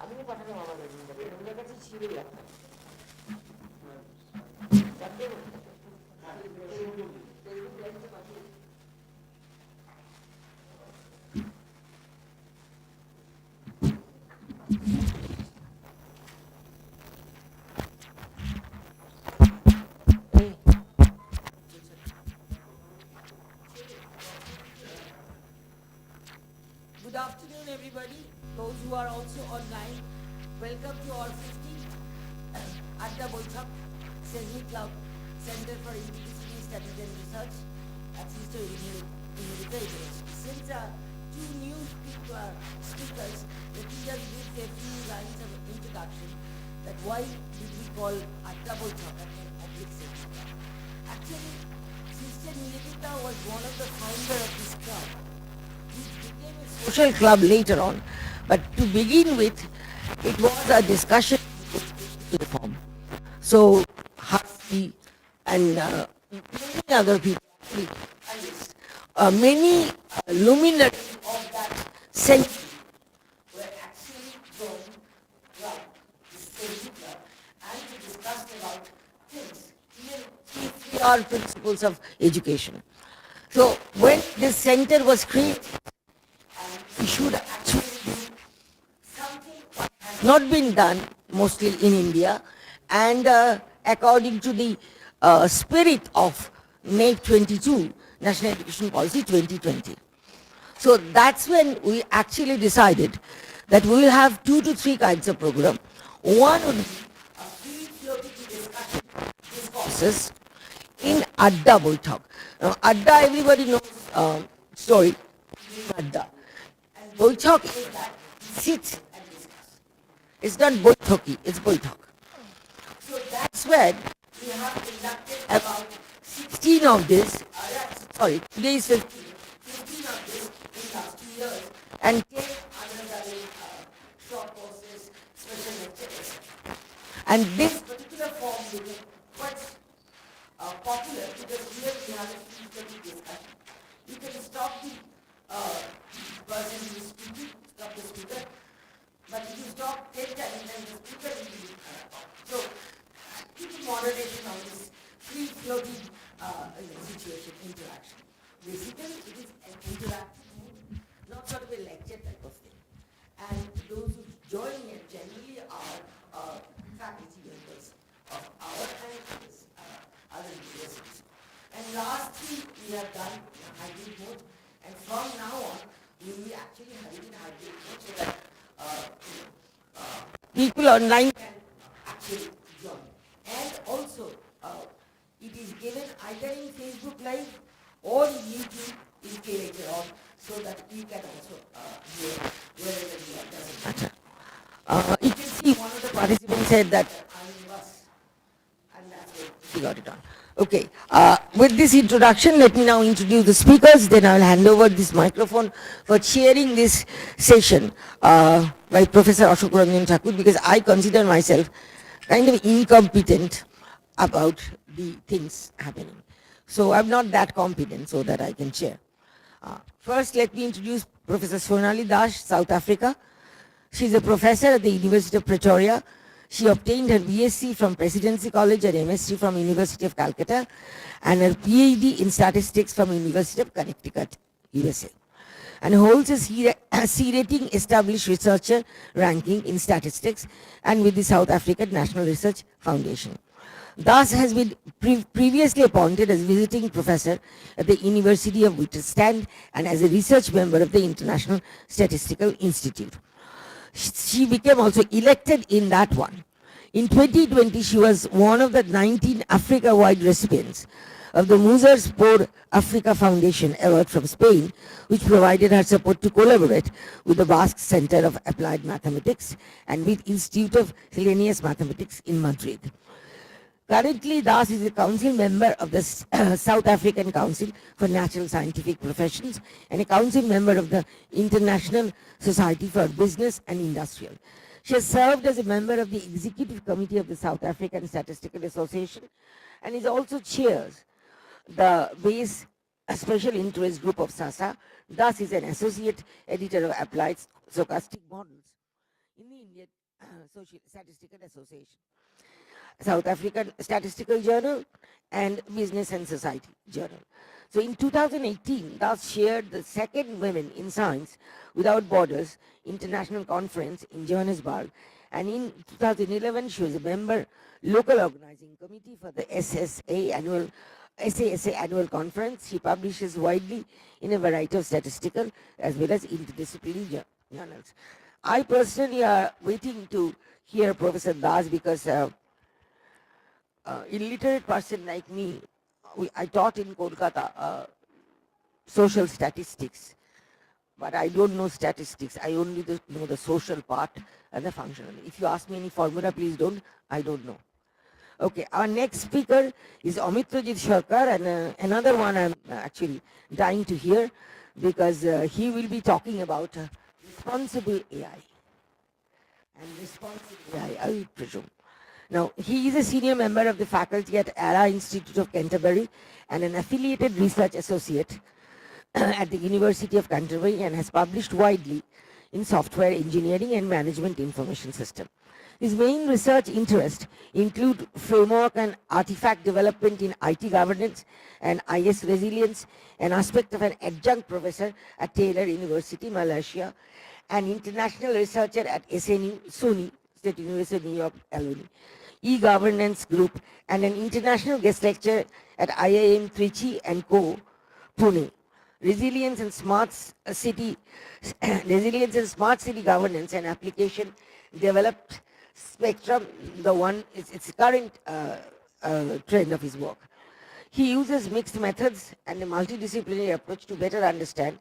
আমিও পাঠালাম আমাদের ওদের কাছে ছিলই আপনার Good afternoon, everybody. Those who are also online, welcome to our 15th ADDA-BAITHAK Seismic Club Center for Interdisciplinary Studies and Research at Sister University. Since two new speakers, let me just give a few lines of introduction that why did we call ADDA-BAITHAK an oblique seismic club. Actually, Sister Nivedita was one of the founders of this club. It became a social club later on, but to begin with, it was a discussion form. So, Hasi and many other people, many luminaries of that century were actually joined this club, and we discussed about things, even 3R principles of education. So, when this center was created, we should actually do something that has not been done mostly in India, and according to the spirit of NEP 22, National Education Policy 2020. So that's when we actually decided that we will have 2 to 3 kinds of program. One would be a free floating discussion discourses in ADDA-BAITHAK. Now, ADDA, everybody knows story. ADDA. And BAITHAK is that sit and discuss. It's not BAITHAKI, it's BAITHAK. So that's when we have conducted about 16 of this. Today is 15 of this in last 2 years, and 10 undergraduate short courses, special lectures. And this particular form became quite popular because here we have a free floating discussion. You can stop the person who is speaking, stop the speaker, but if you stop 10 times, then the speaker will be so keep moderation on this free floating situation, interaction. Basically, it is an interactive mode, not sort of a lecture type of thing. And those who join it generally are faculty members of our and other universities. And lastly, we have done hybrid mode, and from now on, we will actually have it in hybrid mode so that people online can actually join. And also, it is given either in Facebook Live or in YouTube in later on, so that you can also hear wherever you are. Doesn't matter. You can see one of the participants said that I'm in bus, and that's it. He got it on. Okay. With this introduction, let me now introduce the speakers. Then I will hand over this microphone for chairing this session by Professor Ashok Ranjan Thakur, because I consider myself kind of incompetent about the things happening. So I'm not that competent so that I can chair. First, let me introduce Professor Sonali Dash, South Africa. She's a professor at the University of Pretoria. She obtained her BSc from Presidency College and MSc from University of Calcutta, and her PhD in statistics from University of Connecticut, USA, and holds a C rating established researcher ranking in statistics and with the South African National Research Foundation. Thus has been previously appointed as visiting professor at the University of Witwatersrand and as a research member of the International Statistical Institute. She became also elected in that one. In 2020, she was one of the 19 Africa-wide recipients of the Musers por Africa Foundation Award from Spain, which provided her support to collaborate with the Basque Center of Applied Mathematics and with Institute of Hellenius Mathematics in Madrid. Currently, Das is a council member of the South African Council for Natural Scientific Professions and a council member of the International Society for Business and Industrial. She has served as a member of the Executive Committee of the South African Statistical Association and is also chairs the base special interest group of SASA. Thus is an associate editor of Applied Stochastic Models in the Indian Social Statistical Association, South African Statistical Journal, and Business and Society Journal. So in 2018, Das shared the second Women in Science Without Borders International Conference in Johannesburg, and in 2011 she was a member local organizing committee for the SASA annual conference. She publishes widely in a variety of statistical as well as interdisciplinary journals. I personally are waiting to hear Professor Das because illiterate person like me, I taught in Kolkata social statistics, but I don't know statistics. I only know the social part and the functional. If you ask me any formula, please don't. I don't know. Okay, our next speaker is Amitrajit Sarkar, and another one I'm actually dying to hear because he will be talking about responsible AI. And responsible AI, I presume. Now, he is a senior member of the faculty at ADDA Institute of Canterbury and an affiliated research associate at the University of Canterbury, and has published widely in software engineering and management information system. His main research interests include framework and artifact development in IT governance and IS resilience, an aspect of an adjunct professor at Taylor University, Malaysia, an international researcher at SUNY, State University of New York, Alumni, e-governance group, and an international guest lecturer at IIM Trichy and Co, Pune. Resilience and smart city governance and application developed spectrum, the one it's current trend of his work. He uses mixed methods and a multidisciplinary approach to better understand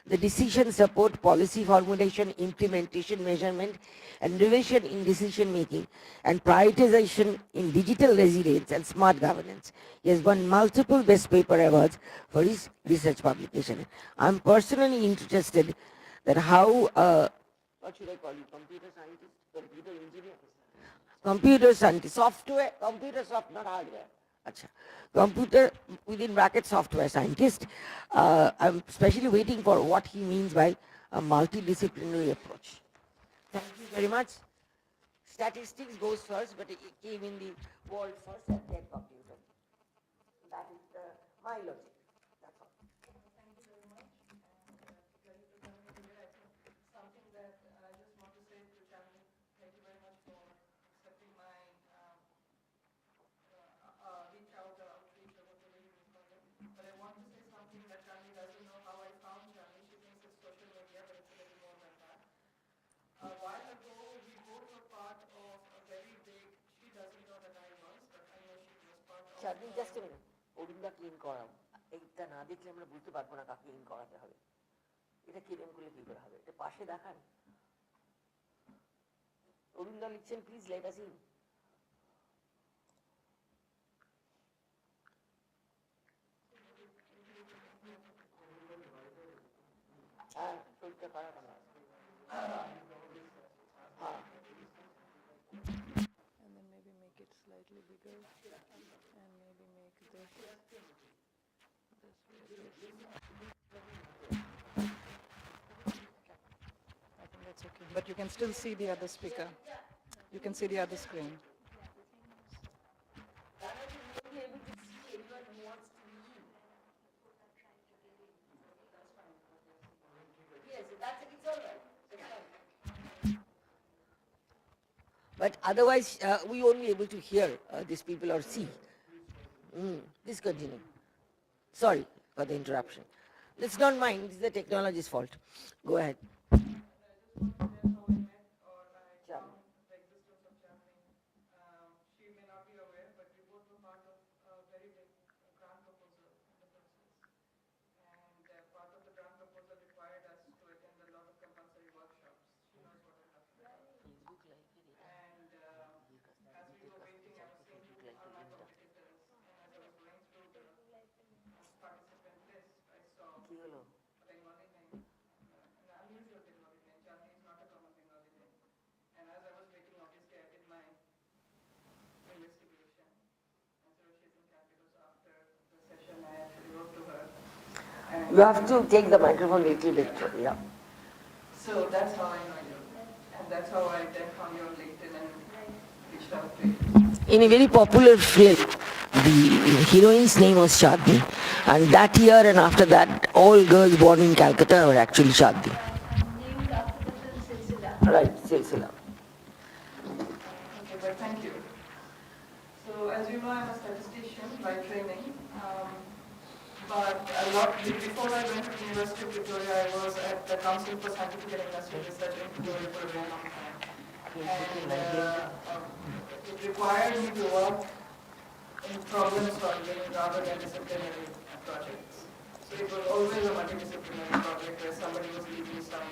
the decision support, policy formulation, implementation, measurement, and revision in decision making, and prioritization in digital resilience and smart governance. He has won multiple best paper awards for his research publication. I'm personally interested that how, what should I call you, computer scientist, computer engineer? Computer scientist, software, computer soft, not hardware. Achha. Computer within bracket software scientist. I'm especially waiting for what he means by a multidisciplinary approach. Thank you very much. Statistics goes first, but it came in the world first and then computer. That is my logic. That's all. Thank you very much. And pleasure to come here. I think something that I just want to say to Chandni, thank you very much for accepting my reach out or outreach or whatever you may call it. But I want to say something that Chandni doesn't know how I found Chandni. She thinks it's social media, but it's a little more than that. A while ago, we both were part of a very big, she doesn't know that I was, but I know she was part of. Chandni, just a minute. অরুণদা clean করাও, এইটা না দেখলে আমরা বুঝতে পারবো না কাকে ক্লিন করাতে হবে। এটা কিরকম করলে কি করে হবে? এটা পাশে দেখান। অরুণদা লিখছেন, প্লিজ লেট আস ইন। হ্যাঁ, শরীরটা খারাপ না। And then maybe make it slightly bigger and maybe make this way. I think that's okay. But you can still see the other speaker. You can see the other screen. But otherwise, we won't be able to hear these people or see. Please continue. Sorry for the interruption. It's not mine, it's the technology's fault. Go ahead. She may not be aware, but we both were part of a very big grant proposal in the process. And part of the grant proposal required us to attend a lot of compulsory workshops. She knows what I'm talking about. And as we were waiting, I was saying who are my competitors. And as I was going through the participant list, I saw Bengali name, an unusual Bengali name. Chandni is not a common Bengali name. And as I was waiting, obviously I did my investigation. And so she's in Canada. So after the session, I actually wrote to her. You have to take the microphone a little bit, yeah. So that's how I know you. And that's how I then found you on LinkedIn and reached out to you. In a very popular film, the heroine's name was Shadni. And that year and after that, all girls born in Calcutta were actually Shadni. Named after the film Silsila. Right, Silsila. Okay, but thank you. So as you know, I'm a statistician by training. But a lot before I went to the University of Victoria, I was at the Council for Scientific and Industrial Research in Victoria for a very long time. And it required me to work in problem solving rather than disciplinary projects. So it was always a multidisciplinary project where somebody was leading some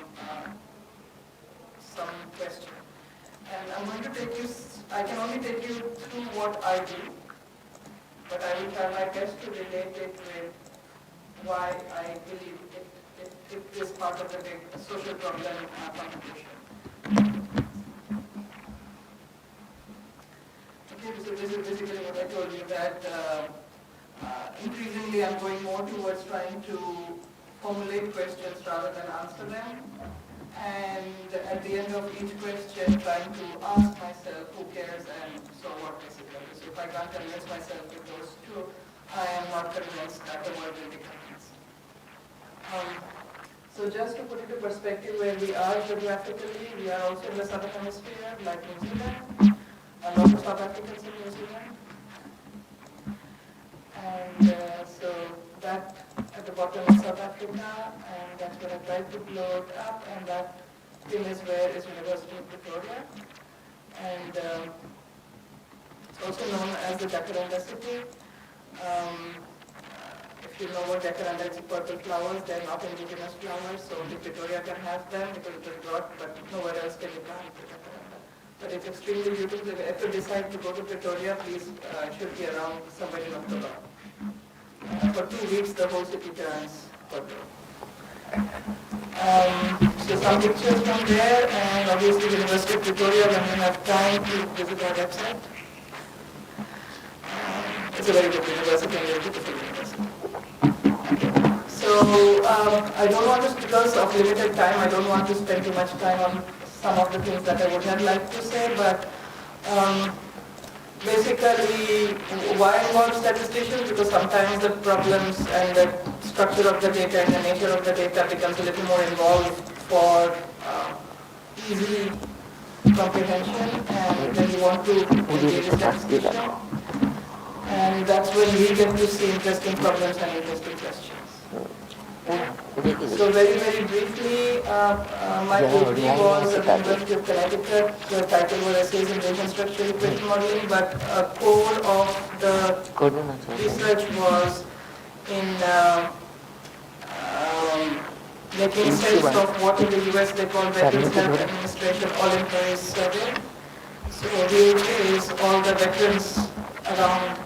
question. And I'm going to take you, I can only take you through what I do, but I will try my best to relate it with why I believe it is part of the big social problem competition. Okay, so this is basically what I told you, that increasingly I'm going more towards trying to formulate questions rather than answer them. And at the end of each question, trying to ask myself, who cares and so what, basically. So if I can't convince myself with those two, I am not convinced that the world will be convinced. So just to put it in perspective where we are geographically, we are also in the southern hemisphere, like New Zealand, and also South Africans in New Zealand. And so that at the bottom is South Africa, and that's where I tried to blow it up, and that thing is where is University of Victoria. And it's also known as the Jacaranda City. If you know what Jacaranda is, purple flowers, they're not indigenous flowers, so only Victoria can have them because it was brought, but nowhere else can you plant the Jacaranda. But it's extremely beautiful. If you decide to go to Victoria, please should be around somewhere in October. For 2 weeks, the whole city turns purple. So some pictures from there, and obviously the University of Victoria when you have time to visit our website. It's a very good university and very beautiful university. So I don't want to, because of limited time, I don't want to spend too much time on some of the things that I would have liked to say, but basically, why involve statisticians? Because sometimes the problems and the structure of the data and the nature of the data becomes a little more involved for easy comprehension, and then you want to engage a statistician. And that's when we get to see interesting problems and interesting questions. So very, very briefly, my PhD was at the University of Connecticut. The title was Essays in Bayesian Structural Equation Modeling, but a core of the research was in making sense of what in the US they call Veterans Health Administration All-Employees Survey. So VHA is all the veterans around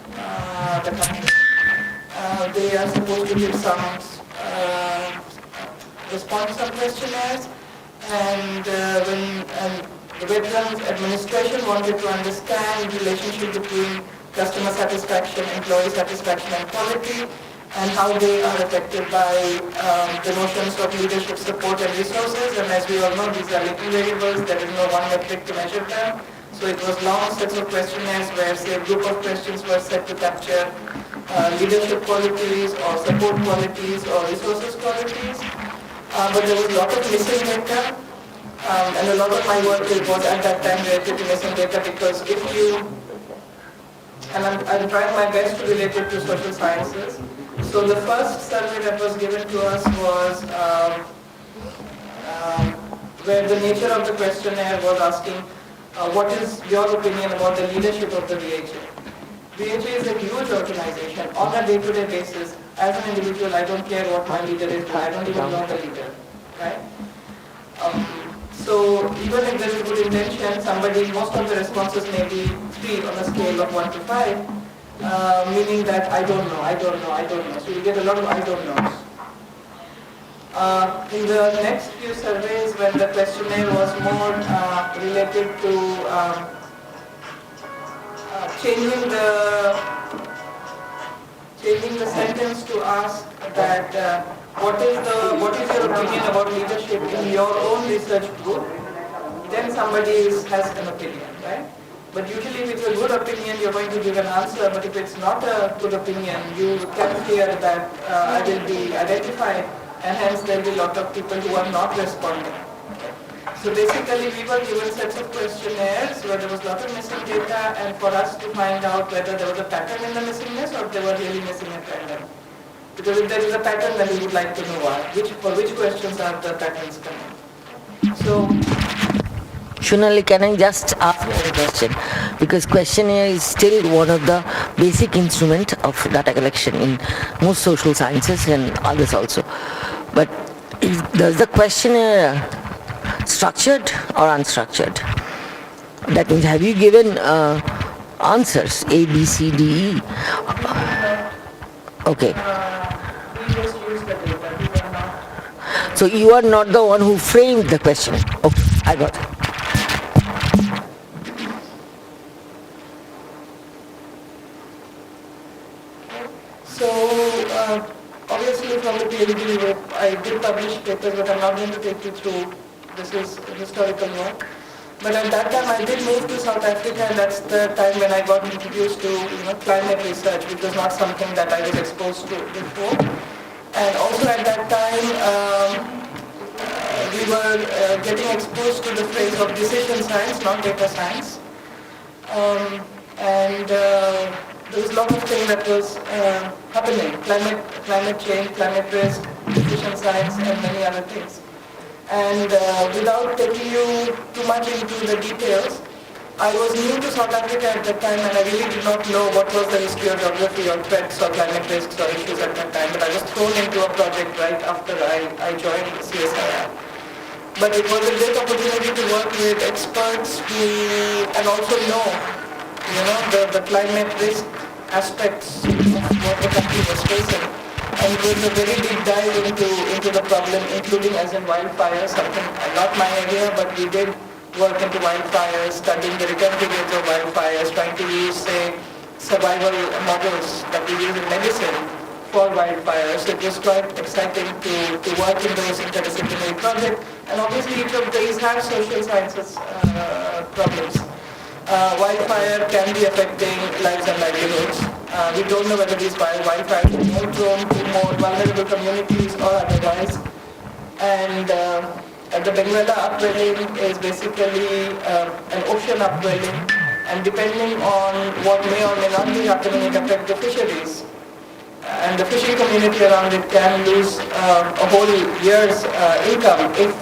the country. They are supposed to give some response to some questionnaires, and when the Veterans Administration wanted to understand the relationship between customer satisfaction, employee satisfaction and quality, and how they are affected by the notions of leadership, support and resources. And as we all know, these are little variables, there is no one metric to measure them. So it was long sets of questionnaires where, say, a group of questions were set to capture leadership qualities or support qualities or resources qualities. But there was a lot of missing data, and a lot of my work was at that time related to missing data, because if you, and I'm trying my best to relate it to social sciences. So the first survey that was given to us was where the nature of the questionnaire was asking, what is your opinion about the leadership of the VHA? VHA is a huge organization. On a day-to-day basis, as an individual, I don't care what my leader is, I don't even know the leader, right? So even if there is good intention, most of the responses may be 3 on a scale of 1 to 5, meaning that I don't know, I don't know, I don't know. So you get a lot of I don't knows. In the next few surveys, when the questionnaire was more related to changing the sentence to ask that what is your opinion about leadership in your own research group, then somebody has an opinion, right? But usually if it's a good opinion, you're going to give an answer, but if it's not a good opinion, you can fear that I will be identified, and hence there will be a lot of people who are not responding. So basically we were given sets of questionnaires where there was a lot of missing data, and for us to find out whether there was a pattern in the missingness or they were really missing at random. Because if there is a pattern, then we would like to know why. For which questions are the patterns coming? So Shunali, can I just ask you a question? Because questionnaire is still one of the basic instrument of data collection in most social sciences and others also. But does the questionnaire structured or unstructured? That means have you given answers A, B, C, D, E? Okay. we just use the data. We were not. So you are not the one who framed the question. Okay, I got it. So obviously from the PhD work, I did publish papers, but I'm not going to take you through. This is historical work. But at that time I did move to South Africa, and that's the time when I got introduced to climate research, which was not something that I was exposed to before. And also at that time we were getting exposed to the phrase of decision science, not data science. And there was a lot of things that was happening, climate change, climate risk, decision science, and many other things. And without taking you too much into the details, I was new to South Africa at that time, and I really did not know what was the history or geography or threats or climate risks or issues at that time. But I was thrown into a project right after I joined CSIR. But it was a great opportunity to work with experts and also know, the climate risk aspects of what the country was facing. And it was a very deep dive into the problem, including as in wildfires, something not my area, but we did work into wildfires, studying the return periods of wildfires, trying to use, say, survival models that we use in medicine for wildfires. So it was quite exciting to work in those interdisciplinary projects. And obviously each of these have social sciences problems. Wildfire can be affecting lives and livelihoods. We don't know whether these wildfires are more prone to more vulnerable communities or otherwise. And the Benguela upwelling is basically an ocean upwelling, and depending on what may or may not be happening, it affects the fisheries. And the fishing community around it can lose a whole year's income if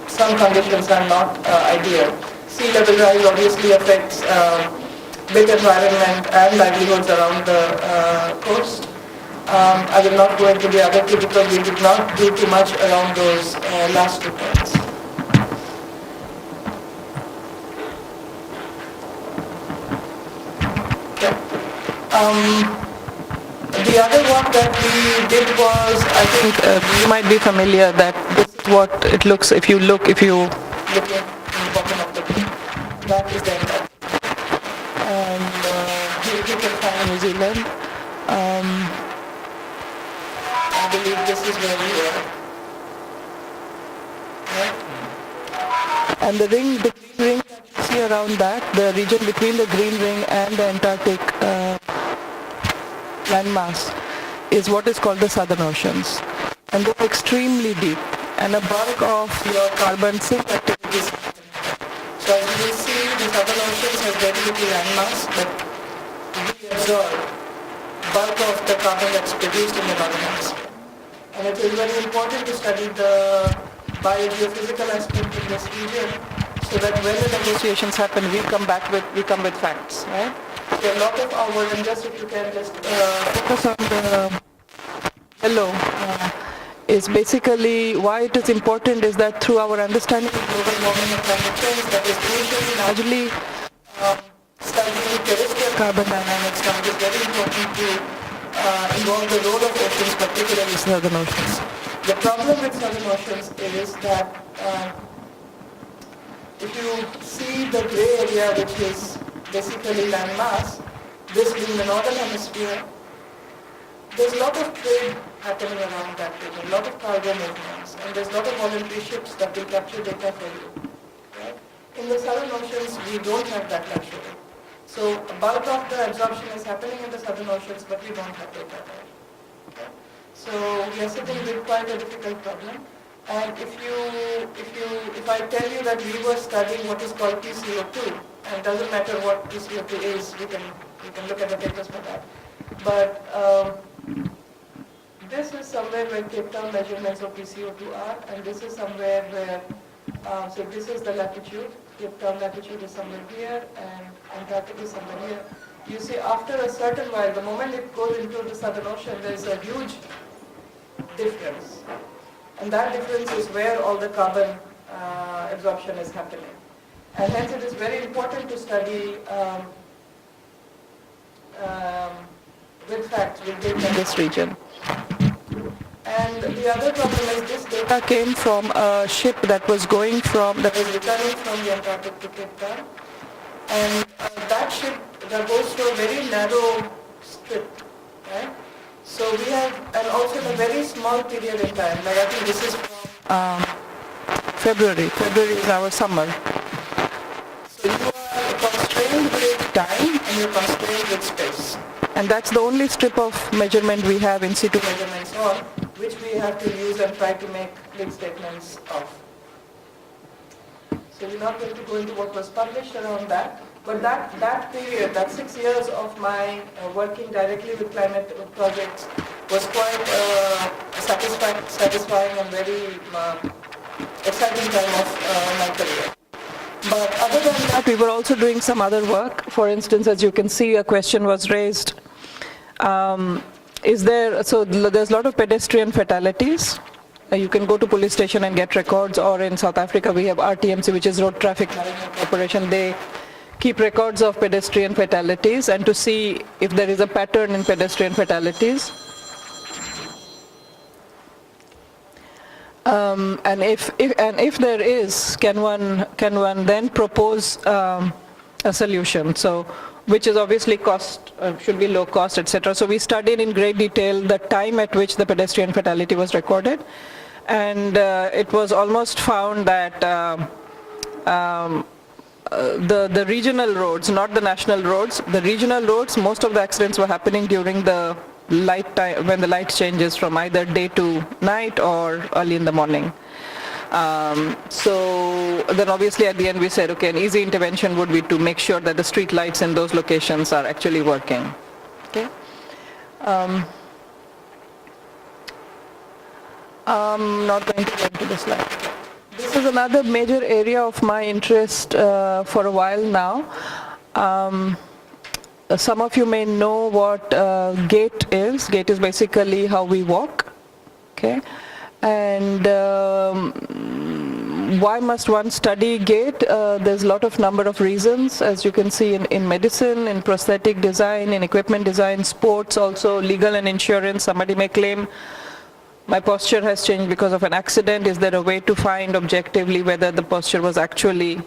some conditions are not ideal. Sea level rise obviously affects built environment and livelihoods around the coast. I will not go into the other two because we did not do too much around those last two points. Okay. The other work that we did was, I think you might be familiar that this is what it looks if you look in the bottom of the page. That is the entire. And here you can find New Zealand. I believe this is where we were. Right? And the green ring that you see around that, the region between the green ring and the Antarctic landmass, is what is called the Southern Oceans. And they're extremely deep. And a bulk of your carbon sink activities. So as you will see, the Southern Oceans has very little landmass, but we absorb bulk of the carbon that's produced in the Northern Hemisphere. And it is very important to study the biogeophysical aspect of this region, so that when the negotiations happen, we come with facts, right? So a lot of our, and just if you can just focus on the yellow, is basically why it is important is that through our understanding of global warming and climate change, that is initially largely studying terrestrial carbon dynamics, now it is very important to involve the role of oceans, particularly southern oceans. The problem with southern oceans is that if you see the gray area, which is basically landmass, this being the northern hemisphere, there's a lot of trade happening around that region, a lot of cargo movements, and there's a lot of voluntary ships that will capture data for you. Right? In the southern oceans, we don't have that luxury. So a bulk of the absorption is happening in the southern oceans, but we don't have data there. Okay? So we are sitting with quite a difficult problem. And if I tell you that we were studying what is called PCO2, and it doesn't matter what PCO2 is, we can look at the papers for that. But this is somewhere where Cape Town measurements of PCO2 are, and this is somewhere where, so this is the latitude. Cape Town latitude is somewhere here, and Antarctic is somewhere here. You see, after a certain while, the moment it goes into the Southern Ocean, there is a huge difference. And that difference is where all the carbon absorption is happening. And hence it is very important to study with facts, with data in this region. And the other problem is this data came from a ship that was returning from the Antarctic to Cape Town. And that ship that goes through a very narrow strip, right? So we have, and also in a very small period in time, like I think this is from February. February is our summer. So you are constrained with time and you're constrained with space. And that's the only strip of measurement we have in situ measurements on, which we have to use and try to make big statements of. So we're not going to go into what was published around that, but that period, that 6 years of my working directly with climate projects was quite satisfying and very exciting time of my career. But other than that, we were also doing some other work. For instance, as you can see, a question was raised. There's a lot of pedestrian fatalities. You can go to police station and get records, or in South Africa we have RTMC, which is Road Traffic Management Corporation. They keep records of pedestrian fatalities and to see if there is a pattern in pedestrian fatalities. And if there is, can one then propose a solution? So, which is obviously should be low cost, etc. So we studied in great detail the time at which the pedestrian fatality was recorded, and it was almost found that the regional roads, not the national roads, the regional roads, most of the accidents were happening during the light time, when the light changes from either day to night or early in the morning. So then obviously at the end we said, okay, an easy intervention would be to make sure that the street lights in those locations are actually working. Okay. I'm not going to get into the slide. This is another major area of my interest for a while now. Some of you may know what gait is. Gait is basically how we walk. Okay. And why must one study gait? There's a lot of number of reasons, as you can see in medicine, in prosthetic design, in equipment design, sports, also legal and insurance. Somebody may claim my posture has changed because of an accident. Is there a way to find objectively whether the posture was actually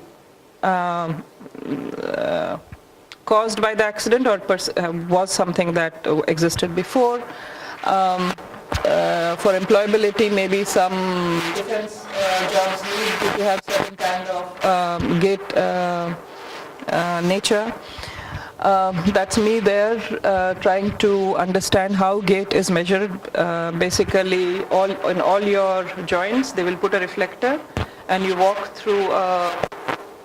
caused by the accident or was something that existed before? For employability, maybe some defense jobs need to have certain kind of gait nature. That's me there trying to understand how gait is measured. Basically, in all your joints, they will put a reflector, and you walk through.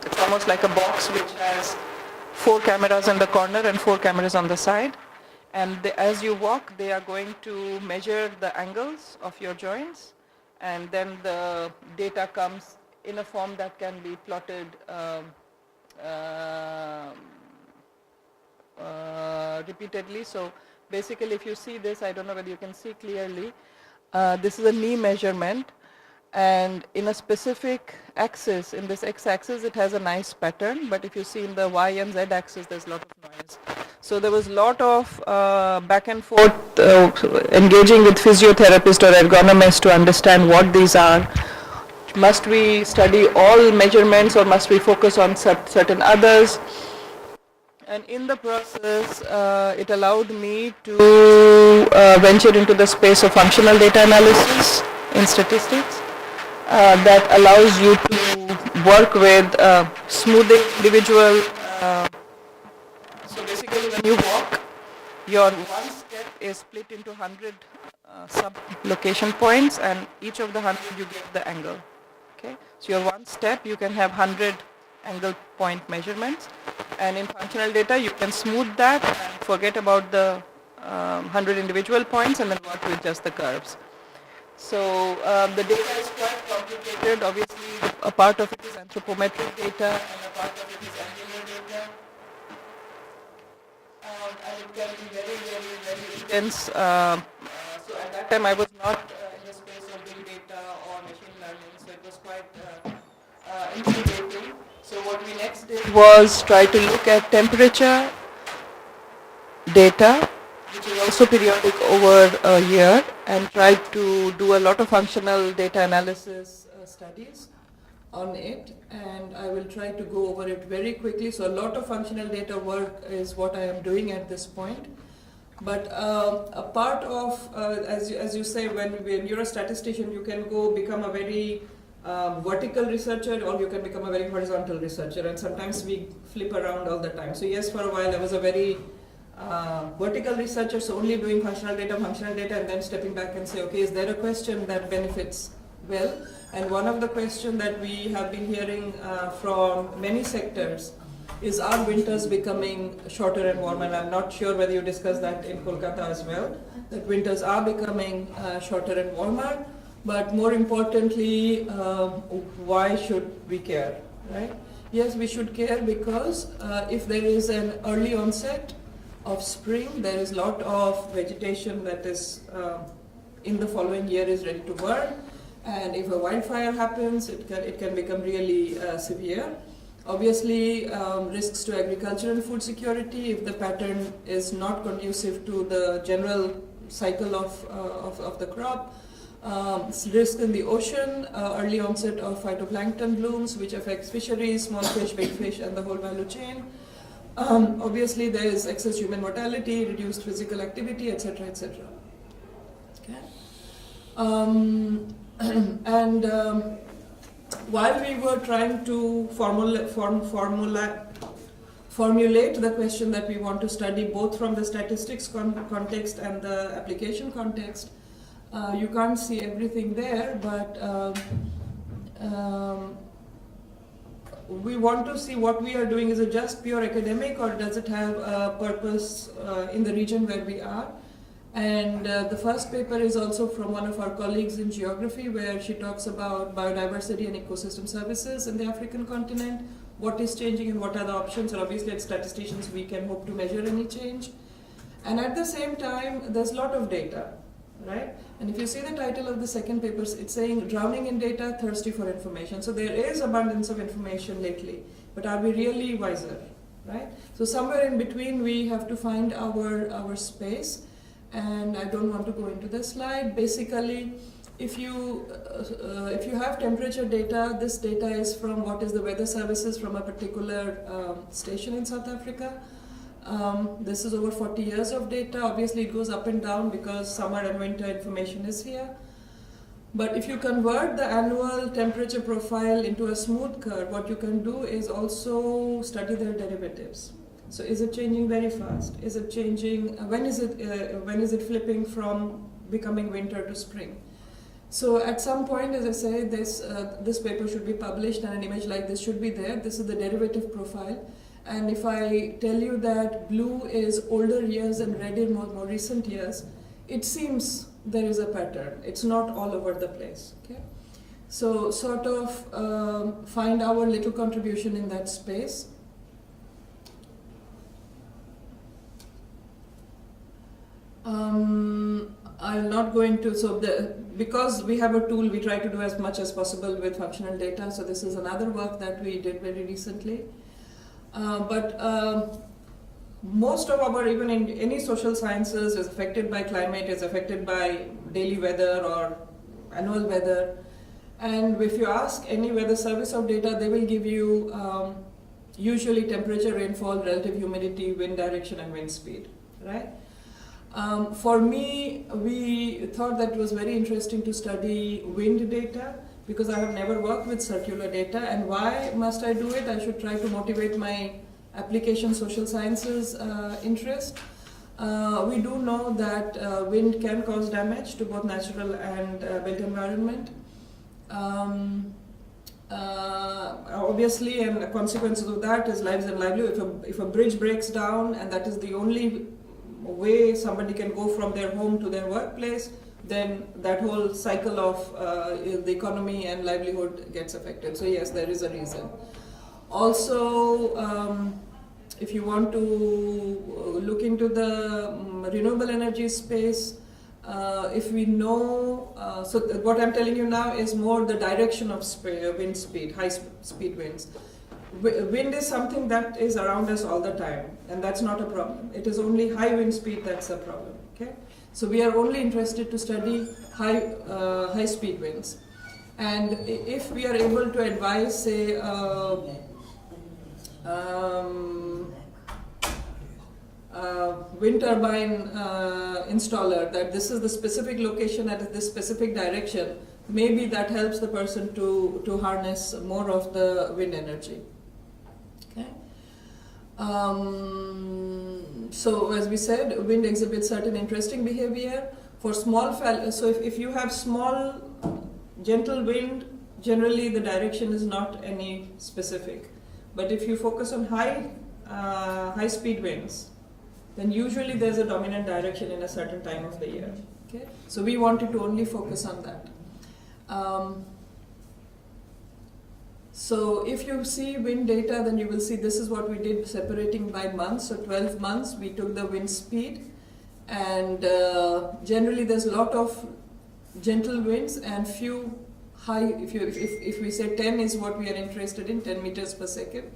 It's almost like a box which has 4 cameras in the corner and 4 cameras on the side. And as you walk, they are going to measure the angles of your joints, and then the data comes in a form that can be plotted repeatedly. So basically, if you see this, I don't know whether you can see clearly, this is a knee measurement, and in a specific axis, in this x-axis, it has a nice pattern, but if you see in the y and z axis, there's a lot of noise. So there was a lot of back and forth engaging with physiotherapists or ergonomists to understand what these are. Must we study all measurements or must we focus on certain others? And in the process, it allowed me to venture into the space of functional data analysis in statistics that allows you to work with smoothing individual. So basically, when you walk, your one step is split into 100 sub-location points, and each of the 100 you get the angle. Okay, so your one step you can have 100 angle point measurements, and in functional data you can smooth that and forget about the 100 individual points and then work with just the curves. So the data is quite complicated. Obviously, a part of it is anthropometric data and a part of it is angular data. And it can be very, very, very intense. So at that time I was not in the space of big data or machine learning, so it was quite intimidating. So what we next did was try to look at temperature data, which is also periodic over a year, and try to do a lot of functional data analysis studies on it, and I will try to go over it very quickly. So a lot of functional data work is what I am doing at this point. But a part of, as you say, when you're a statistician, you can go become a very vertical researcher, or you can become a very horizontal researcher, and sometimes we flip around all the time. So yes, for a while I was a very vertical researcher, so only doing functional data, and then stepping back and say, okay, is there a question that benefits well? And one of the questions that we have been hearing from many sectors is, are winters becoming shorter and warmer? And I'm not sure whether you discussed that in Kolkata as well, that winters are becoming shorter and warmer, but more importantly, why should we care, right? Yes, we should care because if there is an early onset of spring, there is a lot of vegetation that is in the following year is ready to burn, and if a wildfire happens, it can become really severe. Obviously, risks to agriculture and food security if the pattern is not conducive to the general cycle of the crop. Risk in the ocean, early onset of phytoplankton blooms, which affects fisheries, small fish, big fish, and the whole value chain. Obviously, there is excess human mortality, reduced physical activity, etc., etc. Okay. While we were trying to formulate the question that we want to study, both from the statistics context and the application context, you can't see everything there, but we want to see what we are doing. Is it just pure academic, or does it have a purpose in the region where we are? And the first paper is also from one of our colleagues in geography, where she talks about biodiversity and ecosystem services in the African continent, what is changing and what are the options. And obviously as statisticians we can hope to measure any change. And at the same time, there's a lot of data, right? And if you see the title of the second paper, it's saying drowning in data, thirsty for information. So there is abundance of information lately, but are we really wiser, right? So somewhere in between we have to find our space. And I don't want to go into the slide. Basically, if you have temperature data, this data is from what is the weather services from a particular station in South Africa. This is over 40 years of data. Obviously, it goes up and down because summer and winter information is here. But if you convert the annual temperature profile into a smooth curve, what you can do is also study their derivatives. So is it changing very fast? Is it changing? When is it flipping from becoming winter to spring? So at some point, as I say, this paper should be published and an image like this should be there. This is the derivative profile. And if I tell you that blue is older years and red is more recent years, it seems there is a pattern. It's not all over the place. Okay? So sort of find our little contribution in that space. I'm not going to, because we have a tool, we try to do as much as possible with functional data. So this is another work that we did very recently. But most of our, even in any social sciences, is affected by climate, is affected by daily weather or annual weather. And if you ask any weather service of data, they will give you usually temperature, rainfall, relative humidity, wind direction, and wind speed, right? For me, we thought that it was very interesting to study wind data, because I have never worked with circular data. And why must I do it? I should try to motivate my application social sciences interest. We do know that wind can cause damage to both natural and built environment. Obviously, and the consequences of that is lives and livelihood. If a bridge breaks down and that is the only way somebody can go from their home to their workplace, then that whole cycle of the economy and livelihood gets affected. So yes, there is a reason. Also, if you want to look into the renewable energy space, if we know, so what I'm telling you now is more the direction of wind speed, high speed winds. Wind is something that is around us all the time, and that's not a problem. It is only high wind speed that's a problem. Okay, so we are only interested to study high speed winds, and if we are able to advise, say, wind turbine installer that this is the specific location at this specific direction, maybe that helps the person to harness more of the wind energy. Okay. So as we said, wind exhibits certain interesting behavior. For small, so if you have small gentle wind, generally the direction is not any specific. But if you focus on high speed winds, then usually there's a dominant direction in a certain time of the year. Okay? So we wanted to only focus on that. So if you see wind data, then you will see this is what we did, separating by months. So 12 months, we took the wind speed, and generally there's a lot of gentle winds and few high. If we say 10 is what we are interested in, 10 meters per second,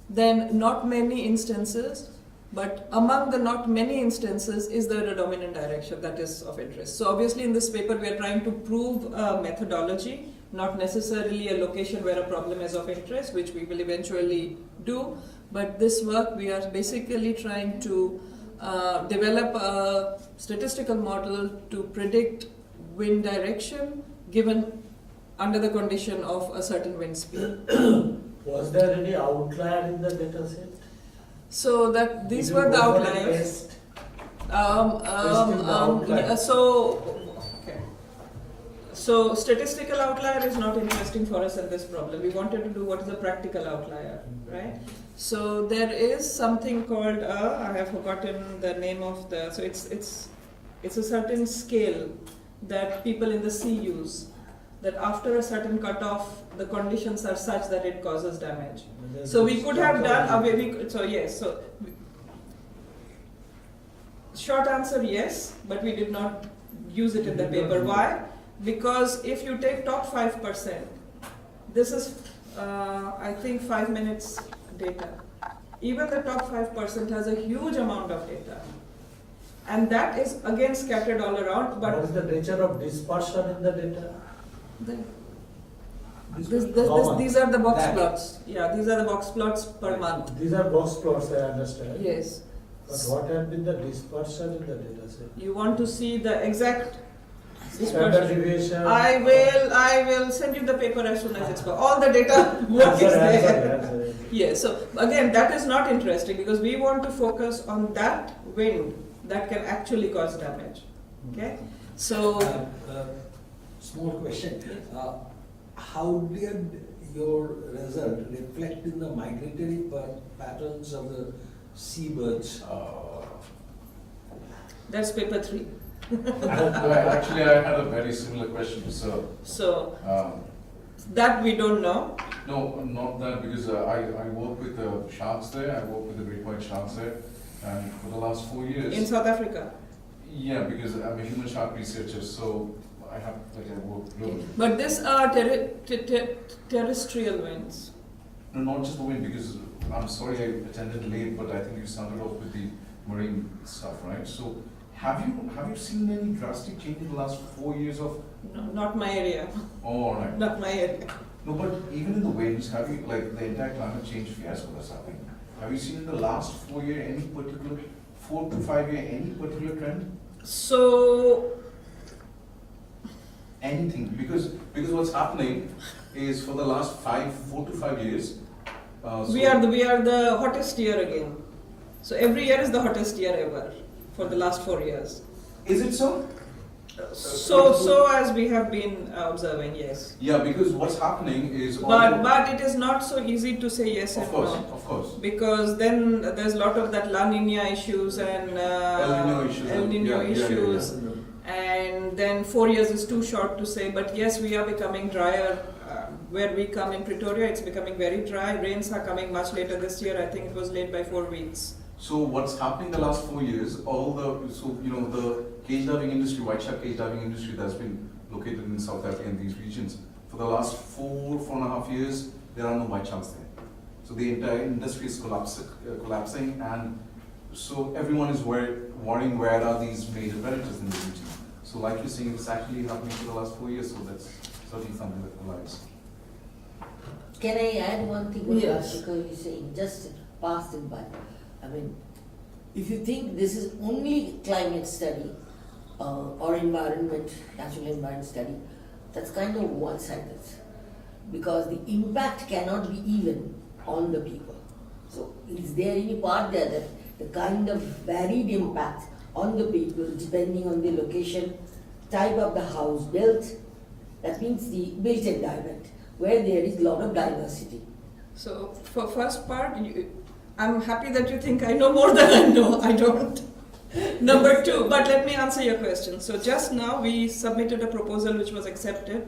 then not many instances. But among the not many instances, is there a dominant direction that is of interest? So obviously in this paper we are trying to prove a methodology, not necessarily a location where a problem is of interest, which we will eventually do. But this work we are basically trying to develop a statistical model to predict wind direction given under the condition of a certain wind speed. Was there any outlier in the data set? So that these were the outliers. So statistical outlier is not interesting for us in this problem. We wanted to do what is a practical outlier, right? So there is something called I have forgotten the name of the. So it's a certain scale that people in the sea use. That after a certain cutoff, the conditions are such that it causes damage. So we could have done so yes. So short answer yes, but we did not use it in the paper. Why? Because if you take top 5%, this is I think 5 minutes data. Even the top 5% has a huge amount of data, and that is again scattered all around. But what is the nature of dispersion in the data? These are the box plots. Yeah, these are the box plots per month. These are box plots, I understand. Yes. But what has been the dispersion in the data set? You want to see the exact Standard deviation. I will send you the paper as soon as it's got all the data. What is there? Answer. Yes. So again, that is not interesting because we want to focus on that wind that can actually cause damage. Okay. So. Small question. How did your result reflect in the migratory patterns of the seabirds? That's paper 3. Actually, I had a very similar question. So that we don't know. No, not that, because I work with the sharks there. I work with the great white sharks there, and for the last 4 years. In South Africa. Yeah, because I'm a human shark researcher, so I have I work globally. But these are terrestrial winds. No, not just the wind, because I'm sorry I attended late, but I think you started off with the marine stuff, right? So have you seen any drastic change in the last 4 years of? No, not my area. Oh, all right. Not my area. No, but even in the winds, have you, like the entire climate change fiasco that's happening, have you seen in the last 4 year any particular, 4 to 5 year, any particular trend? So anything? Because what's happening is for the last 4 to 5 years. We are the hottest year again. So every year is the hottest year ever for the last 4 years. Is it so? So as we have been observing, yes. Yeah, because what's happening is. But it is not so easy to say yes and no. Of course. Because then there's a lot of that La Nina issues and El Nino issues. And then 4 years is too short to say, but yes, we are becoming drier. Where we come in Pretoria, it's becoming very dry. Rains are coming much later this year. I think it was late by 4 weeks. So what's happening the last 4 years, the cage diving industry, white shark cage diving industry that's been located in South Africa and these regions, for the last 4.5 years, there are no white sharks there. So the entire industry is collapsing, and so everyone is worrying where are these major predators in the region. So like you're saying, it's actually happening for the last 4 years, so that's certainly something that collides. Can I add one thing? Yes. Because you're saying just passed it by. I mean, if you think this is only climate study or environment, natural environment study, that's kind of one-sided. Because the impact cannot be even on the people. So is there any part there that the kind of varied impact on the people depending on the location, type of the house built, that means the built environment, where there is a lot of diversity. So for first part, I'm happy that you think I know more than I know. I don't. Number two, but let me answer your question. So just now we submitted a proposal which was accepted,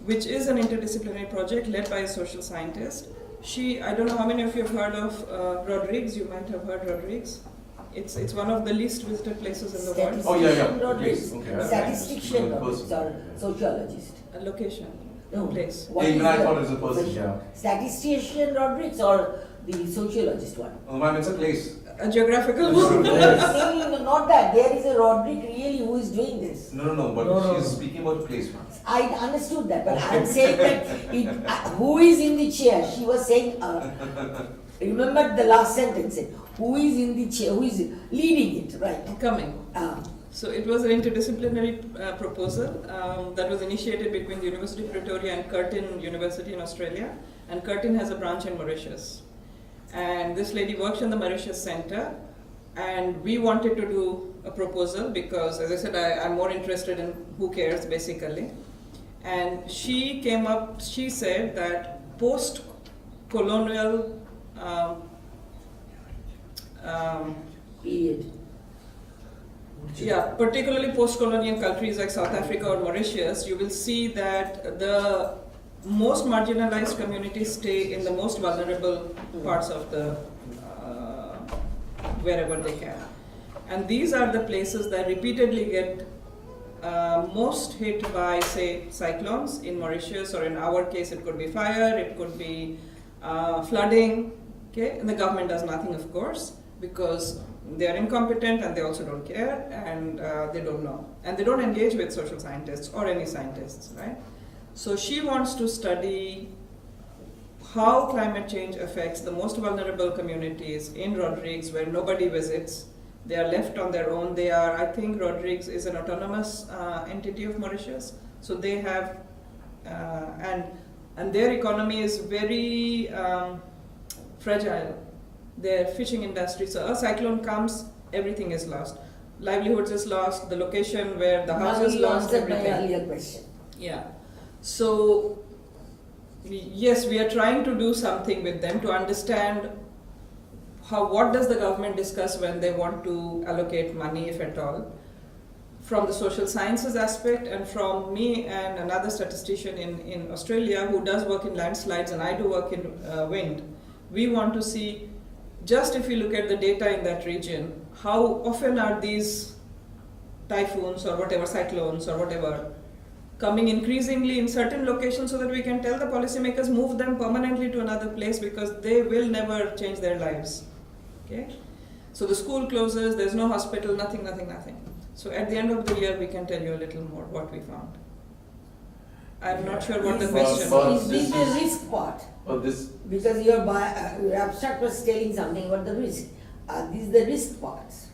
which is an interdisciplinary project led by a social scientist. I don't know how many of you have heard of Rodrigues. You might have heard Rodrigues. It's one of the least visited places in the world. Oh yeah. Rodrigues. Okay. Statistician Rodrigues or sociologist. A location, No. place. What Even is I the thought it's a person, position? yeah. Statistician Rodrigues or the sociologist one? Oh, ma'am, it's a place. A geographical No, not that. There is a Rodrigue really who is doing this. No, but No. she's speaking about place, ma'am. I understood that, but I'm saying that who is in the chair? She was saying, remember the last sentence, who is in the chair, who is leading it, right? coming. So it was an interdisciplinary proposal that was initiated between the University of Pretoria and Curtin University in Australia. And Curtin has a branch in Mauritius. And this lady works in the Mauritius Center. And we wanted to do a proposal because, as I said, I'm more interested in who cares, basically. And she came up, she said that post-colonial Period. yeah, particularly post-colonial countries like South Africa or Mauritius, you will see that the most marginalized communities stay in the most vulnerable parts of the wherever they can. And these are the places that repeatedly get most hit by, say, cyclones in Mauritius, or in our case it could be fire, it could be flooding, okay? And the government does nothing, of course, because they are incompetent and they also don't care, and they don't know. And they don't engage with social scientists or any scientists, right? So she wants to study how climate change affects the most vulnerable communities in Rodrigues, where nobody visits. They are left on their own. They are, I think Rodrigues is an autonomous entity of Mauritius. So they have, and their economy is very fragile. Their fishing industry, so a cyclone comes, everything is lost. Livelihoods is lost, the location where the house is lost, everything. My earlier question. Yeah. So, yes, we are trying to do something with them to understand what does the government discuss when they want to allocate money, if at all, from the social sciences aspect, and from me and another statistician in Australia who does work in landslides, and I do work in wind. We want to see, just if you look at the data in that region, how often are these typhoons or whatever, cyclones or whatever, coming increasingly in certain locations, so that we can tell the policymakers move them permanently to another place, because they will never change their lives. Okay? So the school closes, there's no hospital, nothing. So at the end of the year, we can tell you a little more what we found. I'm not sure what the question was. Is this the risk part? Because your abstract was telling something about the risk. These are the risk parts.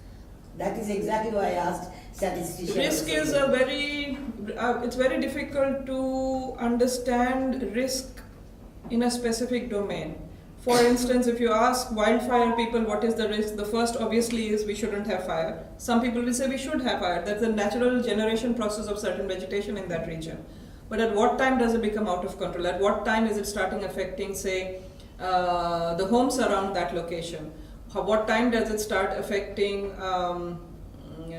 That is exactly why I asked statisticians. Risk is a very, it's very difficult to understand risk in a specific domain. For instance, if you ask wildfire people what is the risk, the first obviously is we shouldn't have fire. Some people will say we should have fire. That's the natural generation process of certain vegetation in that region. But at what time does it become out of control? At what time is it starting affecting, say, the homes around that location? What time does it start affecting,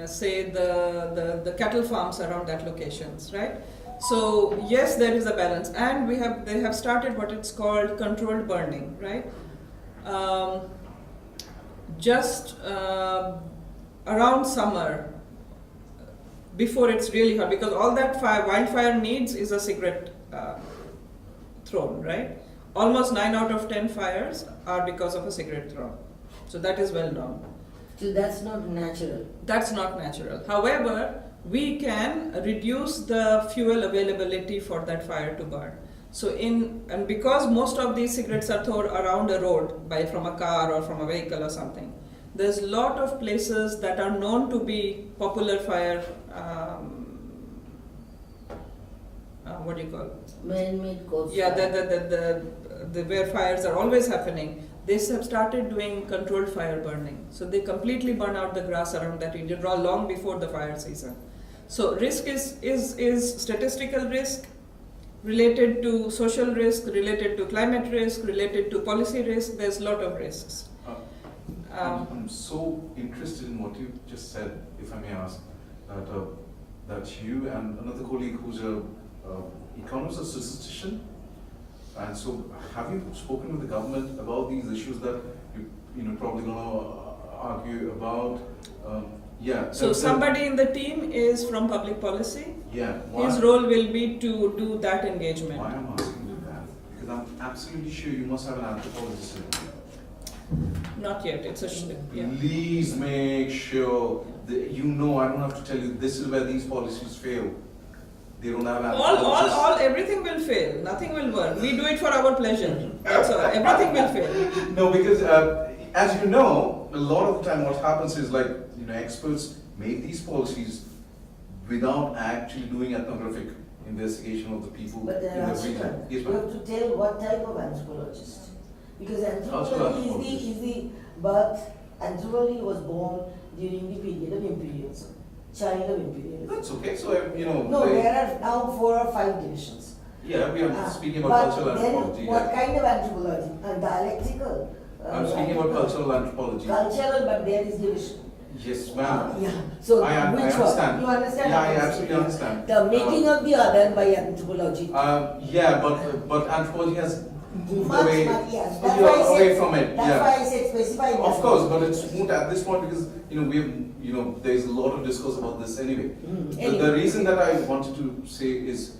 say, the cattle farms around that locations, right? So yes, there is a balance, and they have started what it's called controlled burning, right? Just around summer, before it's really hot, because all that wildfire needs is a cigarette thrown, right? Almost 9 out of 10 fires are because of a cigarette thrown. So that is well known. So that's not natural. That's not natural. However, we can reduce the fuel availability for that fire to burn. So and because most of these cigarettes are thrown around a road from a car or from a vehicle or something, there's a lot of places that are known to be popular fire, what do you call it? Man-made cause. Yeah, the where fires are always happening. They have started doing controlled fire burning. So they completely burn out the grass around that region long before the fire season. So risk is statistical risk, related to social risk, related to climate risk, related to policy risk. There's a lot of risks. I'm so interested in what you just said, if I may ask, that you and another colleague who's a economist, a statistician, and so have you spoken with the government about these issues that you probably going to argue about? Yeah. So somebody in the team is from public policy. Yeah. His role will be to do that engagement. Why I'm asking you that? Because I'm absolutely sure you must have an anthropologist in here. Not yet. It's a yeah. Please make sure that I don't have to tell you this is where these policies fail. They don't have anthropologists. Everything will fail. Nothing will work. We do it for our pleasure. That's all. Everything will fail. No, because as you know, a lot of the time what happens is experts make these policies without actually doing ethnographic investigation of the people But in there the are region. Yes, you ma'am. have to tell what type of anthropologist. Because anthropology anthropologist. is the birth. Anthropology was born during the period of imperialism, child of imperialism. That's okay. So No, there are now 4 or 5 divisions. Yeah, we are speaking about cultural then anthropology. what Yeah. kind of anthropology? Dialectical. I'm speaking about cultural anthropology. Cultural, but there is division. Yes, ma'am. Yeah. So I which understand. one? You understand? Yeah, I absolutely understand. The making of the other by anthropology. Yeah, but anthropology has moved Much, away, yes. That's why I away said, from it. That's Yeah. why I said specify. Of course, but it's moot at this point because we have there's a lot of discourse about this anyway. Anyway. The reason that I wanted to say is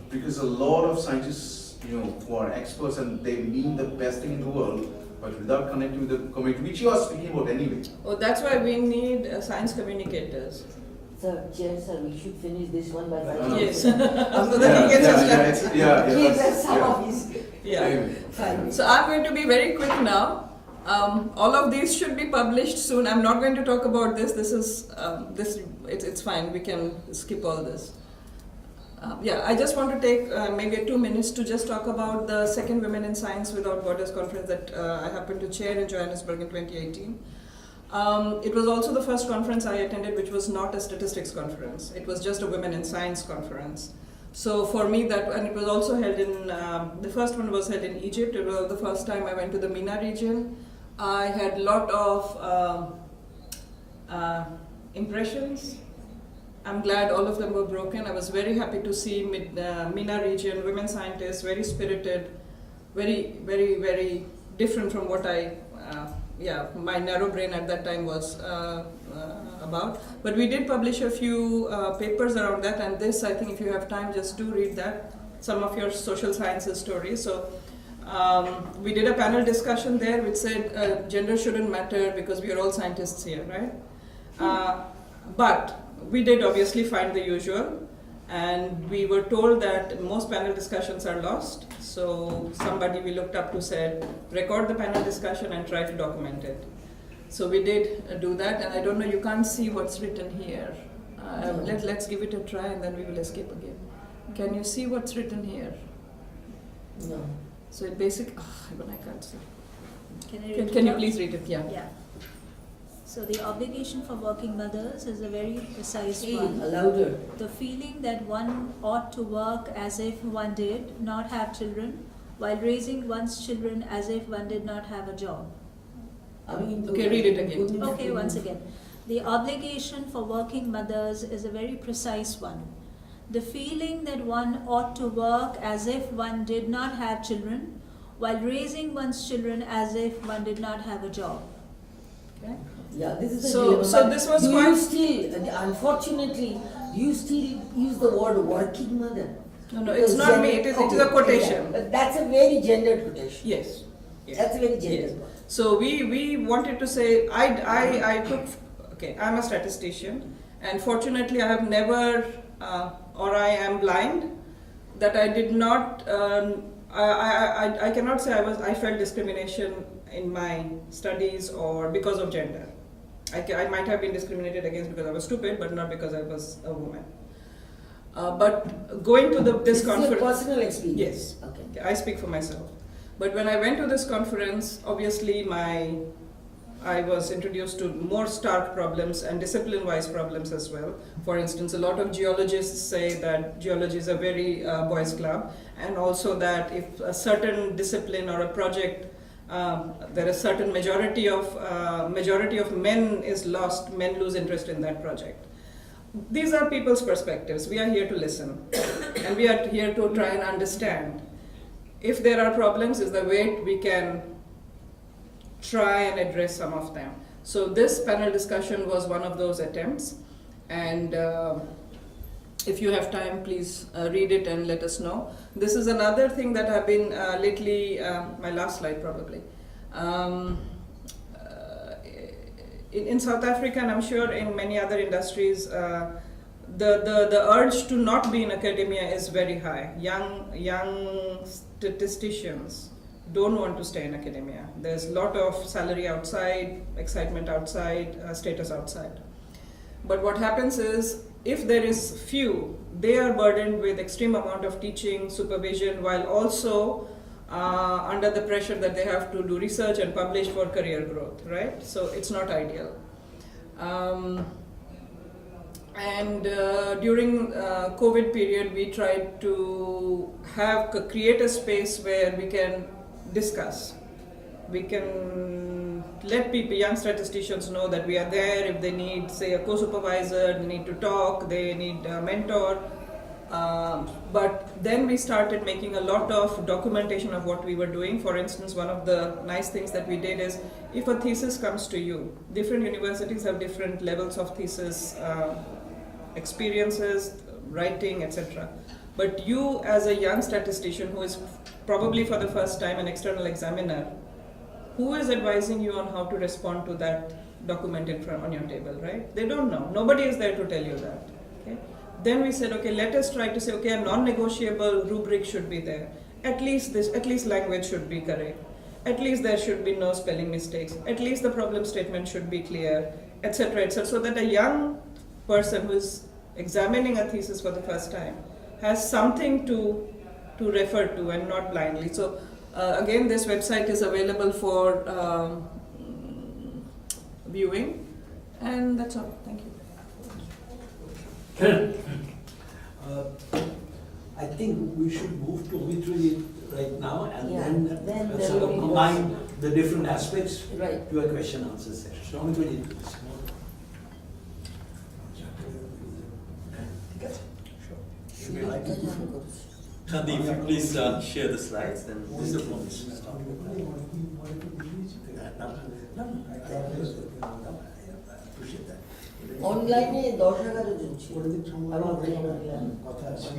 because a lot of scientists who are experts and they mean the best thing in the world, but without connecting with the community, which you are speaking about anyway. Oh, that's why we need science communicators. Sir, we should finish this one by 5 Yes. minutes. After that, he gets distracted. Give us some of his Yeah. Anyway. 5 minutes. So I'm going to be very quick now. All of these should be published soon. I'm not going to talk about this. This is it's fine. We can skip all this. I just want to take maybe 2 minutes to just talk about the second Women in Science Without Borders conference that I happened to chair in Johannesburg in 2018. It was also the first conference I attended which was not a statistics conference. It was just a Women in Science conference. So for me and it was also held in, the first one was held in Egypt. It was the first time I went to the MENA region. I had a lot of impressions. I'm glad all of them were broken. I was very happy to see MENA region, women scientists, very spirited, very, very, very different from what my narrow brain at that time was about. But we did publish a few papers around that, and this, I think if you have time, just do read that, some of your social sciences stories. So we did a panel discussion there which said gender shouldn't matter because we are all scientists here, right? But we did obviously find the usual, and we were told that most panel discussions are lost. So somebody we looked up to said, record the panel discussion and try to document it. So we did do that, and I don't know, you can't see what's written here. Let's give it a try and then we will escape again. Can you see what's written here? No. So it basically, even I can't see. Can I read it Can you out? please read it? Yeah. Yeah. So the obligation for working mothers is a very precise Hey, one. louder. The feeling that one ought to work as if one did not have children, while raising one's children as if one did not have a job. Okay, read it again. Okay, once again. The obligation for working mothers is a very precise one. The feeling that one ought to work as if one did not have children, while raising one's children as if one did not have a job. Okay. Yeah, this is the So- dilemma. so But this was do quite- you still, unfortunately, do you still use the word working mother? No, it's not me, it is a quotation. But that's a very gendered quotation. Yes. Yes. That's a very Yes. gendered one. So we wanted to say, I took, okay, I'm a statistician, and fortunately I have never, or I am blind, that I did not, I cannot say I felt discrimination in my studies or because of gender. I might have been discriminated against because I was stupid, but not because I was a woman. But going to this This is your conference, personal experience. yes, Okay. I speak for myself. But when I went to this conference, obviously I was introduced to more stark problems and discipline-wise problems as well. For instance, a lot of geologists say that geology is a very boys' club, and also that if a certain discipline or a project, there is certain majority of men is lost, men lose interest in that project. These are people's perspectives. We are here to listen, and we are here to try and understand. If there are problems, is the way we can try and address some of them. So this panel discussion was one of those attempts, and if you have time, please read it and let us know. This is another thing that I've been lately, my last slide probably. In South Africa, and I'm sure in many other industries, the urge to not be in academia is very high. Young statisticians don't want to stay in academia. There's a lot of salary outside, excitement outside, status outside. But what happens is, if there is few, they are burdened with extreme amount of teaching, supervision, while also under the pressure that they have to do research and publish for career growth, right? So it's not ideal. During COVID period, we tried to create a space where we can discuss. We can let people, young statisticians, know that we are there if they need, say, a co-supervisor, they need to talk, they need a mentor. But then we started making a lot of documentation of what we were doing. For instance, one of the nice things that we did is, if a thesis comes to you, different universities have different levels of thesis experiences, writing, etc. But you, as a young statistician who is probably for the first time an external examiner, who is advising you on how to respond to that document in front on your table, right? They don't know. Nobody is there to tell you that. Okay? Then we said, okay, let us try to say, okay, a non-negotiable rubric should be there. At least language should be correct. At least there should be no spelling mistakes. At least the problem statement should be clear, etc., etc. So that a young person who is examining a thesis for the first time has something to refer to and not blindly. So again, this website is available for viewing, and that's all. Thank you. Kiran, I think we should move to Omitri right now and Yeah, then then sort there of will be combine the different aspects Right. to a question answer session. So Omitri, please. Should we like to go? Chandi, if you please share the slides, then this is অনলাইনে 10,000 জন ছিল আমি কথা আছে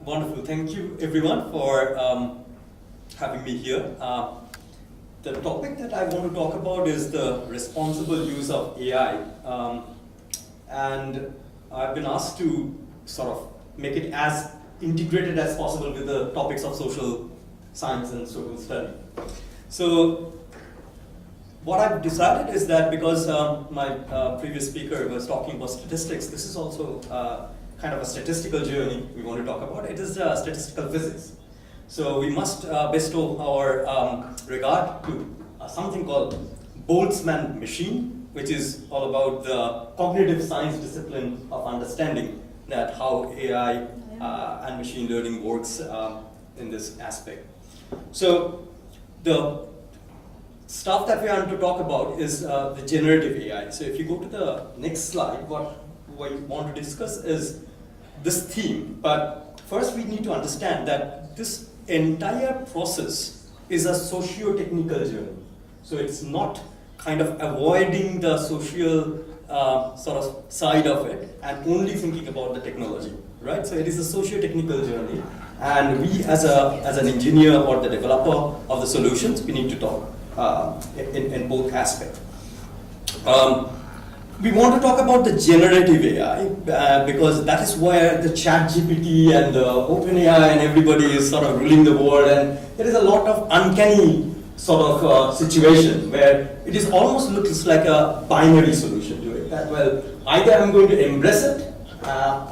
Wonderful. Thank you, everyone, for having me here. The topic that I want to talk about is the responsible use of AI. And I've been asked to sort of make it as integrated as possible with the topics of social science and social study. So what I've decided is that because my previous speaker was talking about statistics, this is also kind of a statistical journey we want to talk about. It is statistical physics. So we must bestow our regard to something called Boltzmann machine, which is all about the cognitive science discipline of understanding that how AI and machine learning works in this aspect. So the stuff that we are going to talk about is the generative AI. So if you go to the next slide, what we want to discuss is this theme. But first we need to understand that this entire process is a socio-technical journey. So it's not kind of avoiding the social sort of side of it and only thinking about the technology, right? So it is a socio-technical journey, and we as an engineer or the developer of the solutions, we need to talk in both aspects. We want to talk about the generative AI because that is where the ChatGPT and the OpenAI and everybody is sort of ruling the world, and there is a lot of uncanny sort of situation where it is almost looks like a binary solution to it. That, well, either I'm going to embrace it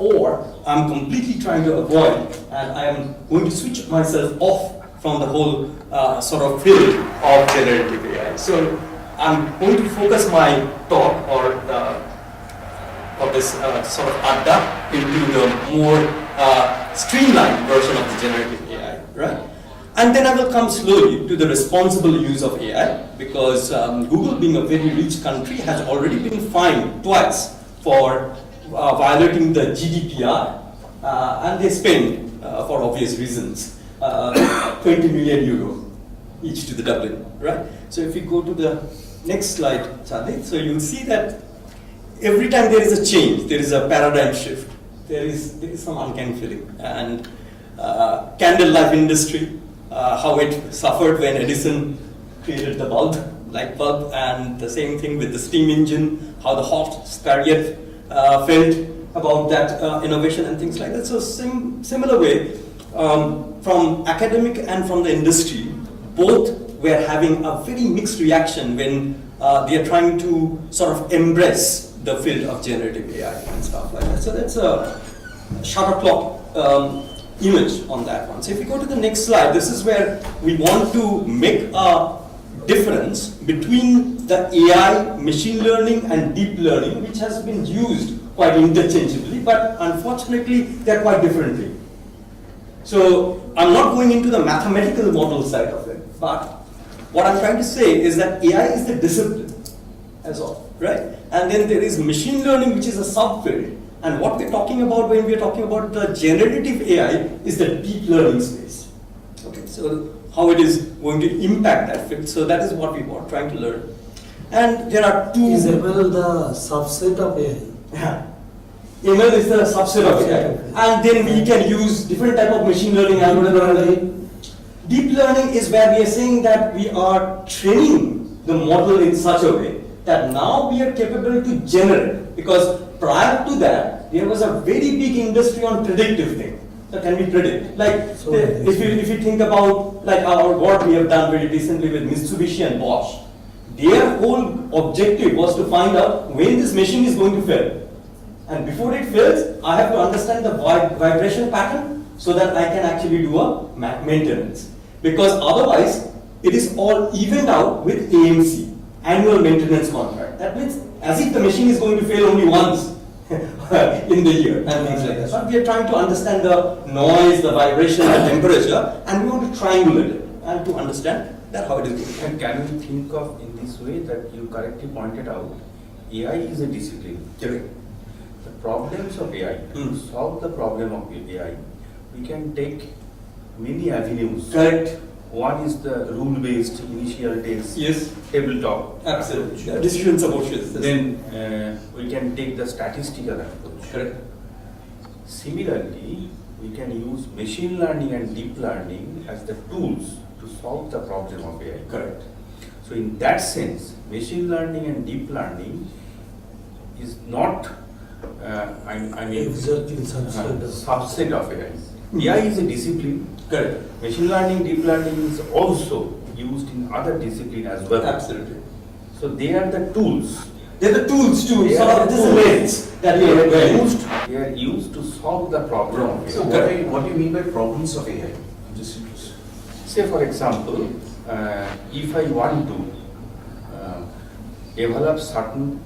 or I'm completely trying to avoid, and I am going to switch myself off from the whole sort of field of generative AI. So I'm going to focus my talk or this sort of ADDA into the more streamlined version of the generative AI, right? And then I will come slowly to the responsible use of AI, because Google, being a very rich country, has already been fined twice for violating the GDPR, and they spend, for obvious reasons, 20 million euro each to the Dublin, right? So if you go to the next slide, Charlie, so you'll see that every time there is a change, there is a paradigm shift, there is some uncanny feeling. And candle light industry, how it suffered when Edison created the light bulb, and the same thing with the steam engine, how the hot Spariot felt about that innovation and things like that. So similar way, from academic and from the industry, both were having a very mixed reaction when they are trying to sort of embrace the field of generative AI and stuff like that. So that's a Shutterclock image on that one. So if you go to the next slide, this is where we want to make a difference between the AI, machine learning and deep learning, which has been used quite interchangeably, but unfortunately they're quite differently. So I'm not going into the mathematical model side of it, but what I'm trying to say is that AI is the discipline as well, right? And then there is machine learning, which is a subfield. And what we're talking about when we're talking about the generative AI is the deep learning space. Okay, so how it is going to impact that field. So that is what we are trying to learn. And there are two. Is ML the subset of AI? Yeah. ML is the subset of AI. And then we can use different type of machine learning algorithm. Deep learning is where we are saying that we are training the model in such a way that now we are capable to generate. Because prior to that, there was a very big industry on predictive thing. So can we predict? Like so if you think about like what we have done very recently with Mitsubishi and Bosch, their whole objective was to find out when this machine is going to fail. And before it fails, I have to understand the vibration pattern so that I can actually do a maintenance. Because otherwise, it is all evened out with AMC, annual maintenance contract. That means as if the machine is going to fail only once in the year and things like that. So we are trying to understand the noise, the vibration, the temperature, and we want to triangulate it and to understand that how it is going. And can we think of in this way that you correctly pointed out, AI is a discipline. Correct. The problems of AI, to solve the problem of AI, we can take many avenues. Correct. One is the rule-based initial test, Yes. tabletop. Absolutely. Yeah, decision supports. Then we can take the statistical approach. Correct. Similarly, we can use machine learning and deep learning as the tools to solve the problem of AI. Correct. So in that sense, machine learning and deep learning is not, I mean, Exactly, subset of AI. AI is a discipline. Correct. Machine learning, deep learning is also used in other disciplines as well. Absolutely. So they are the tools. They're the tools to They sort are of the this tools. lens that we are wearing. They are used to solve the problem of So AI. what do you mean by problems of AI? I'm just interested. Say for example, if I want to develop certain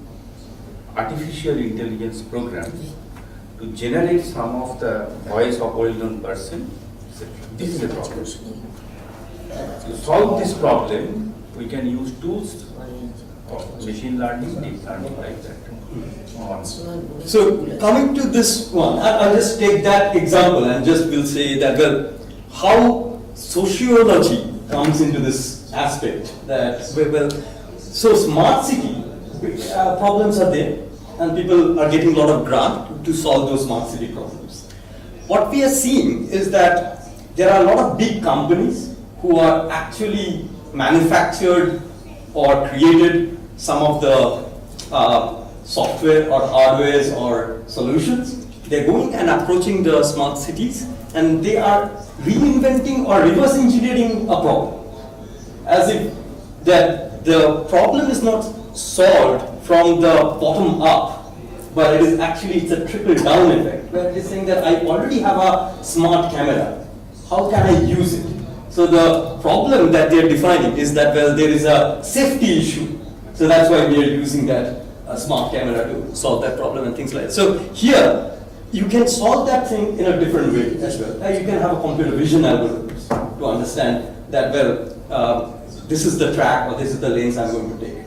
artificial intelligence programs to generate some of the voice of well-known person, this is a problem. To solve this problem, we can use tools of machine learning, deep learning like that. So coming to this one, I'll just take that example and just will say that, well, how sociology comes into this aspect that, well, so smart city problems are there and people are getting a lot of grant to solve those smart city problems. What we are seeing is that there are a lot of big companies who are actually manufactured or created some of the software or hardwares or solutions. They're going and approaching the smart cities and they are reinventing or reverse engineering a problem. As if that the problem is not solved from the bottom up, but it is actually, it's a trickle down effect, where it is saying that I already have a smart camera. How can I use it? So the problem that they are defining is that, well, there is a safety issue. So that's why we are using that smart camera to solve that problem and things like that. So here, you can solve that thing in a different way as well. You can have a computer vision algorithms to understand that, well, this is the track or this is the lanes I'm going to take.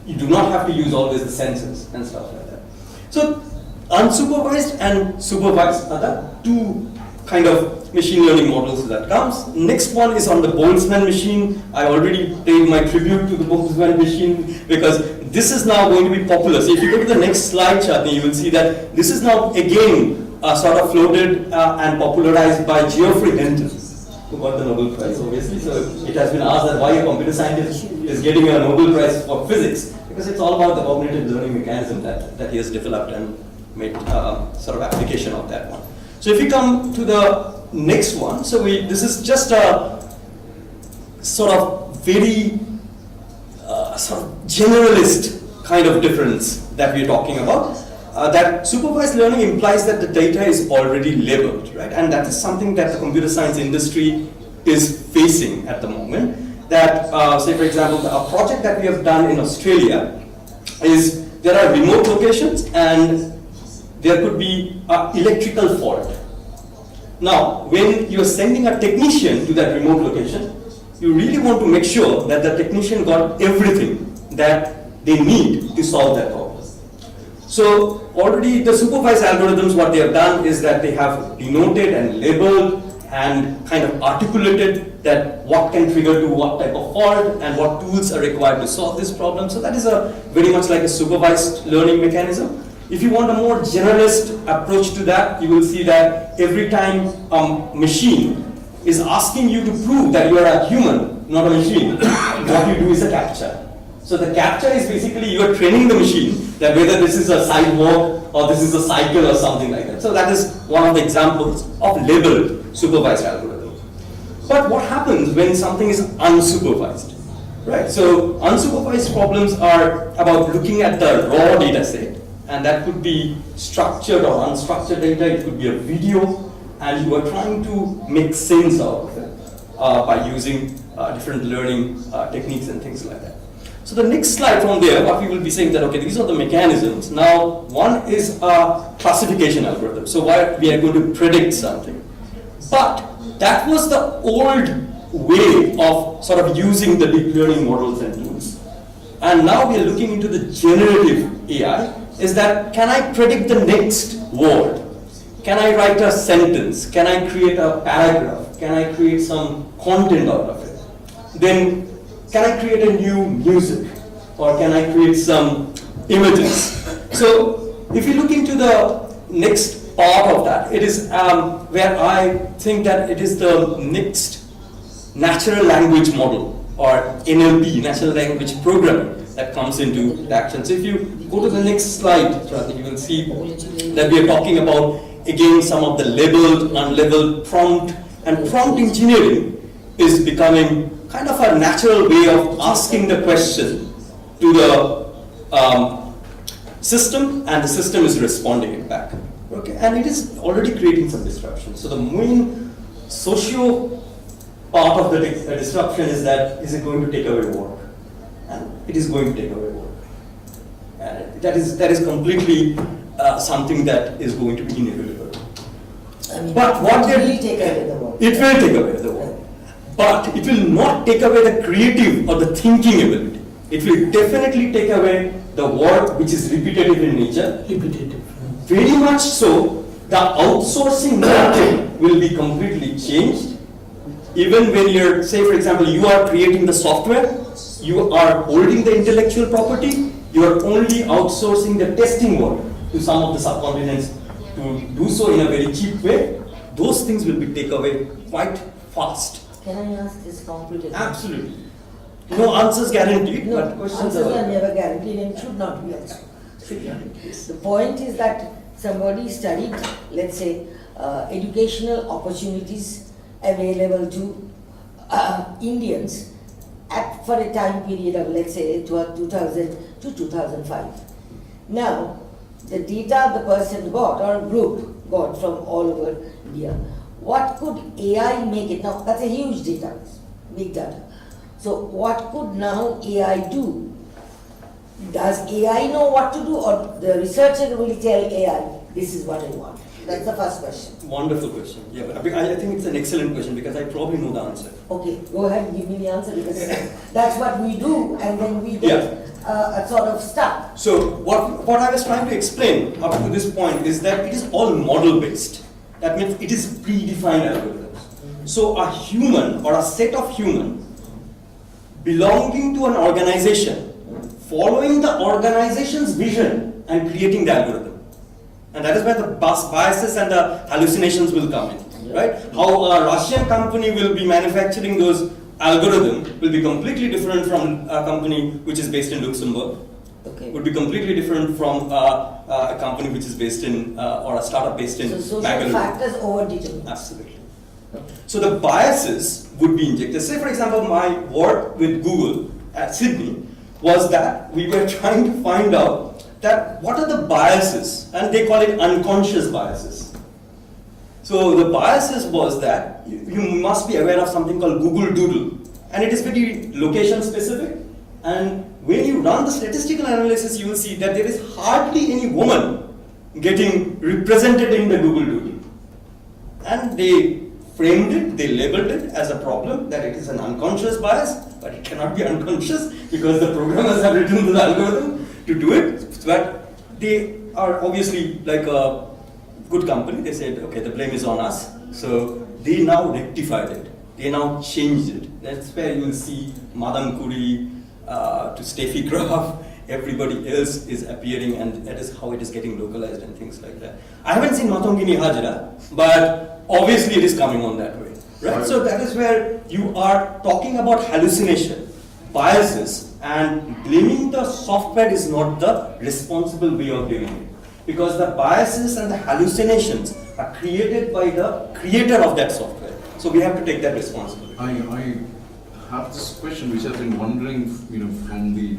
You do not have to use always the sensors and stuff like that. So unsupervised and supervised are the two kind of machine learning models that comes. Next one is on the Boltzmann machine. I already paid my tribute to the Boltzmann machine because this is now going to be popular. So if you go to the next slide, Chatni, you will see that this is now again sort of floated and popularized by Geoffrey Hinton, who got the Nobel Prize, obviously. So it has been asked that why a computer scientist is getting a Nobel Prize for physics, because it's all about the cognitive learning mechanism that he has developed and made sort of application of that one. So if you come to the next one, so this is just a sort of very sort of generalist kind of difference that we're talking about. That supervised learning implies that the data is already labeled, right? And that is something that the computer science industry is facing at the moment. That, say for example, a project that we have done in Australia is there are remote locations and there could be an electrical fault. Now, when you're sending a technician to that remote location, you really want to make sure that the technician got everything that they need to solve that problem. So already the supervised algorithms, what they have done is that they have denoted and labeled and kind of articulated that what can trigger to what type of fault and what tools are required to solve this problem. So that is a very much like a supervised learning mechanism. If you want a more generalist approach to that, you will see that every time a machine is asking you to prove that you are a human, not a machine, what you do is a captcha. So the captcha is basically you are training the machine that whether this is a sidewalk or this is a cycle or something like that. So that is one of the examples of labeled supervised algorithm. But what happens when something is unsupervised? Right? So unsupervised problems are about looking at the raw data set, and that could be structured or unstructured data, it could be a video, and you are trying to make sense out of it by using different learning techniques and things like that. So the next slide from there, what we will be saying that, okay, these are the mechanisms. Now, one is a classification algorithm. So why we are going to predict something. But that was the old way of sort of using the deep learning models and tools. And now we are looking into the generative AI, is that can I predict the next word? Can I write a sentence? Can I create a paragraph? Can I create some content out of it? Then can I create a new music? Or can I create some images? So if you look into the next part of that. It is where I think that it is the next natural language model or NLP, natural language programming, that comes into action. So if you go to the next slide, you will see that we are talking about again some of the labeled, unlabeled prompt, and prompt engineering is becoming kind of a natural way of asking the question to the system, and the system is responding it back. Okay, and it is already creating some disruption. So the main socio part of the disruption is that is it going to take away work, and it is going to take away work. And that is completely something that is going to be inevitable. I mean, But what it they- will take away the work. It will take away the work, but it will not take away the creative or the thinking ability. It will definitely take away the work which is repetitive in nature. Repetitive. Very much so, the outsourcing market will be completely changed. Even when you're, say for example, you are creating the software, you are holding the intellectual property, you are only outsourcing the testing work to some of the subcontinents to do so in a very cheap way. Those things will be taken away quite fast. Can I ask this complicated? Absolutely. No answers guaranteed, No, but questions answers are are never guaranteed and should not be also. The point is that somebody studied, let's say, educational opportunities available to Indians for a time period of, let's say, 2000 to 2005. Now, the data the person got, or a group got from all over India, what could AI make it? Now, that's a huge database, big data. So, what could now AI do? Does AI know what to do, or the researcher will tell AI, this is what I want? That's the first question. wonderful question. Yeah, but I think it's an excellent question because I probably know the answer. Okay, go ahead, give me the answer, because that's what we do, and then we get a sort of stuck. So what I was trying to explain up to this point is that it is all model based. That means it is predefined algorithms. So a human or a set of humans belonging to an organization, following the organization's vision and creating the algorithm. And that is where the biases and the hallucinations will come in, right? How a Russian company will be manufacturing those algorithms will be completely different from a company which is based in Luxembourg. Okay. Would be completely different from a company which is based in, or a startup based in So social Bangalore. factors over-determine. Absolutely. So the biases would be injected. Say for example, my work with Google at Sydney was that we were trying to find out that what are the biases, and they call it unconscious biases. So the biases was that you must be aware of something called Google Doodle, and it is very location specific, and when you run the statistical analysis, you will see that there is hardly any woman getting represented in the Google Doodle. And they framed it, they labeled it as a problem, that it is an unconscious bias, but it cannot be unconscious because the programmers have written the algorithm to do it. But they are obviously like a good company. They said, okay, the blame is on us. So they now rectified it. They now changed it. That's where you will see Madame Curie to Steffi Graf, everybody else is appearing, and that is how it is getting localized and things like that. I haven't seen Matongini Hajra, but obviously it is coming on that way, right? So that is where you are talking about hallucination, biases, and blaming the software is not the responsible way of doing it. Because the biases and the hallucinations are created by the creator of that software. So we have to take that responsibility. I have this question which I've been wondering, from the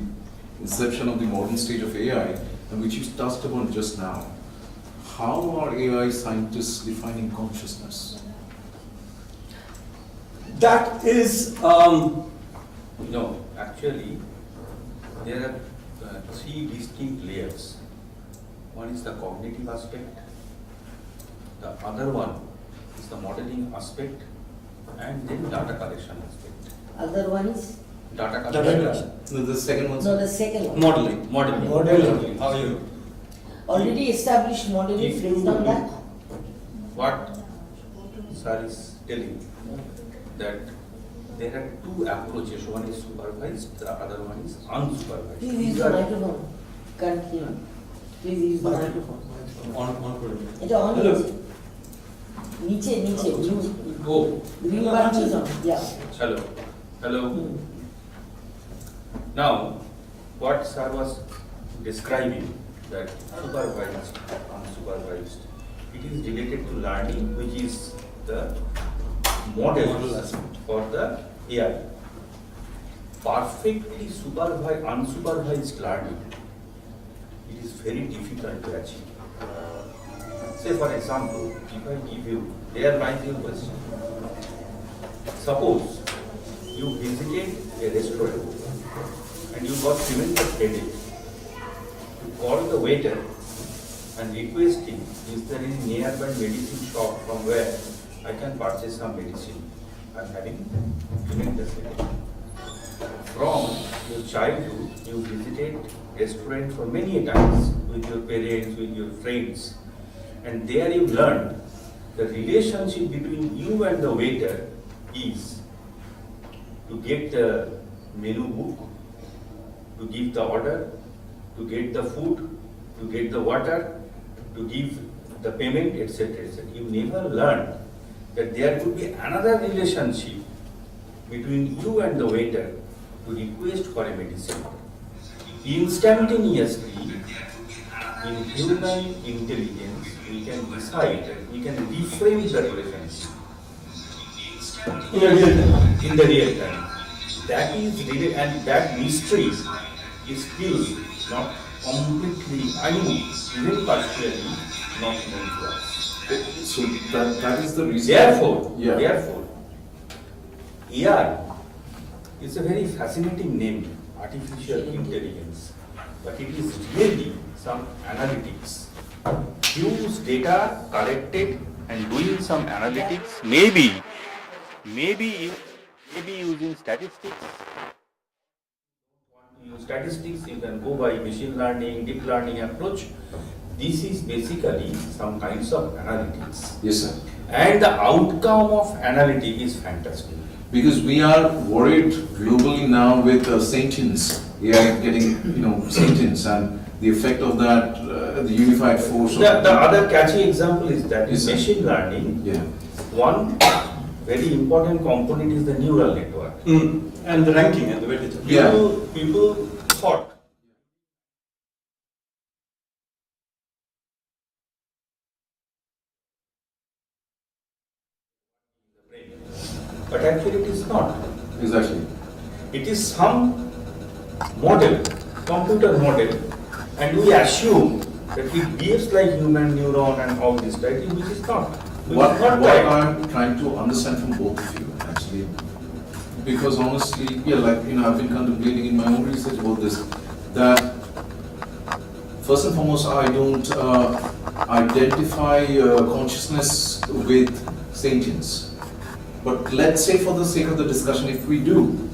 inception of the modern stage of AI, and which you touched upon just now. How are AI scientists defining consciousness? That is, No, actually, there are three distinct layers. One is the cognitive aspect, the other one is the modeling aspect, and then data collection aspect. Other one is? Data Data collection. collection. No, the second one. No, the second one. modeling. Modeling. How you? Already established model is If based you on that? What sir is telling, that there are two approaches. One is supervised, the other one is unsupervised. Please use the microphone. Can't hear. Please use the microphone. এটা on Hello. নিচে Oh. green button is on, yeah. Hello. Hello. Now, what sir was describing, that supervised, unsupervised, it is related to learning, which is the model for the AI. Perfectly supervised, unsupervised learning, it is very difficult to achieve. Say for example, if I give you, there lies your question. Suppose you visited a restaurant and you got tremendous headache. You call the waiter and request him, is there any nearby medicine shop from where I can purchase some medicine? I'm having tremendous headache. From your childhood, you visited restaurant for many times with your parents, with your friends, and there you learned the relationship between you and the waiter is to get the menu book, to give the order, to get the food, to get the water, to give the payment, etc. etc. You never learned that there could be another relationship between you and the waiter to request for a medicine. Instantaneously, in human intelligence, we can decide, we can reframe the relationship In a real time. in the real time. That is really, and that mystery is still not completely, I mean, even partially not known to us. So that is the reason. Therefore, Yeah. AI is a very fascinating name, artificial intelligence, but it is really some analytics. Use data collected and doing some analytics, maybe using statistics. Use statistics, you can go by machine learning, deep learning approach. This is basically some kinds of analytics. Yes, sir. And the outcome of analytics is fantastic. Because we are worried globally now with sentience, AI getting, sentience, and the effect of that, the unified force. The other catchy example is that in Yes, sir. machine learning, Yeah. one very important component is the neural network. And the ranking and the weightage. Yeah. People thought but actually it is not. Exactly. It is some model, computer model, and we assume that it behaves like human neuron and all this, right? Which is not. What not right. I'm trying to understand from both of you, actually, because honestly, I've been contemplating in my own research about this, that first and foremost, I don't identify consciousness with sentience. But let's say for the sake of the discussion, if we do,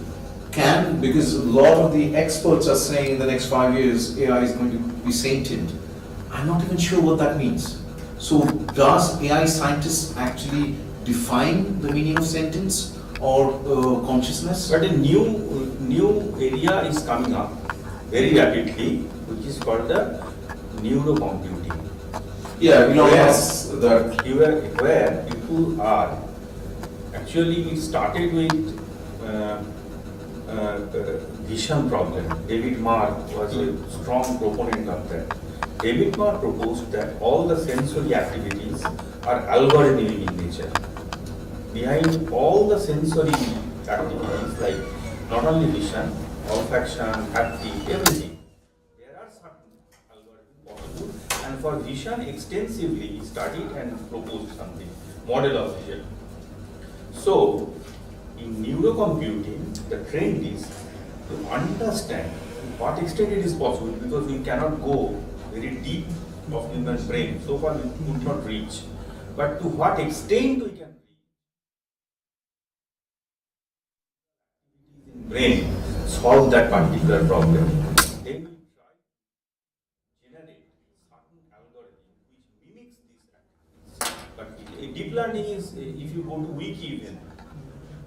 because a lot of the experts are saying in the next 5 years AI is going to be sentient. I'm not even sure what that means. So does AI scientists actually define the meaning of sentience or consciousness? But a new area is coming up very rapidly, which is called the neurocomputing. Yeah, Yes. that. Where people are actually, it started with vision problem. David Marr was a strong proponent of that. David Marr proposed that all the sensory activities are algorithmic in nature. Behind all the sensory activities, like not only vision, olfaction, haptic, everything, there are certain algorithms possible. And for vision, extensively he studied and proposed something, model of vision. So, in neurocomputing, the trend is to understand to what extent it is possible, because we cannot go very deep of human brain. So far, we could not reach. But to what extent we can reach in brain, solve that particular problem. Then we try to generate certain algorithm which mimics these activities. But deep learning is, if you go to Wiki even,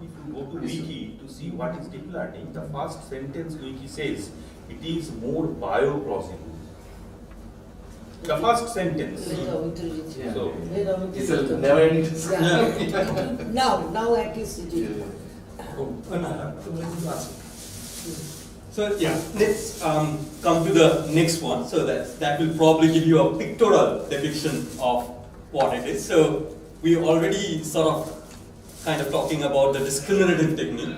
if you go to Wiki to see what is deep learning, the first sentence Wiki says, it is more bioplausible. The first sentence. So, It's a never ending discussion. Now at least it is. So yeah, let's come to the next one. So that will probably give you a pictorial depiction of what it is. So we already sort of kind of talking about the discriminative technique.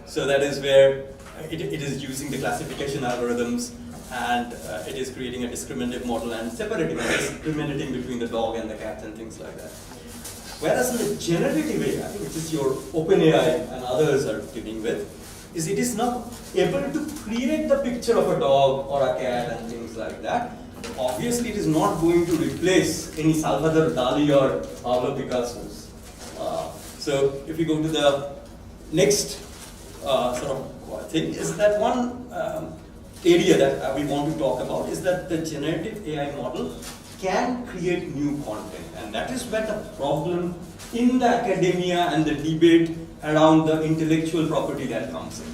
So that is where it is using the classification algorithms, and it is creating a discriminative model and discriminating between the dog and the cat and things like that. Whereas in the generative AI, which is your OpenAI and others are dealing with, is it is now able to create the picture of a dog or a cat and things like that. Obviously, it is not going to replace any Salvador Dali or Pablo Picasso's. So if you go to the next sort of thing, is that one area that we want to talk about is that the generative AI model can create new content, and that is where the problem in the academia and the debate around the intellectual property that comes in.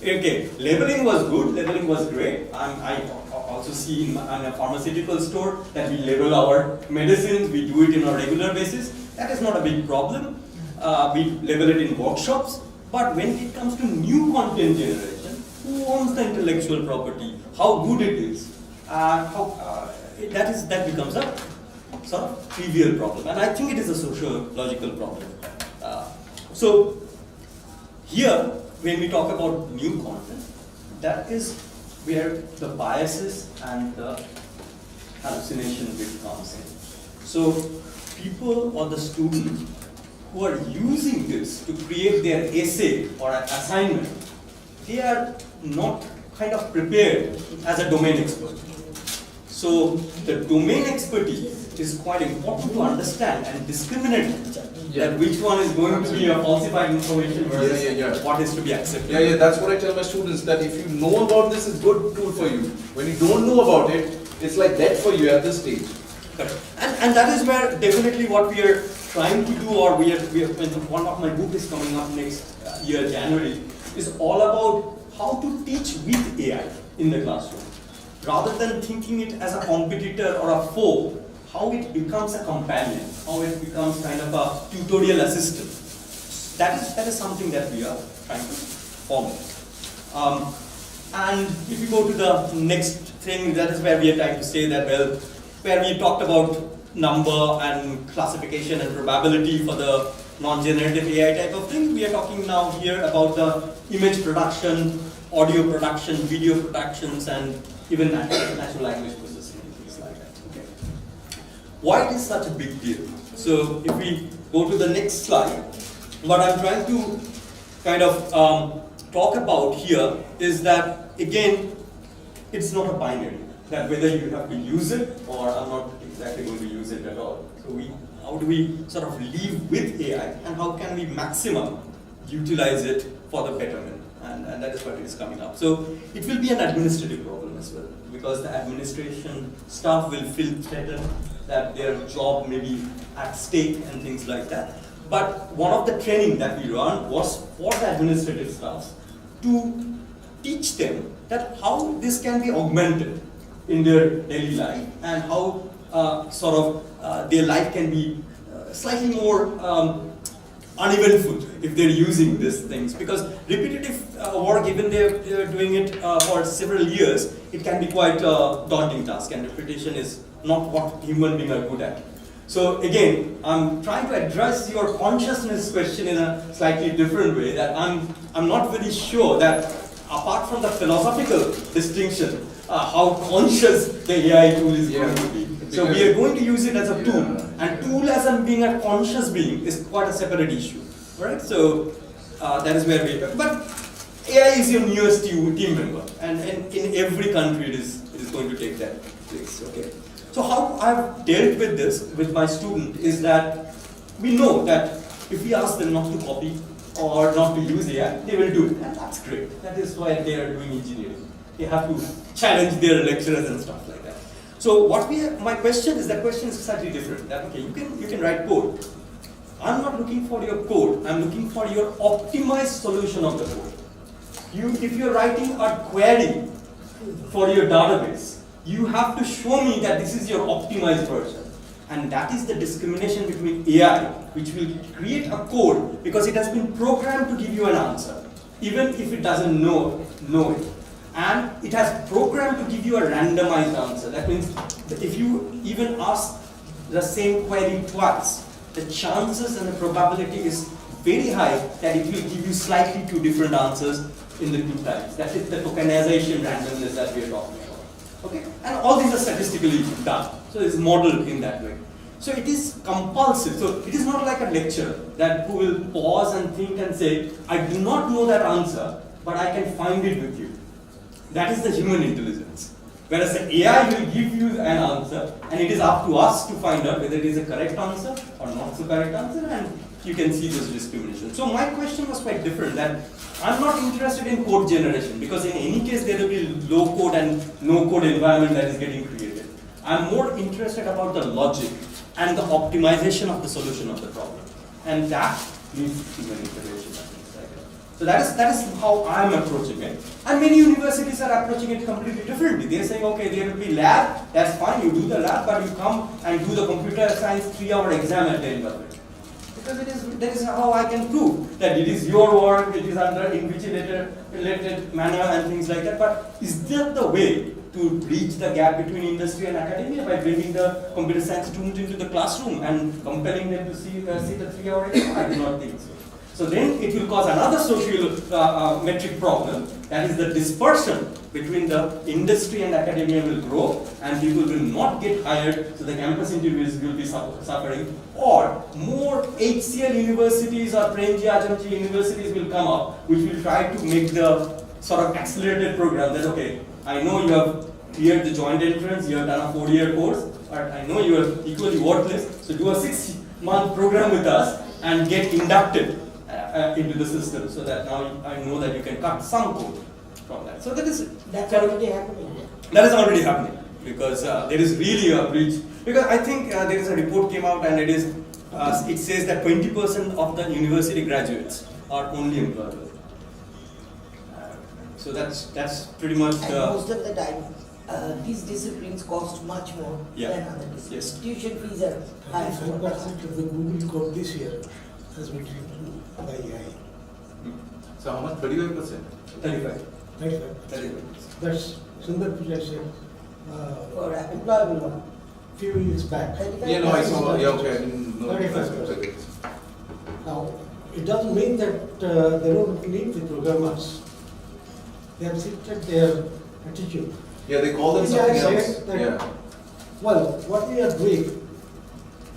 Okay, labeling was good, labeling was great. I also see in a pharmaceutical store that we label our medicines, we do it on a regular basis. That is not a big problem. We label it in workshops, but when it comes to new content generation, who owns the intellectual property, how good it is, that becomes a sort of trivial problem, and I think it is a sociological problem. So here, when we talk about new content, that is where the biases and the hallucination bit comes in. So people or the students who are using this to create their essay or an assignment, they are not kind of prepared as a domain expert. So the domain expertise is quite important to understand and discriminate that which one is going to be a falsified information versus what is to be accepted. Yeah, that's what I tell my students, that if you know about this, it's a good tool for you. When you don't know about it, it's like that for you at this stage. Correct. And that is where definitely what we are trying to do, or we are one of my book is coming up next year, January, is all about how to teach with AI in the classroom. Rather than thinking it as a competitor or a foe, how it becomes a companion, how it becomes kind of a tutorial assistant. That is something that we are trying to form. And if you go to the next thing, that is where we are trying to say that, well, where we talked about number and classification and probability for the non-generative AI type of thing, we are talking now here about the image production, audio production, video productions, and even natural language processing and things like that. Okay. Why it is such a big deal? So if we go to the next slide, what I'm trying to kind of talk about here is that, again, it's not a binary, that whether you have to use it or I'm not exactly going to use it at all. So how do we sort of live with AI, and how can we maximum utilize it for the betterment? And that is what is coming up. So it will be an administrative problem as well, because the administration staff will feel threatened that their job may be at stake and things like that. But one of the training that we run was for the administrative staffs to teach them that how this can be augmented in their daily life, and how their life can be slightly more uneventful if they're using these things, because repetitive work, even they're doing it for several years, it can be quite a daunting task, and repetition is not what human beings are good at. So again, I'm trying to address your consciousness question in a slightly different way, that I'm not very sure that apart from the philosophical distinction, how conscious the AI tool is going to be. So we are going to use it as a tool, and tool as being a conscious being is quite a separate issue, right? So that is where we are. But AI is your newest team member, and in every country it is going to take that place. Okay. So how I've dealt with this with my student is that we know that if we ask them not to copy or not to use AI, they will do it, and that's great. That is why they are doing engineering. They have to challenge their lecturers and stuff like that. So my question is slightly different. That okay, you can write code. I'm not looking for your code. I'm looking for your optimized solution of the code. If you're writing a query for your database, You have to show me that this is your optimized version. And that is the discrimination between AI, which will create a code because it has been programmed to give you an answer, even if it doesn't know it. And it has programmed to give you a randomized answer. That means that if you even ask the same query twice, the chances and the probability is very high that it will give you slightly two different answers in the two types. That is the tokenization randomness that we are talking about. Okay? And all these are statistically done. So it's modeled in that way. So it is compulsive. So it is not like a lecturer that who will pause and think and say, I do not know that answer, but I can find it with you. That is the human intelligence. Whereas the AI will give you an answer, and it is up to us to find out whether it is a correct answer or not so correct answer, and you can see this discrimination. So my question was quite different, that I'm not interested in code generation, because in any case there will be low code and no code environment that is getting created. I'm more interested about the logic and the optimization of the solution of the problem. And that needs human intervention. So that is how I'm approaching it. And many universities are approaching it completely differently. They're saying, okay, there will be lab, that's fine, you do the lab, but you come and do the computer science 3-hour exam at the end of it. Because that is how I can prove that it is your work, it is under invigilated manner and things like that. But is that the way to bridge the gap between industry and academia, by bringing the computer science student into the classroom and compelling them to see the 3-hour exam? I do not think so. So then it will cause another social metric problem, that is the dispersion between the industry and academia will grow, and people will not get hired, so the campus interviews will be suffering, or more HCL universities or Premji Ajamji universities will come up, which will try to make the sort of accelerated program that, okay, I know you have cleared the joint entrance, you have done a 4-year course, but I know you are equally worthless, so do a 6-month program with us and get inducted into the system, so that now I know that you can cut some code from that. So that's already happening. That is already happening, because there is really a breach. Because I think there is a report came out, and it says that 20% of the university graduates are only employable. So that's pretty much And most of the time, these disciplines cost much more than other disciplines. Yes. Tuition fees are high. 5% of the Google code this year has been written by AI. So how much? 35%? 35. 35%. That's Sundar Pichai said For employable one. few years back. 35%. Yeah, no, I saw, yeah, okay, I didn't know. 35%. Now, it doesn't mean that they don't need the programmers. They have shifted their attitude. Yeah, they call them Which something I said else. that- Yeah. Well, what we are doing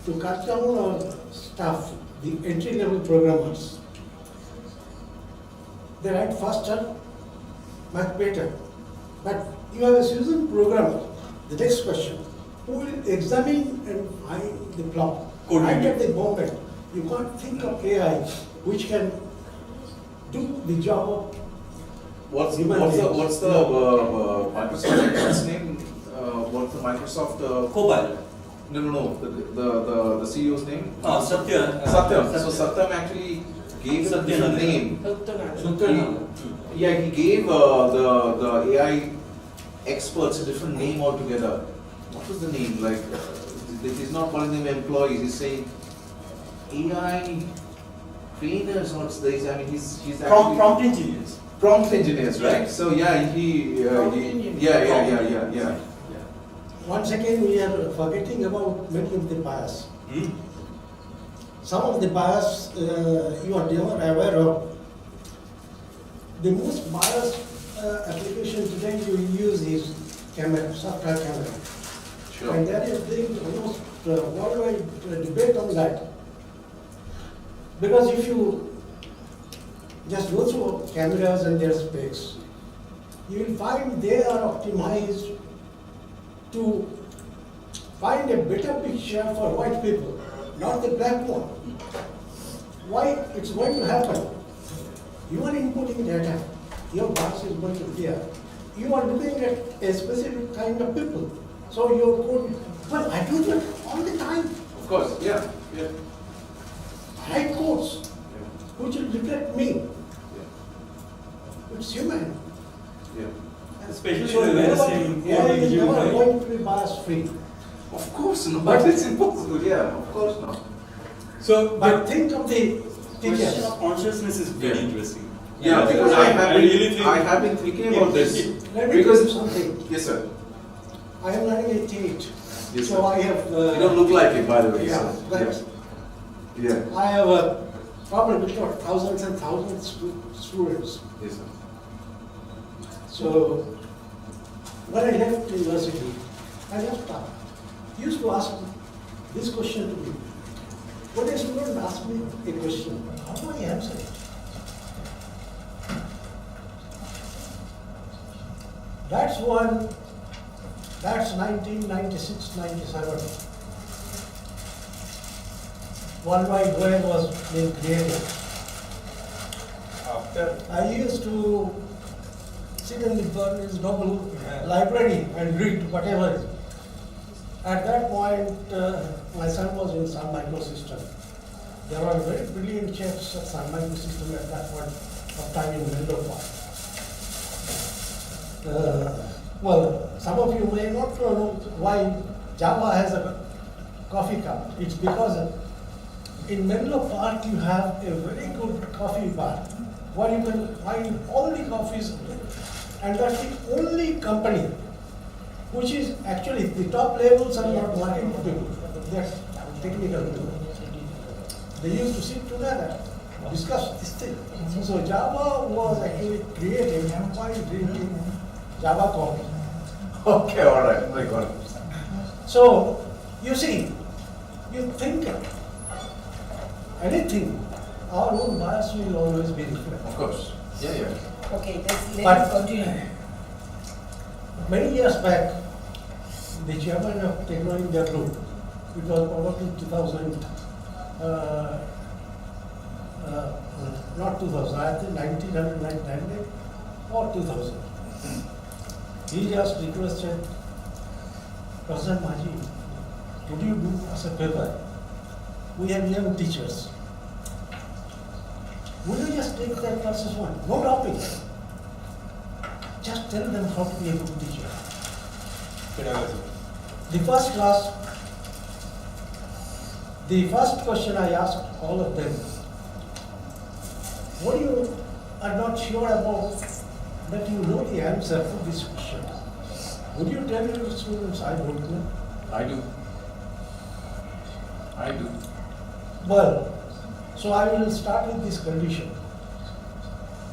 to cut down our staff, the entry-level programmers, they write faster, much better. But you have a seasoned programmer, the next question, who will examine and find the flaw. Code Right review. at the moment, you can't think of AI which can do the job of What's the Microsoft name? What's the Microsoft? Copilot. No. The CEO's name? Satya. Satyam. So Satyam actually gave it a different name. Yeah, he gave the AI experts a different name altogether. What was the name? Like, he's not calling them employees. He's saying AI trainers. What's this? I mean, he's actually Prompt engineers. prompt engineers, right? So yeah, yeah. Once again, we are forgetting about many of the bias. Some of the bias you are never aware of. The most biased application today you use is camera, software camera. Sure. And there is almost worldwide debate on that. Because if you just go through cameras and their specs, you will find they are optimized to find a better picture for white people, not the black one. Why it's going to happen? You are inputting data, your boss is going to hear. You are looking at a specific kind of people. So your code, well, I do that all the time. Of course, yeah. I write codes which will reflect me. Yeah. It's human. Yeah. That's Especially So the AI same is you, never right? going to be bias free. Of course not, but it's impossible, yeah, of course not. So, But think of the question teachers. of consciousness is very Yeah. interesting. Yeah, because I have been thinking about this. Let me Because tell you something. Yes, sir. I am running a TEAT. Yes, So sir. I have. You don't look like it, by the way, Yeah, sir. but Yeah. I have probably got thousands and thousands of students. Yes, sir. So when I left university, I just used to ask this question to me. When a student asks me a question, how do I answer it? That's 1996, 97. World Wide Web was being created. I used to sit in the Berlin's Noble library and read whatever. At that point, my son was in Sun Microsystem. There were very brilliant chefs at Sun Microsystem at that point of time in Menlo Park. Well, some of you may not know why Java has a coffee cup. It's because in Menlo Park you have a very good coffee bar where you can find all the coffees, and that's the only company which is actually the top levels are not marketing people, they're technical people. They used to sit together, discuss this thing. So Java was actually created by drinking Java coffee. Okay, all right. I got it. So, you see, you think anything, our own bias will always be reflected. Of course. Yeah, yeah. Okay, let But- us continue. Many years back, the chairman of Techno India Group, it was probably 2000, not 2000, I think 1999 or 2000. He just requested, Professor Maji, could you do us a paper? We have young teachers. Will you just take that classes one? No topic. Just tell them how to be a good teacher. The first class, the first question I asked all of them, what you are not sure about that you know the answer to this question? Would you tell your students, I don't know? I do. I do. Well, so I will start with this condition.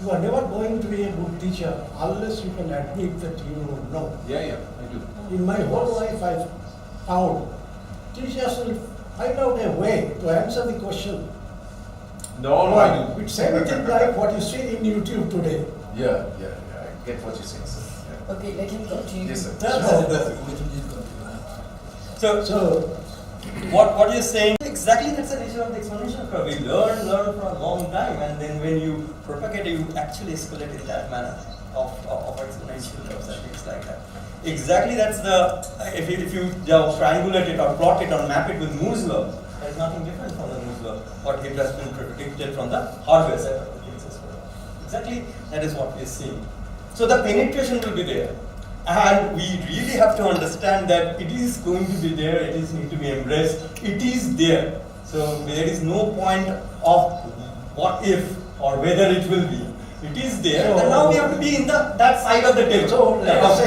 You are never going to be a good teacher unless you can admit that you don't know. Yeah, yeah, I do. In my whole life, I've found teachers will find out a way to answer the question. No, I do. It's anything like what you see in YouTube today. Yeah, yeah, yeah. I get what you're saying, sir. Yeah. Okay, let him continue. Yes, sir. So What you're saying, exactly that's the nature of the exponential curve. We learn for a long time, and then when you propagate, you actually escalate in that manner of exponential curves and things like that. Exactly, that's the, if you triangulate it or plot it or map it with Moore's law, there's nothing different from the Moore's law, what it has been predicted from the hardware side of the things as well. Exactly, that is what we're seeing. So the penetration will be there. And we really have to understand that it is going to be there, it is need to be embraced, it is there. So there is no point of what if or whether it will be. It is there, So- and now we have to be in that side of the table. So let us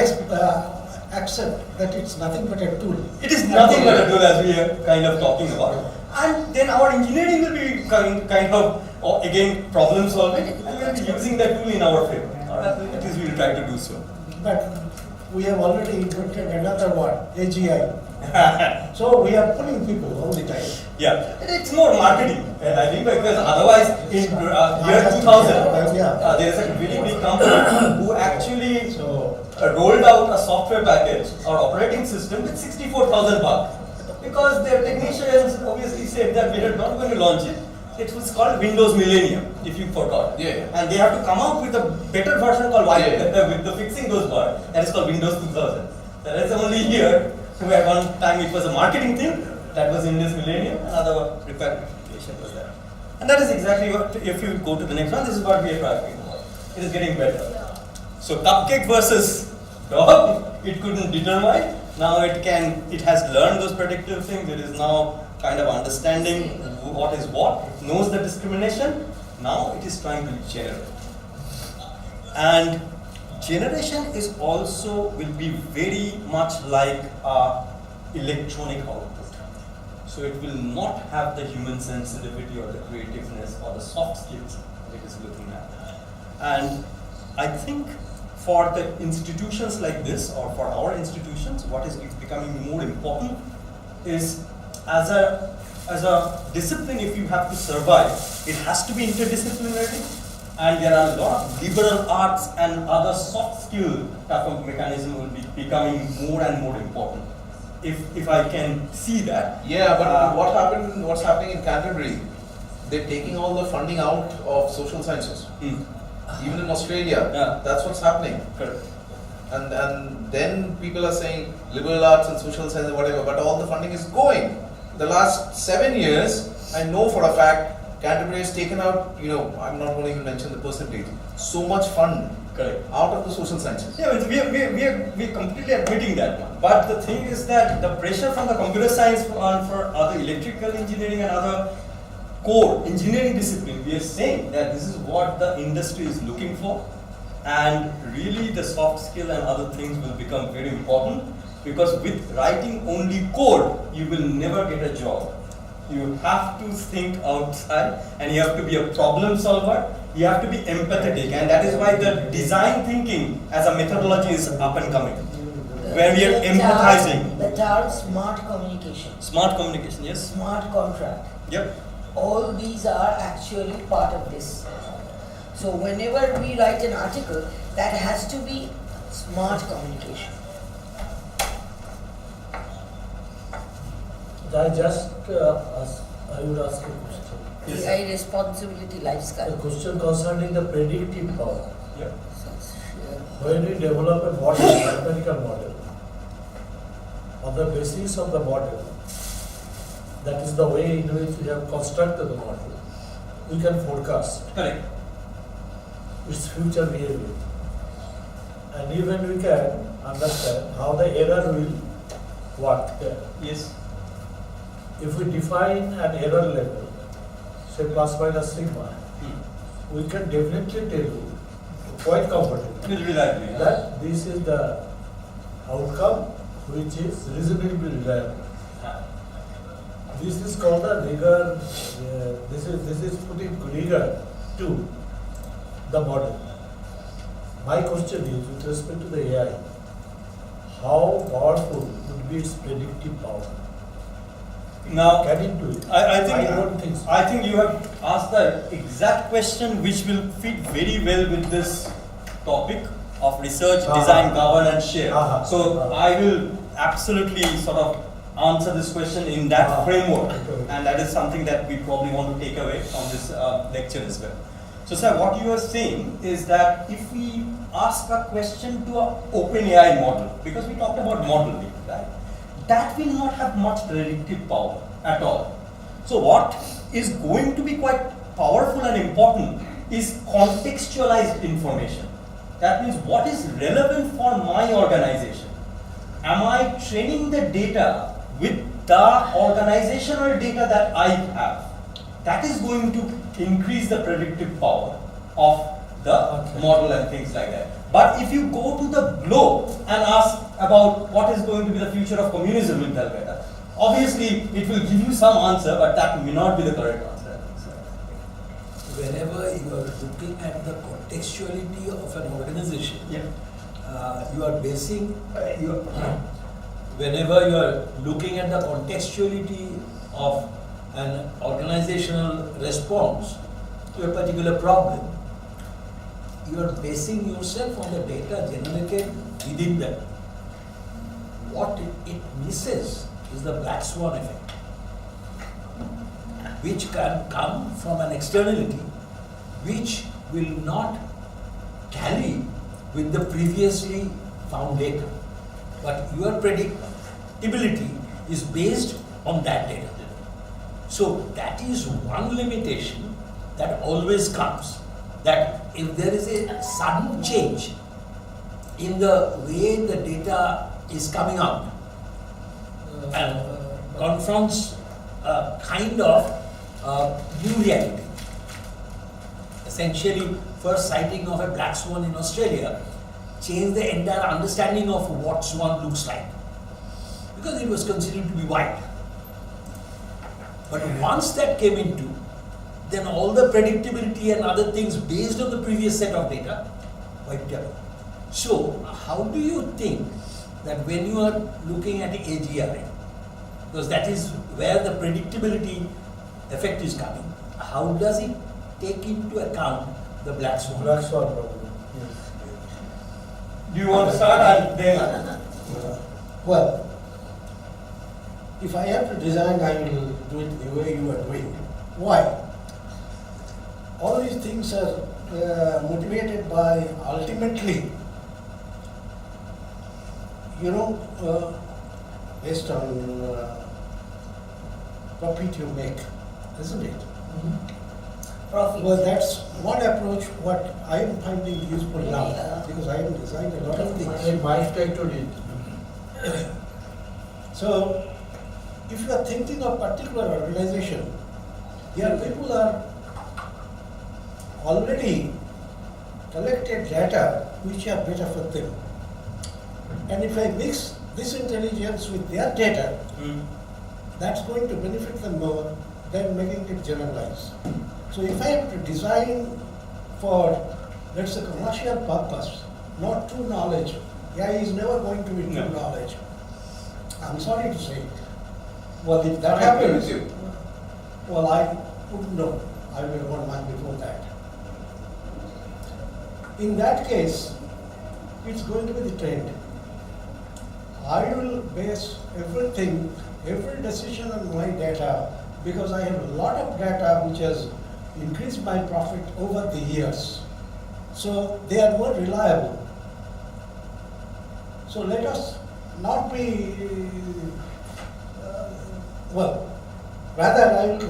accept that it's nothing but a tool. It is nothing but a tool as we are kind of talking about. And then our engineering will be kind of, again, problem solving, and we will be using that tool in our favor. Or at least we will try to do so. But we have already invented another word, AGI. So we are pulling people all the time. Yeah, it's more marketing, I think, because otherwise in year 2000, there's a really big company who actually So rolled out a software package or operating system with 64,000 bucks. Because their technicians obviously said that we are not going to launch it. It was called Windows Millennium, if you forgot. Yeah. And they have to come out with a better version called Yeah. with the fixing those bugs. That is called Windows 2000. That is the only year where one time it was a marketing thing. That was Windows Millennium. Another application was there. And that is exactly what, if you go to the next one, this is what we are talking about. It is getting better. So cupcake versus dog, it couldn't determine. Now it has learned those predictive things. It is now kind of understanding what is what, knows the discrimination. Now it is trying to generate. And generation is also will be very much like electronic output. So it will not have the human sensitivity or the creativeness or the soft skills that it is looking at. And I think for the institutions like this, or for our institutions, what is becoming more important is as a discipline, if you have to survive, it has to be interdisciplinary, and there are a lot of liberal arts and other soft skill type of mechanism will be becoming more and more important. If I can see that. Yeah, but what's happening in Canterbury? They're taking all the funding out of social sciences. Even in Australia, that's what's happening. Correct. And then people are saying liberal arts and social science and whatever, but all the funding is going. The last 7 years, I know for a fact, Canterbury has taken out, I'm not going to even mention the percentage, so much fund out of the social sciences. Yeah, we're completely admitting that one. But the thing is that the pressure from the computer science for other electrical engineering and other core engineering discipline, we are saying that this is what the industry is looking for, and really the soft skill and other things will become very important, because with writing only code, you will never get a job. You have to think outside, and you have to be a problem solver, you have to be empathetic, and that is why the design thinking as a methodology is up and coming, where we are empathizing. The term smart communication. Smart communication, yes. Smart contract. Yep. All these are actually part of this. So whenever we write an article, that has to be smart communication. I would ask a question. Yes. AI responsibility life The cycle. question concerning the predictive power. Yep. When we develop a model, mathematical model, on the basis of the model, that is the way in which we have constructed the model, we can forecast Correct. its future behavior. And even we can understand how the error will work there. Yes. If we define an error level, say plus minus sigma, we can definitely tell you quite comfortably Will be likely. that this is the outcome which is reasonably reliable. This is called a rigor. This is putting rigor to the model. My question is, with respect to the AI, how powerful would be its predictive power? Now, Can it do it? I don't think so. I think you have asked the exact question which will fit very well with this topic of research, design, govern and share. So I will absolutely sort of answer this question in that framework, and that is something that we probably want to take away from this lecture as well. So sir, what you are saying is that if we ask a question to an OpenAI model, because we talked about modeling, right? That will not have much predictive power at all. So what is going to be quite powerful and important is contextualized information. That means what is relevant for my organization. Am I training the data with the organizational data that I have? That is going to increase the predictive power of the model and things like that. But if you go to the globe and ask about what is going to be the future of communism in Calcutta, obviously it will give you some answer, but that may not be the correct answer. Whenever you are looking at the contextuality of an organization, you are basing, whenever you are looking at the contextuality of an organizational response to a particular problem, you are basing yourself on the data generated within that. What it misses is the black swan effect, which can come from an externality which will not tally with the previously found data. But your predictability is based on that data. So that is one limitation that always comes, that if there is a sudden change in the way the data is coming out and confronts a kind of new reality. Essentially, first sighting of a black swan in Australia changed the entire understanding of what swan looks like, because it was considered to be white. But once that came into, then all the predictability and other things based on the previous set of data wiped out. So, how do you think that when you are looking at AGI, because that is where the predictability effect is coming, how does it take into account the black swan? Black swan problem. Yes. Do you want to start? I'll then. Well, if I have to design, I will do it the way you are doing. Why? All these things are motivated by ultimately, based on profit you make, isn't it? Profit. Well, that's one approach what I am finding useful now, because I have designed a lot of things. My state to it. So, if you are thinking of particular organization, here people are already collected data which are better for them. And if I mix this intelligence with their data, that's going to benefit them more than making it generalized. So if I have to design for, let's say, commercial purpose, not true knowledge, AI is never going to be true knowledge. I'm sorry to say. Well, if that happens, well, I wouldn't know. I will 1 month before that. In that case, it's going to be the trend. I will base everything, every decision on my data, because I have a lot of data which has increased my profit over the years. So they are more reliable. So let us not be, rather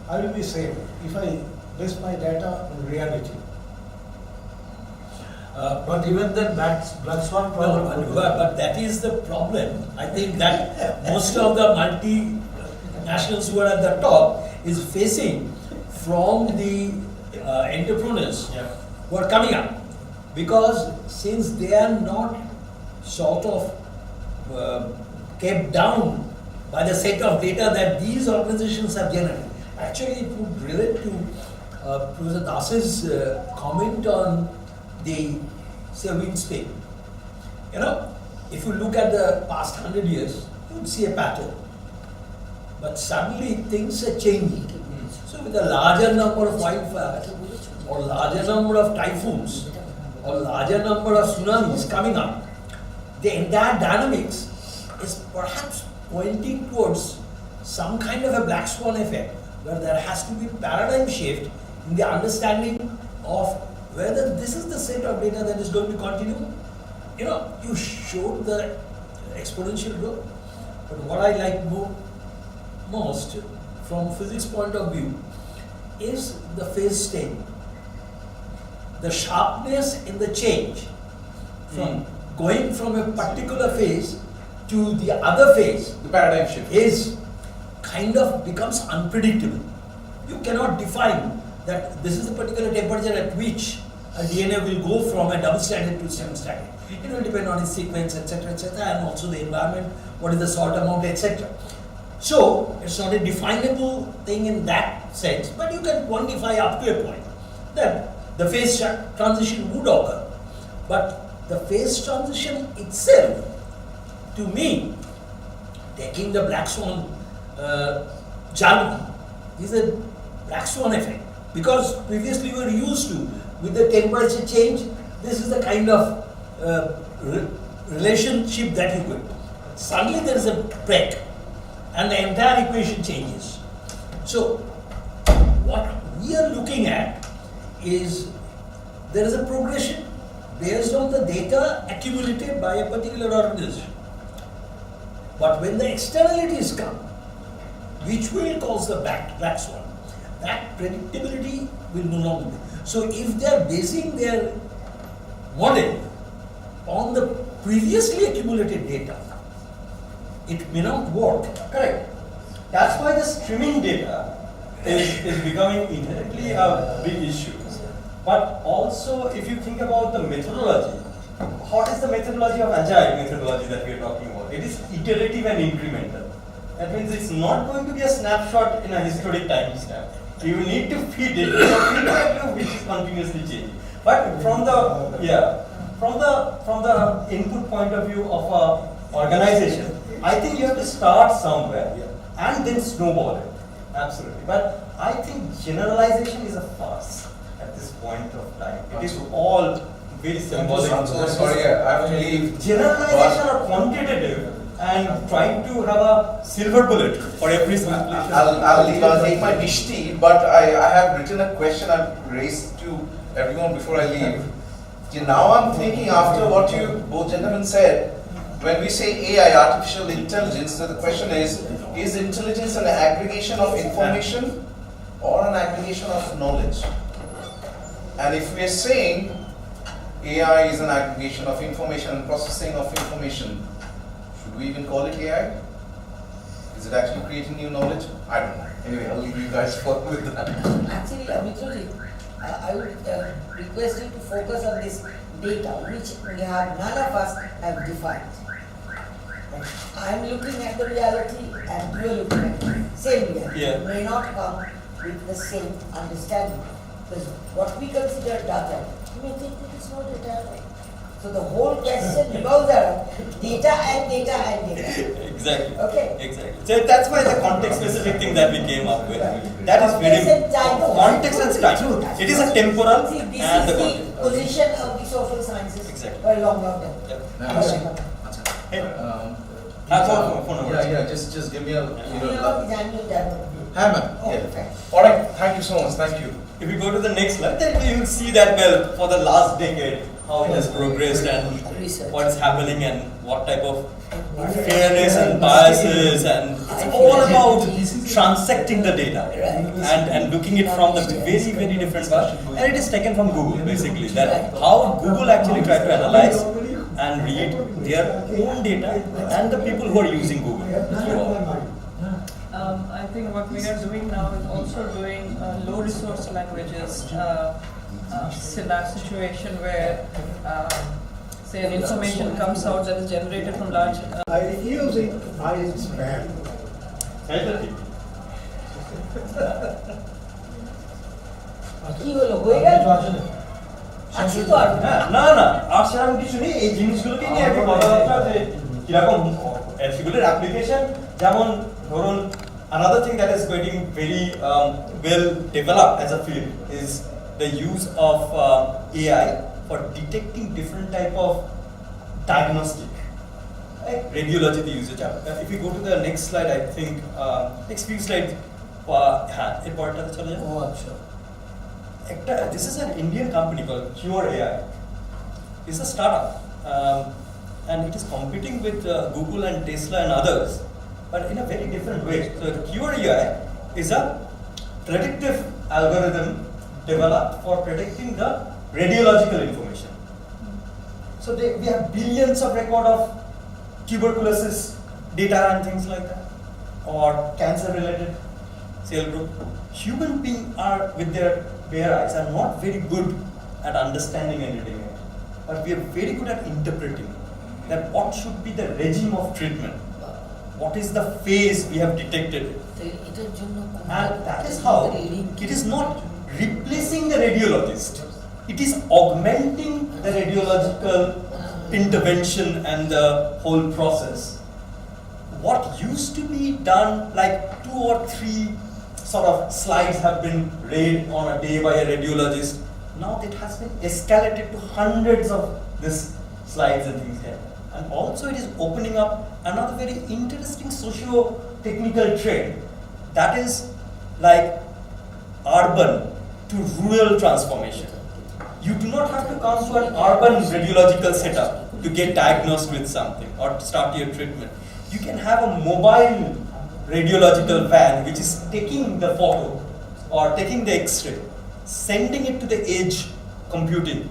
I will be safe if I base my data on reality. But even then, black swan problem. No, but that is the problem. I think that most of the multinationals who are at the top is facing from the entrepreneurs who are coming up, because since they are not sort of kept down by the set of data that these organizations have generated. Actually, it would relate to Professor Das's comment on the wind speed. If you look at the past 100 years, you would see a pattern. But suddenly things are changing. So with a larger number of wildfires, or larger number of typhoons, or larger number of tsunamis coming up, the entire dynamics is perhaps pointing towards some kind of a black swan effect, where there has to be paradigm shift in the understanding of whether this is the set of data that is going to continue. You showed the exponential growth, but what I like most from physics point of view is the phase state. The sharpness in the change from going from a particular phase to the other phase, The paradigm shift. is kind of becomes unpredictable. You cannot define that this is the particular temperature at which a DNA will go from a double stranded to single stranded. It will depend on its sequence, etc., and also the environment, what is the salt amount, etc. So, it's not a definable thing in that sense, but you can quantify up to a point that the phase transition would occur. But the phase transition itself, to me, taking the black swan jargon, is a black swan effect. Because previously we were used to, with the temperature change, this is the kind of relationship that you get. Suddenly there is a break, and the entire equation changes. So, what we are looking at is there is a progression based on the data accumulated by a particular organization. But when the externalities come, which will cause the black swan, that predictability will no longer be. So if they are basing their model on the previously accumulated data, it may not work. Correct. That's why the streaming data is becoming inherently a big issue. But also, if you think about the methodology, what is the methodology of agile methodology that we are talking about? It is iterative and incremental. That means it's not going to be a snapshot in a historic time stamp. You need to feed it in a feedback loop which is continuously changing. But from the input point of view of a organization, I think you have to start somewhere and then snowball it. Absolutely. But I think generalization is a farce at this point of time. It is all very symbolic. I'm so sorry, I have to leave. Generalization are quantitative and trying to have a silver bullet for every simulation. I'll leave. I'll take my mishti, but I have written a question I've raised to everyone before I leave. Now I'm thinking after what you both gentlemen said, when we say AI, artificial intelligence, so the question is intelligence an aggregation of information or an aggregation of knowledge? And if we are saying AI is an aggregation of information and processing of information, should we even call it AI? Is it actually creating new knowledge? I don't know. Anyway, I'll leave you guys for with that. Actually, Mitroji, I would request you to focus on this data, which we have none of us have defined. I am looking at the reality and you are looking at the same reality. Yeah. May not come with the same understanding. Because what we consider data, you may think that it's not data at all. So the whole question revolves around data and data and data. Exactly. Okay. Exactly. So that's why the context-specific thing that we came up with. That is very context and time. It is a temporal See, this and is the the context. position of the social sciences Exactly. for a long term. Yep. Hey. Phone number. Just give me a Oh, All right, thank you so much. Thank you. If you go to the next slide, then you will see that well for the last decade how it has progressed and what is happening and what type of fairness and biases, and it's all about transecting the data and looking it from the very different part. And it is taken from Google basically, that how Google actually tried to analyze and read their own data and the people who are using Google. I think what we are doing now is also doing low resource languages situation where say an information comes out that is generated from large I use it, I spam. কি হলো হয়ে গেল আছি তো আর না না আর সেরকম কিছু নেই, এই জিনিসগুলোকে নিয়ে একটা কথাবার্তা যে কিরকম সেগুলোর অ্যাপ্লিকেশন, যেমন ধরুন another thing that is getting very well developed as a field is the use of AI for detecting different type of diagnostic, like radiology the usage. If you go to the next slide, I think next few slides, এই পরেরটাতে চলে যান। This is an Indian company called Cure AI. It's a startup, and it is competing with Google and Tesla and others, but in a very different way. So Cure AI is a predictive algorithm developed for predicting the radiological information. So we have billions of record of tuberculosis data and things like that, or cancer-related cell group. Human beings are, with their bare eyes, are not very good at understanding and reading it, but we are very good at interpreting that what should be the regime of treatment, what is the phase we have detected it. And that is how it is not replacing the radiologist, it is augmenting the radiological intervention and the whole process. What used to be done, like 2 or 3 sort of slides have been read on a day by a radiologist, now it has been escalated to hundreds of these slides and things here. And also it is opening up another very interesting socio-technical trend, that is like urban to rural transformation. You do not have to come to an urban radiological setup to get diagnosed with something or to start your treatment. You can have a mobile radiological van which is taking the photo or taking the X-ray, sending it to the edge computing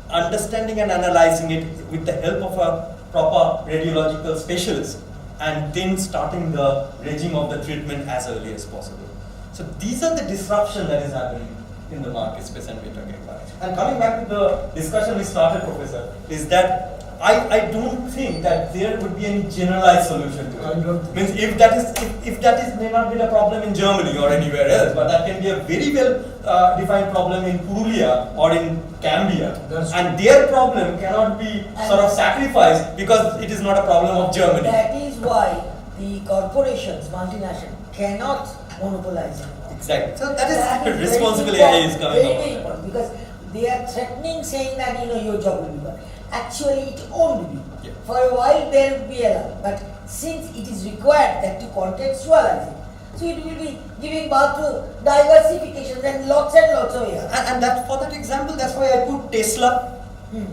understanding and analyzing it with the help of a proper radiological specialist, and then starting the regime of the treatment as early as possible. So these are the disruption that is happening in the market space and we're talking about. And coming back to the discussion we started, Professor, is that I don't think that there would be any generalized solution to it. I don't Means if that is may not be the problem in Germany or anywhere else, but that can be a very well defined problem in Purulia or in Gambia, That's and their problem cannot be sort of sacrificed because it is not a problem of Germany. That is why the corporations, multinational, cannot monopolize it. Exactly. So that is That is responsible very AI is important, coming very, up. very important, because they are threatening, saying that your job will be gone. Actually, it won't be. Yeah. For a while there will be a lot, but since it is required that to contextualize it, so it will be giving birth to diversifications and lots of AI. And that for that example, that's why I put Tesla,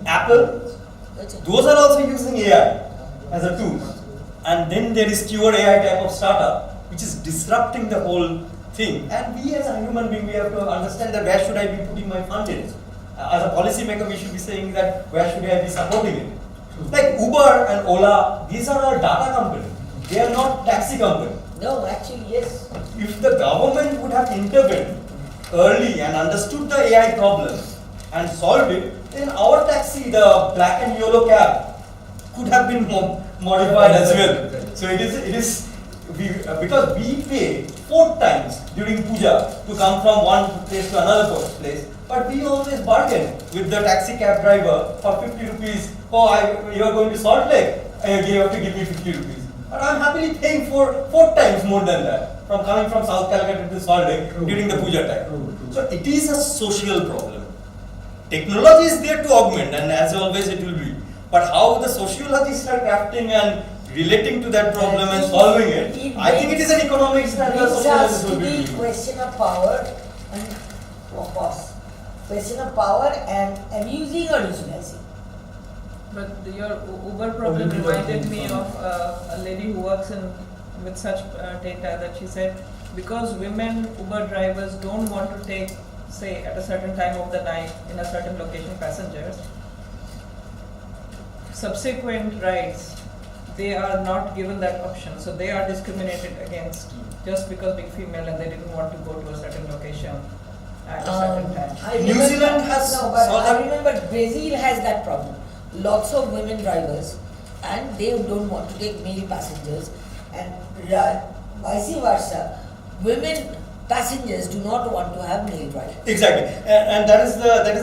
Apple. That's it. Those are also using AI as a tool. And then there is pure AI type of startup, which is disrupting the whole thing. And we as a human being, we have to understand that where should I be putting my fund in? As a policy maker, we should be saying that where should I be supporting it? Like Uber and Ola, these are all data companies. They are not taxi companies. No, actually, yes. If the government would have intervened early and understood the AI problem and solved it, then our taxi, the black and yellow cab, could have been modified as well. So it is because we pay 4 times during puja to come from one place to another place, but we always bargain with the taxi cab driver for 50 rupees. Oh, you are going to Salt Lake, you have to give me 50 rupees. And I'm happily paying for 4 times more than that from coming from South Calcutta to Salt Lake during the puja time. So it is a social problem. Technology is there to augment, and as always it will be. But how the sociologists are crafting and relating to that problem and solving it, I think it is an economics that the brings us sociologists to will be the doing. question of power and of course, question of power and abusing or utilizing. But your Uber problem reminded me of a lady who works with such data, that she said because women Uber drivers don't want to take, say, at a certain time of the night in a certain location passengers, subsequent rides, they are not given that option. So they are discriminated against just because being female and they didn't want to go to a certain location at a certain time. New Zealand has no, but solved I that. remember Brazil has that problem. Lots of women drivers, and they don't want to take male passengers, and vice versa. Women passengers do not want to have male drivers. Exactly, and that is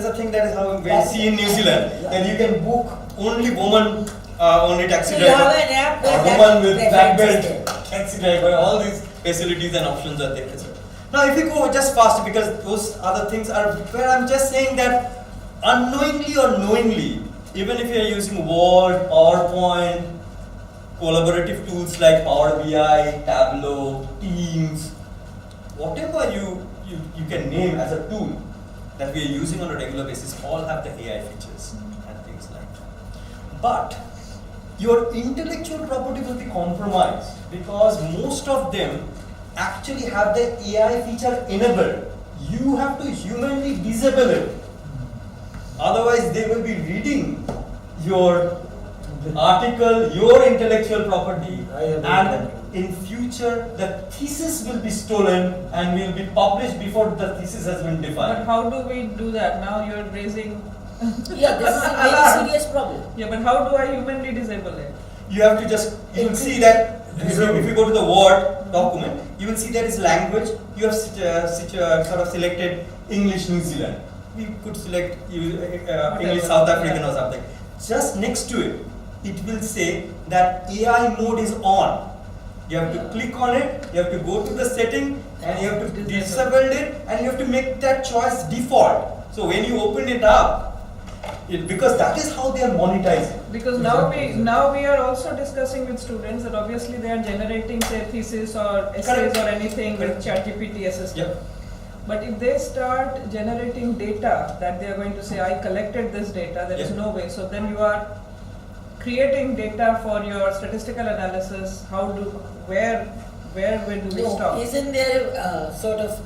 the thing that is how we see in New Zealand. Yeah. That you can book only woman only taxi So you have driver, an app where woman that with black preference belt is there. taxi driver. All these facilities and options are there as well. Now, if you go just fast, because those other things are where I'm just saying that unknowingly or knowingly, even if you are using Word, PowerPoint, collaborative tools like Power BI, Tableau, Teams, whatever you can name as a tool that we are using on a regular basis, all have the AI features and things like that. But your intellectual property will be compromised because most of them actually have the AI feature enabled. You have to humanly disable it. Otherwise, they will be reading your article, your intellectual property, and in future the thesis will be stolen and will be published before the thesis has been But defined. how do we do that? Now you're raising. Yeah, this is a very serious problem. Yeah, but how do I humanly disable it? You have to just, you will see that if you go to the Word document, you will see there is language. You have sort of selected English New Zealand. We could select English South African or something. Just next to it, it will say that AI mode is on. You have to click on it, you have to go to the setting, and you have to disable it, and you have to make that choice default. So when you open it up, because that is how they are monetizing. Because now we are also discussing with students that obviously they are generating their thesis or essays or anything with ChatGPT assistant. Yep. But if they start generating data that they are going to say, I collected this data, there is no way. So then you are creating data for your statistical analysis. Where do we stop? Isn't there sort of,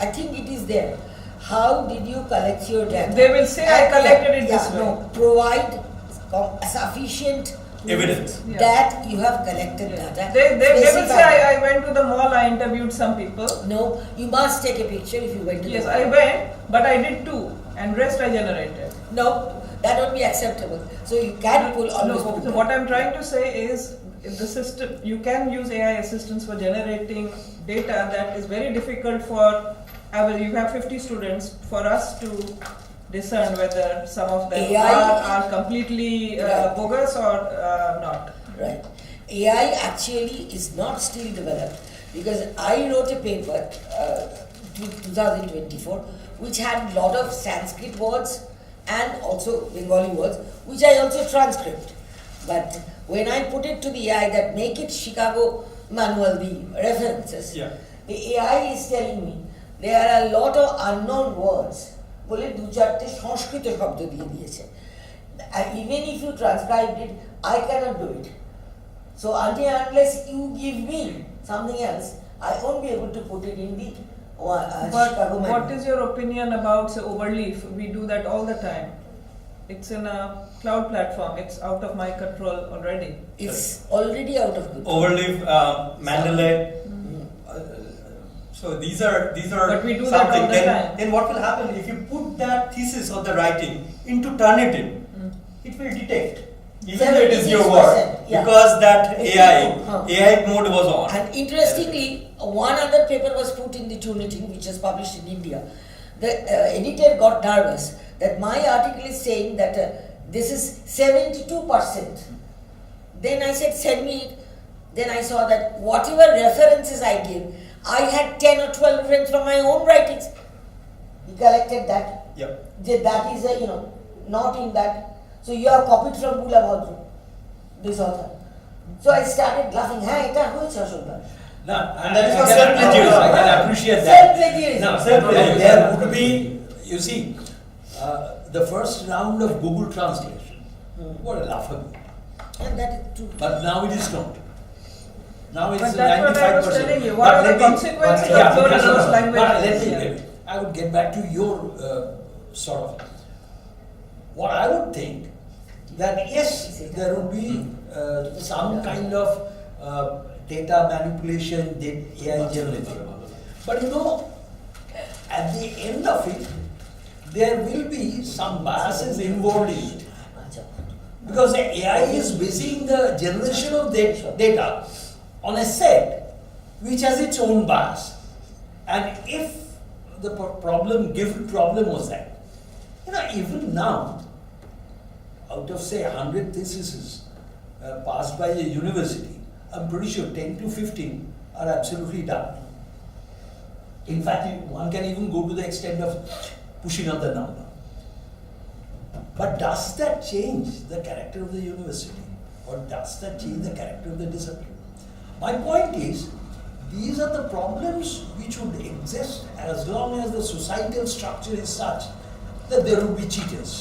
I think it is there. how did you collect your data? They will say, I collected it this way. No, provide sufficient Evidence. Yeah. that you have collected data. They will Specify. say, I went to the mall, I interviewed some people. No, you must take a picture if you went to Yes, the I went, but I did 2, and rest I generated. No, that won't be acceptable. So you can pull always No, pull so back. what I'm trying to say is, the system, you can use AI assistants for generating data that is very difficult for average. You have 50 students, for us to discern whether some of them AI are completely Right. bogus or not. Right. AI actually is not still developed because I wrote a paper 2024 which had lot of Sanskrit words and also Bengali words which I also transcribed. But when I put it to the AI that make it Chicago manual, the references, Yeah. the AI is telling me there are a lot of unknown words. বলে দু চারটে সংস্কৃত শব্দ দিয়ে দিয়েছে and even if you transcribed it I cannot do it so until unless you give me something else I won't be able to put it in the But Chicago what manual. is your opinion about, say, overleaf? We do that all the time. It's in a cloud platform. It's out of my control already. It's already out of control. Overleaf, Mandalay. So these are But we do that something. all the then, time. then what will happen if you put that thesis of the writing into Turnitin? It will detect, even though it is your work, 76%, yeah. because that Huh. AI mode was on. And interestingly, one other paper was put in the Turnitin, which was published in India. The editor got nervous that my article is saying that this is 72%. Then I said, send me it. Then I saw that whatever references I gave, I had 10 or 12 references from my own writings. He collected that. Yep. That is not in that. So you have copied from Bula Bhadra, this author. So I started laughing. Hey, এটা হয়েছে অসম্ভব। No, and that is for self-plagiarism. I can appreciate that. Self-plagiarism. No, self-plagiarism. There would be, you see, the first round of Google translation. What a laughable. And that is true. But now it is not. Now it's But that's what I was 95%. telling you. What are the consequences of learning those languages? I would get back to your sort of. What I would think that yes, there would be some kind of data manipulation, AI generating. But you know, at the end of it, there will be some biases involved in it. Because the AI is basing the generation of data on a set which has its own bias. And if the given problem was that, you know, even now, out of say 100 theses passed by a university, I'm pretty sure 10 to 15 are absolutely done. In fact, one can even go to the extent of pushing up the number. But does that change the character of the university? Or does that change the character of the discipline? My point is, these are the problems which would exist as long as the societal structure is such that there would be cheaters.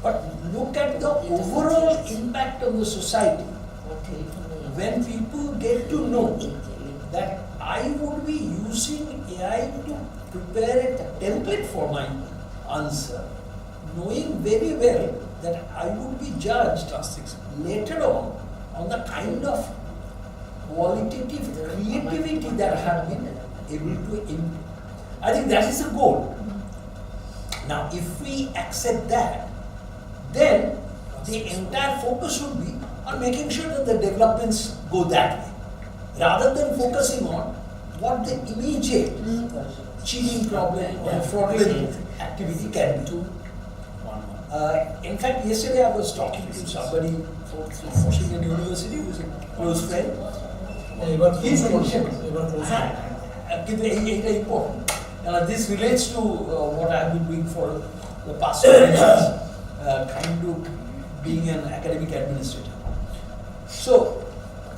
But look at the overall impact on the society. When people get to know that I would be using AI to prepare a template for my answer, knowing very well that I would be judged later on the kind of qualitative creativity that I have been able to input. I think that is the goal. Now, if we accept that, then the entire focus should be on making sure that the developments go that way, rather than focusing on what the immediate cheating problem or fraudulent activity can be. In fact, yesterday I was talking to somebody from Washington University who is a close friend. He's important. This relates to what I have been doing for the past 2 years, kind of being an academic administrator. So,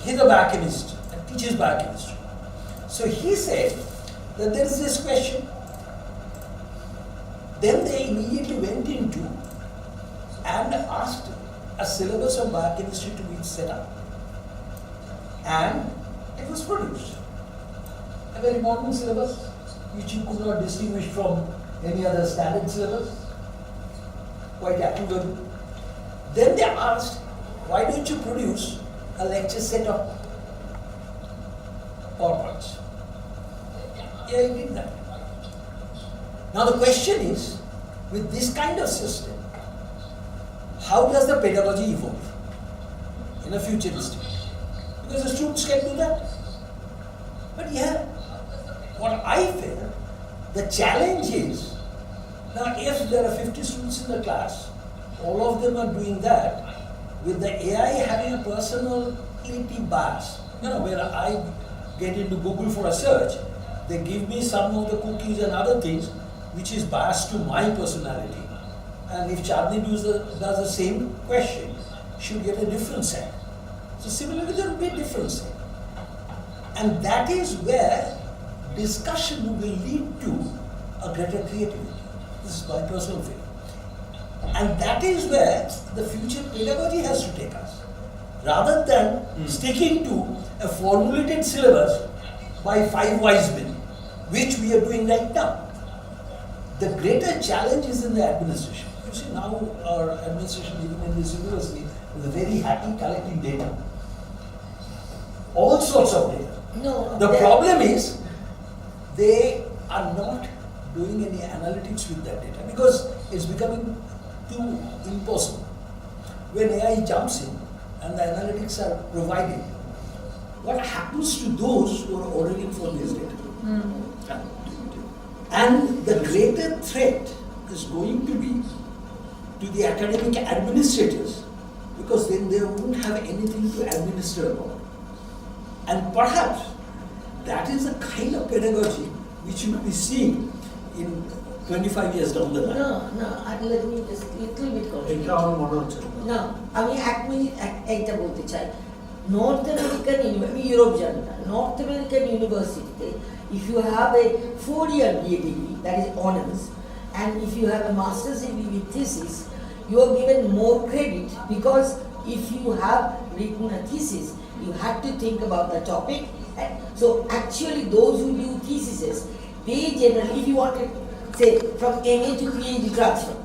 he's a biochemist, teaches biochemistry. So he said that there is this question. Then they immediately went into and asked a syllabus of biochemistry to be set up. And it was produced. A very modern syllabus, which you could not distinguish from any other standard syllabus, quite approvable. Then they asked, why don't you produce a lecture set of PowerPoints? Yeah, he did that. Now the question is, with this kind of system, how does the pedagogy evolve in a futuristic? Because the students can do that. But yeah, what I feel, the challenge is, now if there are 50 students in the class, all of them are doing that, with the AI having a personality bias, where I get into Google for a search, they give me some of the cookies and other things which is biased to my personality. And if Chandni does the same question, she'll get a different set. So similarly, there will be a different set. And that is where discussion will lead to a greater creativity. This is my personal feeling. And that is where the future pedagogy has to take us. Rather than sticking to a formulated syllabus by 5 wise men, which we are doing right now. The greater challenge is in the administration. You see, now our administration, even in this university, is very happy collecting data. All sorts of data. No. The problem is, they are not doing any analytics with that data because it's becoming too impossible. When AI jumps in and the analytics are provided, what happens to those who are ordering for this data? And the greater threat is going to be to the academic administrators, because then they won't have anything to administer about. And perhaps that is the kind of pedagogy which you will be seeing in 25 years down the line. Let me just little bit এটা comment. আমার মনে হচ্ছে না আমি 1 minute একটা বলতে চাই north American আমি ইউরোপ জানি না নর্থ আমেরিকান ইউনিভার্সিটিতে if you have a 4-year BA degree that is honors and if you have a master's degree with thesis you are given more credit because if you have written a thesis you had to think about the topic and so actually those who do theses they generally if you want to say from MA to PhD transfer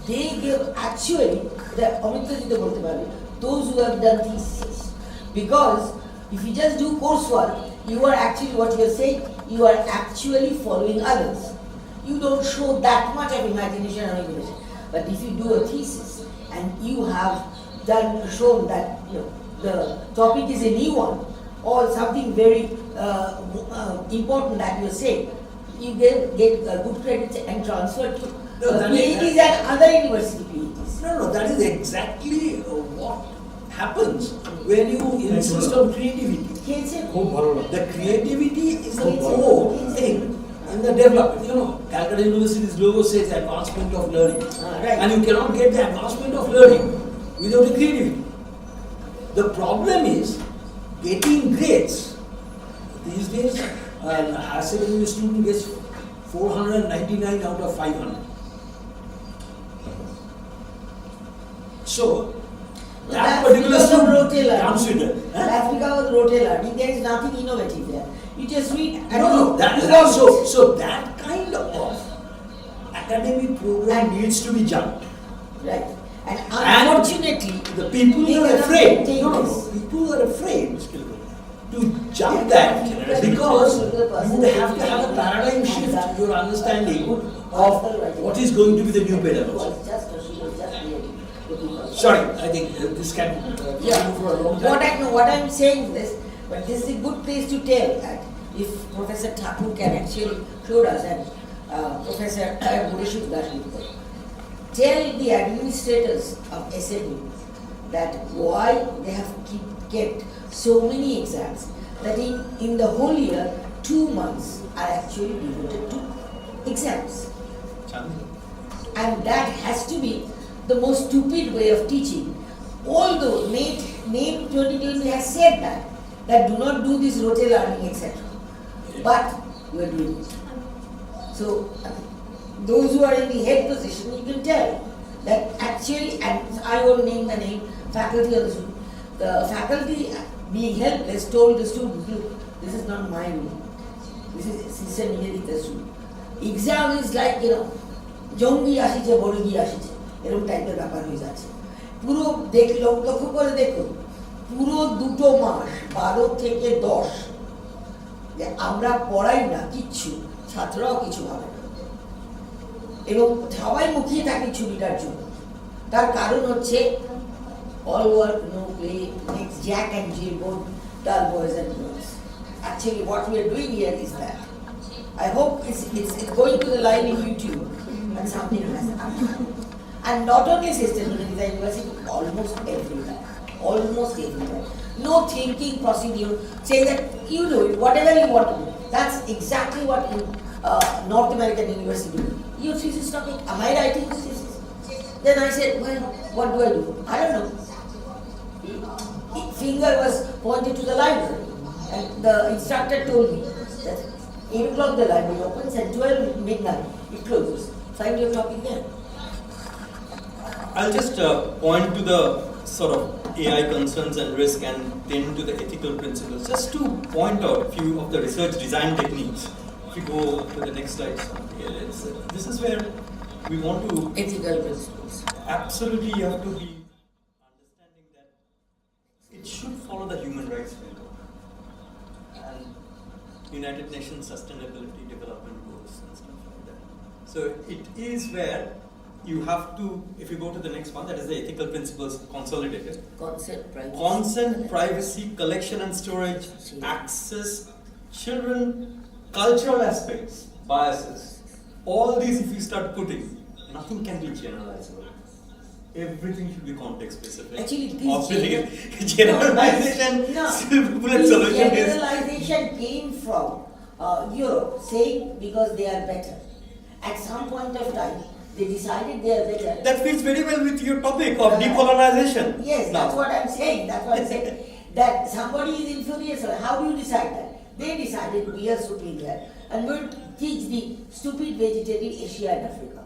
they give actually the Amrita bolte pabe those who have done thesis because if you just do coursework you are actually what you are saying you are actually following others you don't show that much of imagination or imagination but if you do a thesis and you have shown that the topic is a new one or something very important that you are saying you get good credits and transfer to PhDs and other university PhDs. No, that is exactly what happens when you insist on creativity. The creativity is the core thing in the development. Calcutta University's logo says advancement of learning. Right. And you cannot get the advancement of learning without the creativity. The problem is getting grades. These days, a higher secondary student gets 499 out of 500. So, that particular student comes with it. That's because of rote learning. There is nothing innovative there. You just read and So that kind of academic program needs to be jumped. Right. And unfortunately, the people are afraid. This. People are afraid to jump that because you would have to have a paradigm shift your understanding of what is going to be the new pedagogy. Sorry, I think this can continue for a long time. What I'm saying is, but this is a good place to tell that if Professor Thakur can actually show us and Professor Burishuk Dashmukar, tell the administrators of SMU that why they have kept so many exams that in the whole year 2 months are actually devoted to exams. And that has to be the most stupid way of teaching. Although NAME 2020 has said that do not do this rote learning, etc. But we are doing it. So those who are in the head position, you can tell that actually, and I won't name the name, faculty or the student. The faculty being helpless told the students, look, this is not my rule. This is system inheritance rule. Exam is like, জঙ্গি আসিছে বড়গি আসিছে এরকম টাইপের ব্যাপার হয়ে যাচ্ছে। পুরো লক্ষ্য করে দেখুন, পুরো 2 মাস 12 থেকে 10 যে আমরা পড়াই না কিচ্ছু, ছাত্ররাও কিছু ভাবে না এবং সবাই মুখিয়ে থাকে ছুটিটার জন্য। তার কারণ হচ্ছে all work no play makes Jack and Jill both dull boys and girls. Actually what we are doing here is that I hope it's going to the live in YouTube and something has happened. And not only system in the university, almost everywhere. No thinking procedure, say that you do it, whatever you want to do. That's exactly what in North American university do. Your thesis topic, am I writing this thesis? Then I said, well, what do? I don't know. Finger was pointed to the library and the instructor told me that 8 o'clock the library opens and 12 midnight it closes. Find your topic there. I'll just point to the sort of AI concerns and risk and then to the ethical principles. Just to point out a few of the research design techniques. If you go to the next slide, this is where we want to... Ethical principles. Absolutely, you have to be understanding that it should follow the human rights framework and United Nations Sustainability Development Goals and stuff like that. So it is where you have to, if you go to the next one, that is the ethical principles consolidated. Consent, privacy, collection and storage, access, children, cultural aspects, biases. All these if you start putting, nothing can be generalizable. Everything should be context specific. Actually, this generalization, bullet solution is... Generalization came from Europe, saying because they are better. At some point of time, they decided they are better. That fits very well with your topic of decolonization. Yes, that's what I'm saying. That somebody is inferior. So how do you decide that? They decided we are superior and we'll teach the stupid vegetative Asia and Africa.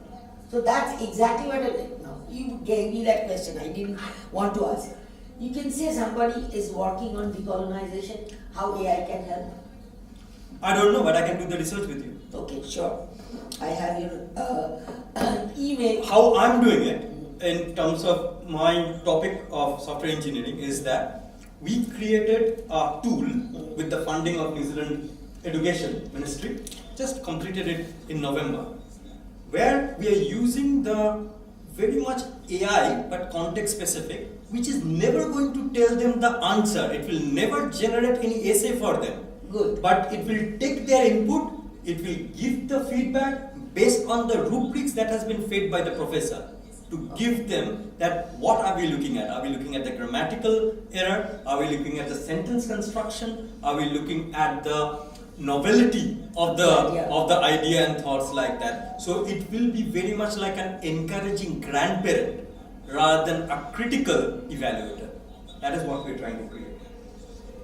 So that's exactly what I did. Now, you gave me that question. I didn't want to ask. You can say somebody is working on decolonization, how AI can help. I don't know, but I can do the research with you. Okay, sure. I have your email. How I'm doing it in terms of my topic of software engineering is that we created a tool with the funding of New Zealand Education Ministry, just completed it in November, where we are using the very much AI but context specific, which is never going to tell them the answer. It will never generate any essay for them. Good. But it will take their input, it will give the feedback based on the rubrics that has been fed by the professor to give them that what are we looking at? Are we looking at the grammatical error? Are we looking at the sentence construction? Are we looking at the novelty of the idea and thoughts like that? So it will be very much like an encouraging grandparent rather than a critical evaluator. That is what we're trying to create.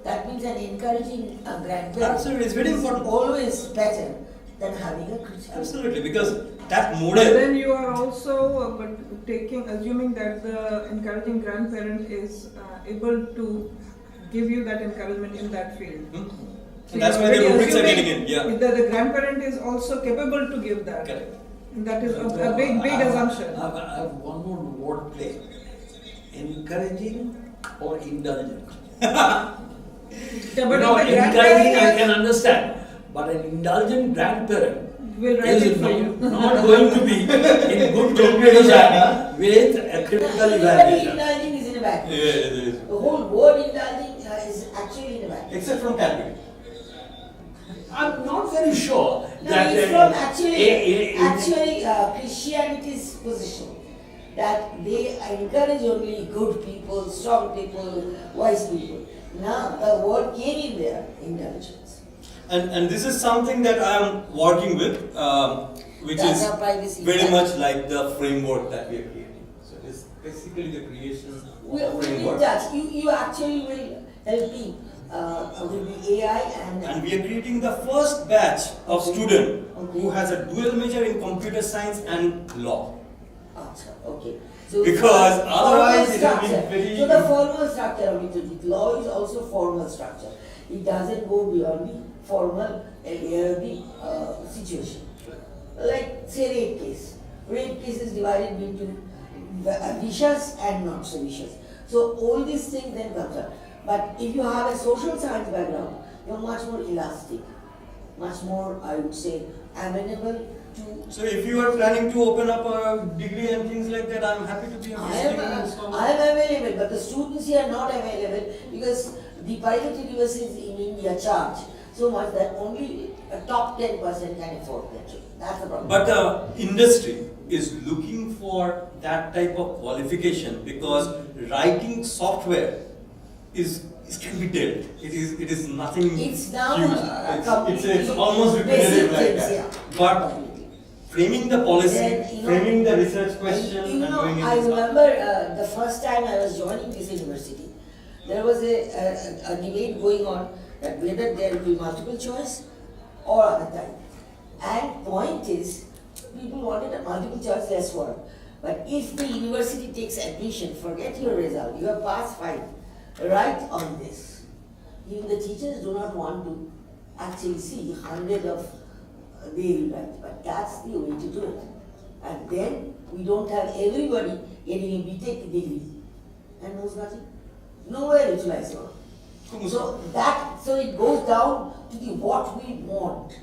That means an encouraging grandparent. Absolutely, it's very important. Always better than having a critical. Absolutely, because that model. But then you are also assuming that the encouraging grandparent is able to give you that encouragement in that field. So and that's where the rubrics are getting in. Yeah. The grandparent is also capable to give that. Correct. That is a big assumption. I have one more word play. Encouraging or indulgent? But encouraging I can understand, but an indulgent grandparent will write it is for you. not going to be in good communication with a critical evaluation. Indulging is in a vacuum. Yeah, it is. The whole word indulging is actually in a vacuum. Except from Calvin. I'm not very sure No, that it's from actually Christianity's position that they encourage only good people, strong people, wise people. Now the word came in there, indulgence. And this is something that I am working with, which Data is privacy. very much like the framework that we are creating. So it is basically the creation of We a will framework. judge. You actually will help me with the AI And we are creating the first batch of student Okay. who has a dual major in computer science and law. Okay. Because otherwise it will be structure. very- So the formal structure of it, law is also formal structure. It doesn't go beyond the formal LARB situation. Like say rape case. Rape case is divided into vicious and not so vicious. So all these things then comes up. But if you have a social science background, you're much more elastic, much more, I would say, amenable to. So if you are planning to open up a degree and things like that, I'm happy to be a I am available, but the students here are not available because the private universities in India charge so much that only a top 10% can afford that. That's the problem. But the industry is looking for that type of qualification because writing software is can be dealt. It is nothing. It's now huge. It's almost repetitive like that. Yeah. But framing the policy, Then, framing the research question, and doing it. I remember the first time I was joining this university, there was a debate going on that whether there will be multiple choice or other type. And point is, people wanted a multiple choice, less work. But if the university takes admission, forget your result, you have passed fine, write on this. Even the teachers do not want to actually see hundred of they will write, but that's the way to do it. And then we don't have everybody getting a BTech degree and knows nothing. Nowhere utilized work. So it goes down to the what we want.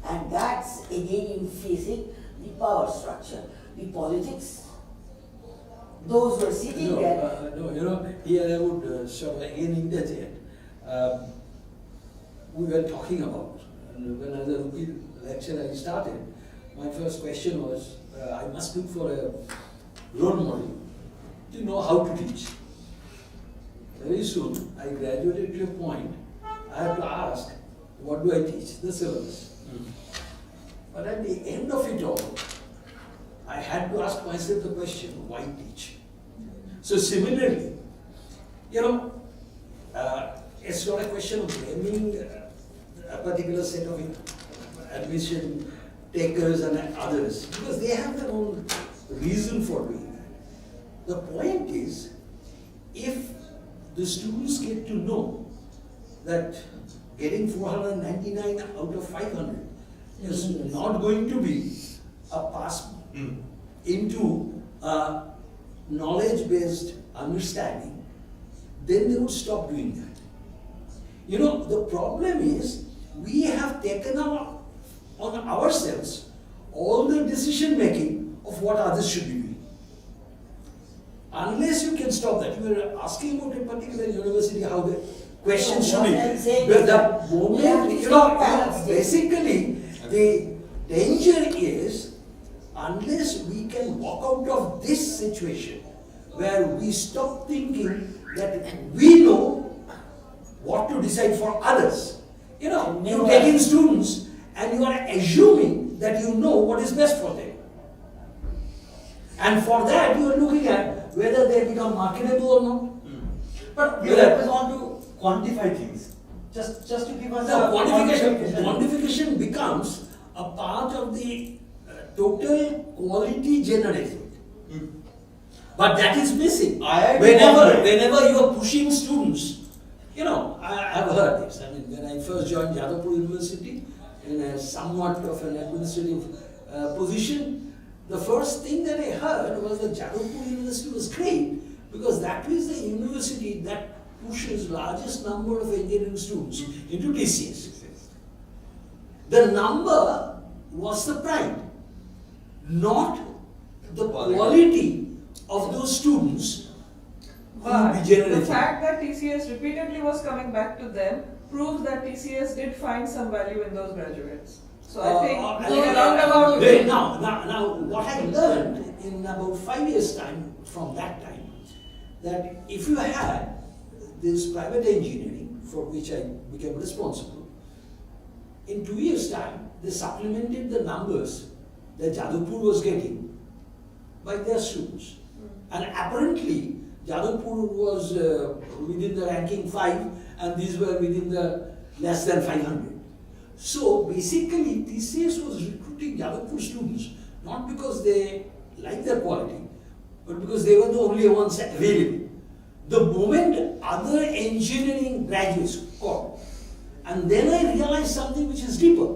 And that's again you facing the power structure, the politics. Those who are sitting there. Here I would sort of again interject. We were talking about, when the lecture I started, my first question was, I must look for a role model to know how to teach. Very soon, I graduated to a point, I have to ask, what do I teach? The syllabus. But at the end of it all, I had to ask myself the question, why teach? So similarly, it's not a question of blaming a particular set of admission takers and others, because they have their own reason for doing that. The point is, if the students get to know that getting 499 out of 500 is not going to be a pass into a knowledge-based understanding, then they would stop doing that. The problem is, we have taken on ourselves all the decision making of what others should be doing. Unless you can stop that, you were asking about a particular university how the question should be. The moment, basically, the danger is, unless we can walk out of this situation where we stop thinking that we know what to decide for others. You take in students and you are assuming that you know what is best for them. And for that you are looking at whether they become marketable or not. But we always want to quantify things. Just to give us quantification becomes a part of the total quality generated. But that is missing. Whenever you are pushing students, I have heard this. I mean, when I first joined Jadavpur University in a somewhat of an administrative position, the first thing that I heard was that Jadavpur University was great because that is the university that pushes largest number of engineering students into TCS. The number was the pride, not the quality of those students. But the fact that TCS repeatedly was coming back to them proves that TCS did find some value in those graduates. So I think now what I learned in about 5 years' time from that time, that if you had this private engineering for which I became responsible, in 2 years' time they supplemented the numbers that Jadavpur was getting by their students. And apparently Jadavpur was within the ranking 5 and these were within the less than 500. So basically TCS was recruiting Jadavpur students not because they liked their quality, but because they were the only ones available. The moment other engineering graduates called And then I realized something which is deeper.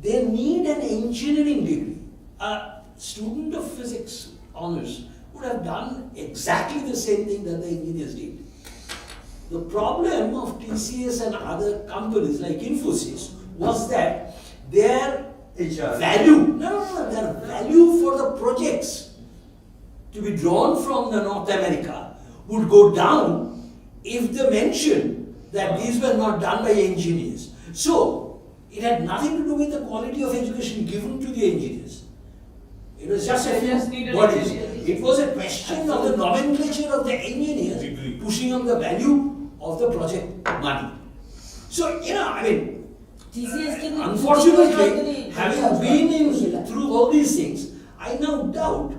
They need an engineering degree. A student of physics honors would have done exactly the same thing that the engineers did. The problem of TCS and other companies like Infosys was that their value, their value for the projects to be drawn from the North America would go down if they mention that these were not done by engineers. So, it had nothing to do with the quality of education given to the engineers. It was just a few bodies. It was a question of the nomenclature of the engineers pushing up the value of the project money. So, unfortunately, having been through all these things, I now doubt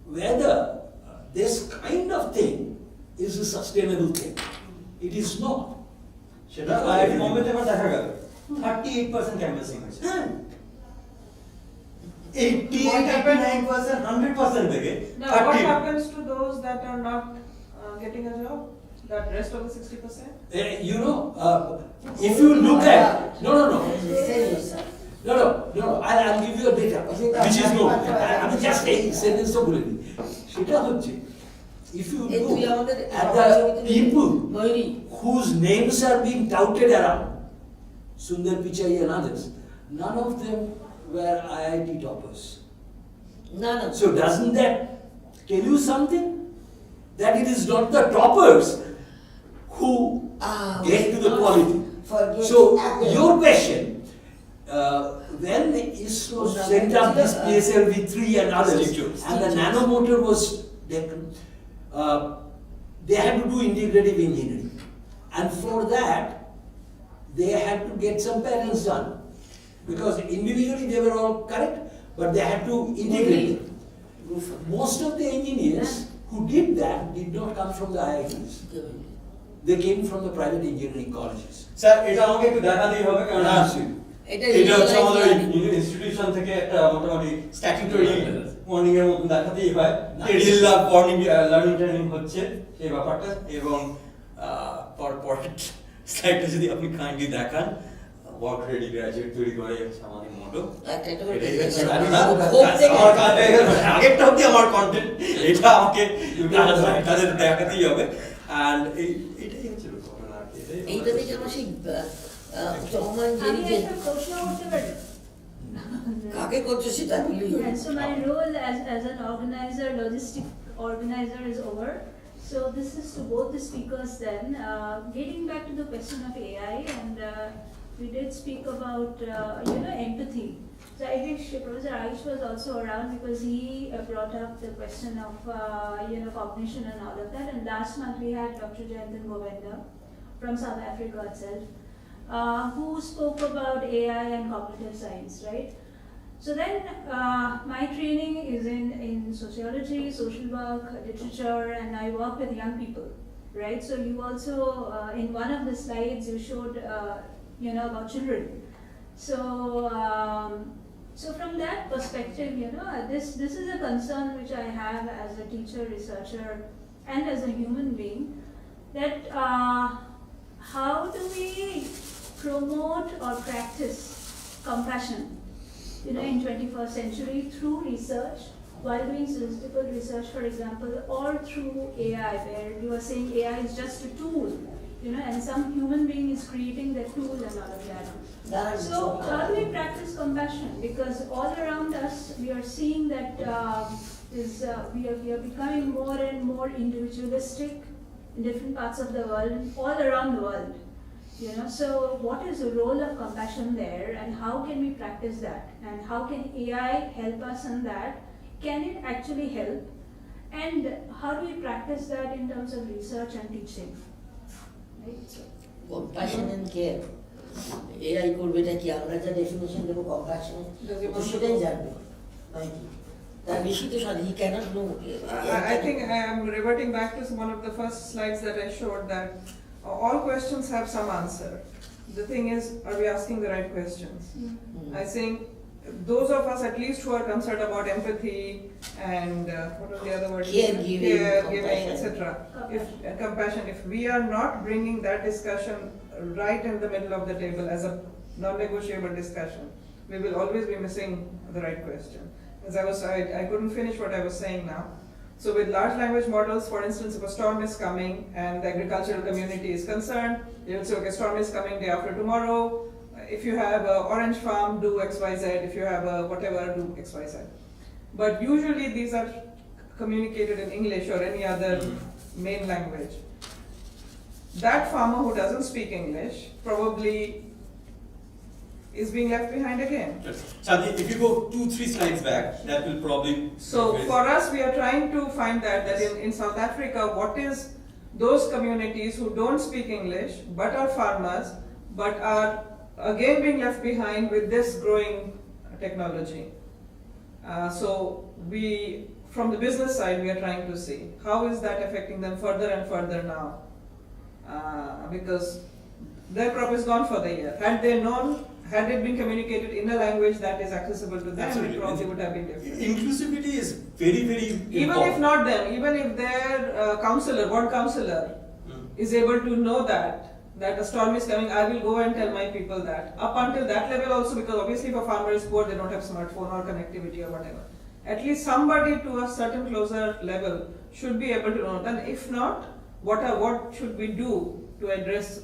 whether this kind of thing is a sustainable thing. It is not. সেটা IIT বোম্বেতে এবার দেখা গেল 38% campusing হয়েছে 89%, 100% থেকে Now, what happens to those that are not getting a job? That rest of the 60%? If you look at I'll give you a data which is no. আমি just এই সেন্টেন্সটা বলে দিই সেটা হচ্ছে if you look at the people whose names are being touted around, Sundar Pichai and others, none of them were IIT toppers. None. So doesn't that tell you something? That it is not the toppers who get to the quality. So your question, when ISRO sent up this PSLV-3 and others, and the nanomotor was taken, they had to do integrative engineering. And for that, they had to get some patents done. Because individually they were all correct, but they had to integrate them. Most of the engineers who did that did not come from the IITs. They came from the private engineering colleges. Sir এটা আমাকে একটু দেখাতেই হবে কারণ এটা হচ্ছে আমাদের institution থেকে একটা মোটামুটি স্ট্যাটিউটরি ওয়ার্নিং এর মতন দেখাতেই হয় রিয়েল লার্নিং ট্রেনিং হচ্ছে এই ব্যাপারটা এবং পরের স্লাইডটা যদি আপনি কাইন্ডলি দেখান ওয়ার্ক রেডি গ্রাজুয়েট তৈরি করে হচ্ছে আমাদের মোটো আগেরটা হচ্ছে আমার কন্টেন্ট এটা আমাকে তাদের দেখাতেই হবে অ্যান্ড এটাই হচ্ছে ঘটনা আর কি এইটা থেকে আমার সেই চমান প্রশ্ন করতে পারি কাকে করছো সেটা বলি So my role as an organizer, logistic organizer is over. So this is to both the speakers then. Getting back to the question of AI, and we did speak about empathy. So I wish Professor Aish was also around because he brought up the question of cognition and all of that. And last month we had Dr. Jayantan Govinda from South Africa itself, who spoke about AI and cognitive science, right? So then my training is in sociology, social work, literature, and I work with young people, right? So you also, in one of the slides you showed, about children. So from that perspective, this is a concern which I have as a teacher, researcher, and as a human being, that how do we promote or practice compassion, in 21st century through research, while doing statistical research, for example, or through AI, where you are saying AI is just a tool, and some human being is creating the tool and all of that. So how do we practice compassion? Because all around us, we are seeing that we are becoming more and more individualistic in different parts of the world, all around the world. So what is the role of compassion there, and how can we practice that? And how can AI help us in that? Can it actually help? And how do we practice that in terms of research and teaching? Right? Compassion and care. AI করবে এটা কি আমরা যা definition দেবো compassion সেটাই জানবে তার বেশি তো he cannot know. I think I am reverting back to one of the first slides that I showed, that all questions have some answer. The thing is, are we asking the right questions? I think those of us at least who are concerned about empathy and what are the other words? Caregiving, etc. If compassion, if we are not bringing that discussion right in the middle of the table as a non-negotiable discussion, we will always be missing the right question. As I couldn't finish what I was saying now. So with large language models, for instance, if a storm is coming and the agricultural community is concerned, they will say, okay, storm is coming day after tomorrow. If you have an orange farm, do X, Y, Z. If you have a whatever, do X, Y, Z. But usually these are communicated in English or any other main language. That farmer who doesn't speak English probably is being left behind again. Chandni, if you go 2-3 slides back, that will probably... So for us, we are trying to find that in South Africa, what is those communities who don't speak English, but are farmers, but are again being left behind with this growing technology. So we, from the business side, we are trying to see how is that affecting them further and further now. Because their crop is gone for the year. Had they known, had it been communicated in a language that is accessible to them, Absolutely. it probably would have been different. Inclusivity is very, very important. Even if not them, even if their counselor, ward counselor, is able to know that a storm is coming, I will go and tell my people that. Up until that level also, because obviously if a farmer is poor, they don't have smartphone or connectivity or whatever. At least somebody to a certain closer level should be able to know. Then if not, what should we do to address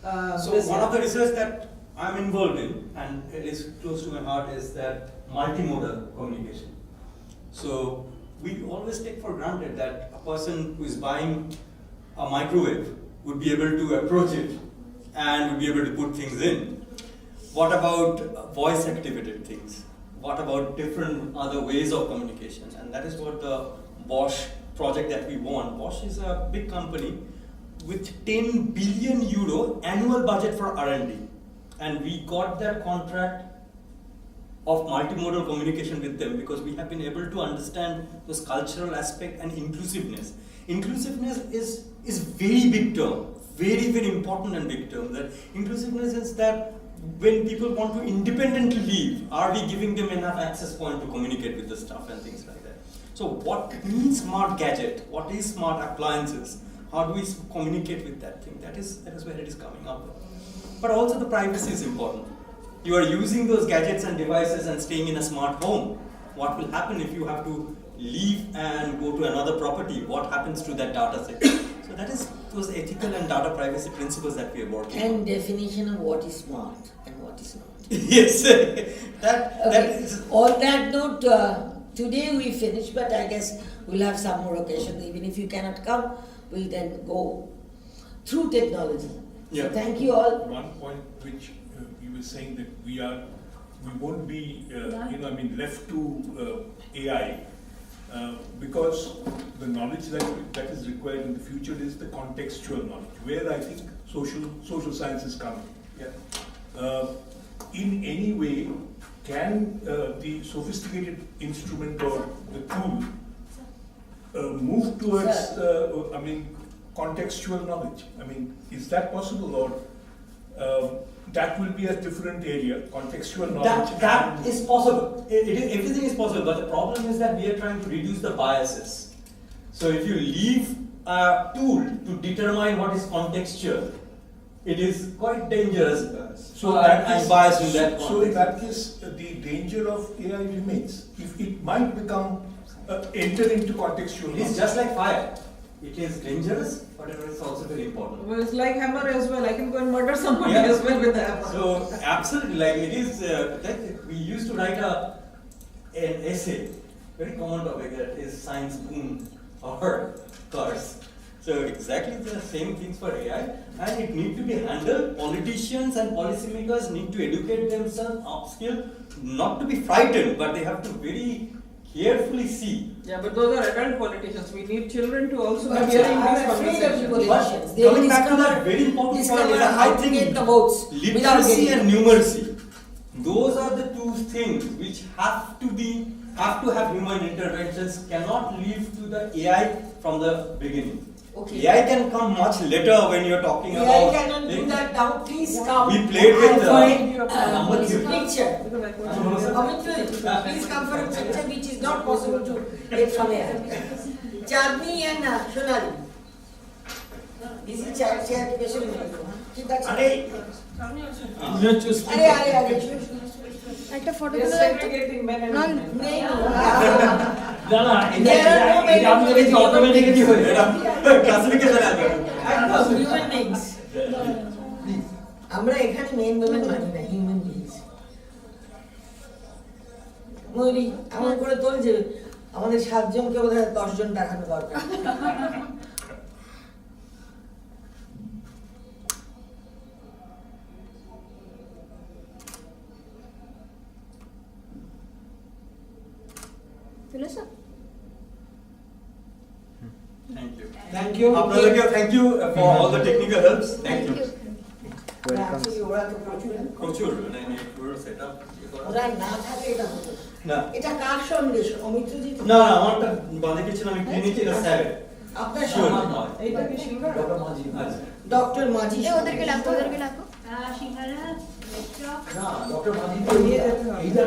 So this? one of the research that I'm involved in, and it is close to my heart, is that multimodal communication. So we always take for granted that a person who is buying a microwave would be able to approach it and would be able to put things in. What about voice activated things? What about different other ways of communication? And that is what the Bosch project that we want. Bosch is a big company with 10 billion euro annual budget for R&D. And we got that contract of multimodal communication with them because we have been able to understand this cultural aspect and inclusiveness. Inclusiveness is very big term, very, very important and big term. That inclusiveness is that when people want to independently live, are we giving them enough access point to communicate with the stuff and things like that? So what means smart gadget? What is smart appliances? How do we communicate with that thing? That is where it is coming up. But also the privacy is important. You are using those gadgets and devices and staying in a smart home. What will happen if you have to leave and go to another property? What happens to that data set? So that is those ethical and data privacy principles that we are working on. And definition of what is smart and what is not. Yes, that is. On that note, today we finish, but I guess we'll have some more occasions. Even if you cannot come, we'll then go through technology. Yeah. So thank you all. One point which you were saying that we won't be, left to AI because the knowledge that is required in the future is the contextual knowledge, where I think social sciences come in. Yeah. In any way, can the sophisticated instrument or the tool move towards, contextual knowledge? Is that possible, or that will be a different area, contextual knowledge? That is possible. Everything is possible, but the problem is that we are trying to reduce the biases. So if you leave a tool to determine what is contextual, it is quite dangerous. So I'm biased in that context. So in that case, the danger of AI remains. If it might become enter into contextual knowledge. It is just like fire. It is dangerous, but it is also very important. Well, it's like hammer as well. I can go and murder somebody Yeah. as well with the hammer. So absolutely, like it is. We used to write an essay. Very common topic that is science boom or curse. So exactly the same things for AI, and it needs to be handled. Politicians and policymakers need to educate themselves, upskill, not to be frightened, but they have to very carefully see. Yeah, but those are adult politicians. We need children to also be But hearing I'm these afraid of conversations. politicians. They Coming will back to discover, that very important point discover is that how I to think get the votes without literacy getting and them. numeracy, those are the two things which have to have human interventions, cannot leave to the AI from the beginning. Okay. AI can come much later when you're talking AI about. cannot do that now. Please come. We played with and number his theory. picture. Please come for a picture which is not possible to get from AI. Chandni and Shonali. This is chair question. ঠিক আছে আরে আরে আরে আরে একটা photo They're তুলে দাও তো। segregating men and না, women. নেই না না এটা অটোমেটিক হয়ে এটা ক্লাসিফিকেশন আছে একদম হিউম্যান বিংস আমরা এখানে মেন ওমেন মানি না হিউম্যান বিংস মরি এমন করে তোল যে আমাদের 7 জনকে বোধহয় 10 জন দেখানো দরকার তুলেছো? Thank you. আপনাদেরকে thank you for all the technical helps thank you Actually, ওরা তো প্রচুর প্রচুর মানে পুরো সেটআপ ওরা না থাকে এটা হতো না এটা কার সন্দেশ অমিত্রজিৎ না আমারটা বাঁধে ছিল আমি ক্লিনিক এটা স্যার আপনার Sure. সন্দেশ এইটা কি সিঙ্গার? আচ্ছা ডক্টর মাঝি এ ওদেরকে ডাকো, ওদেরকে ডাকো। সিঙ্গারা, লেপটপ, না ডক্টর মাঝি নিয়ে যেতে হবে। এইটা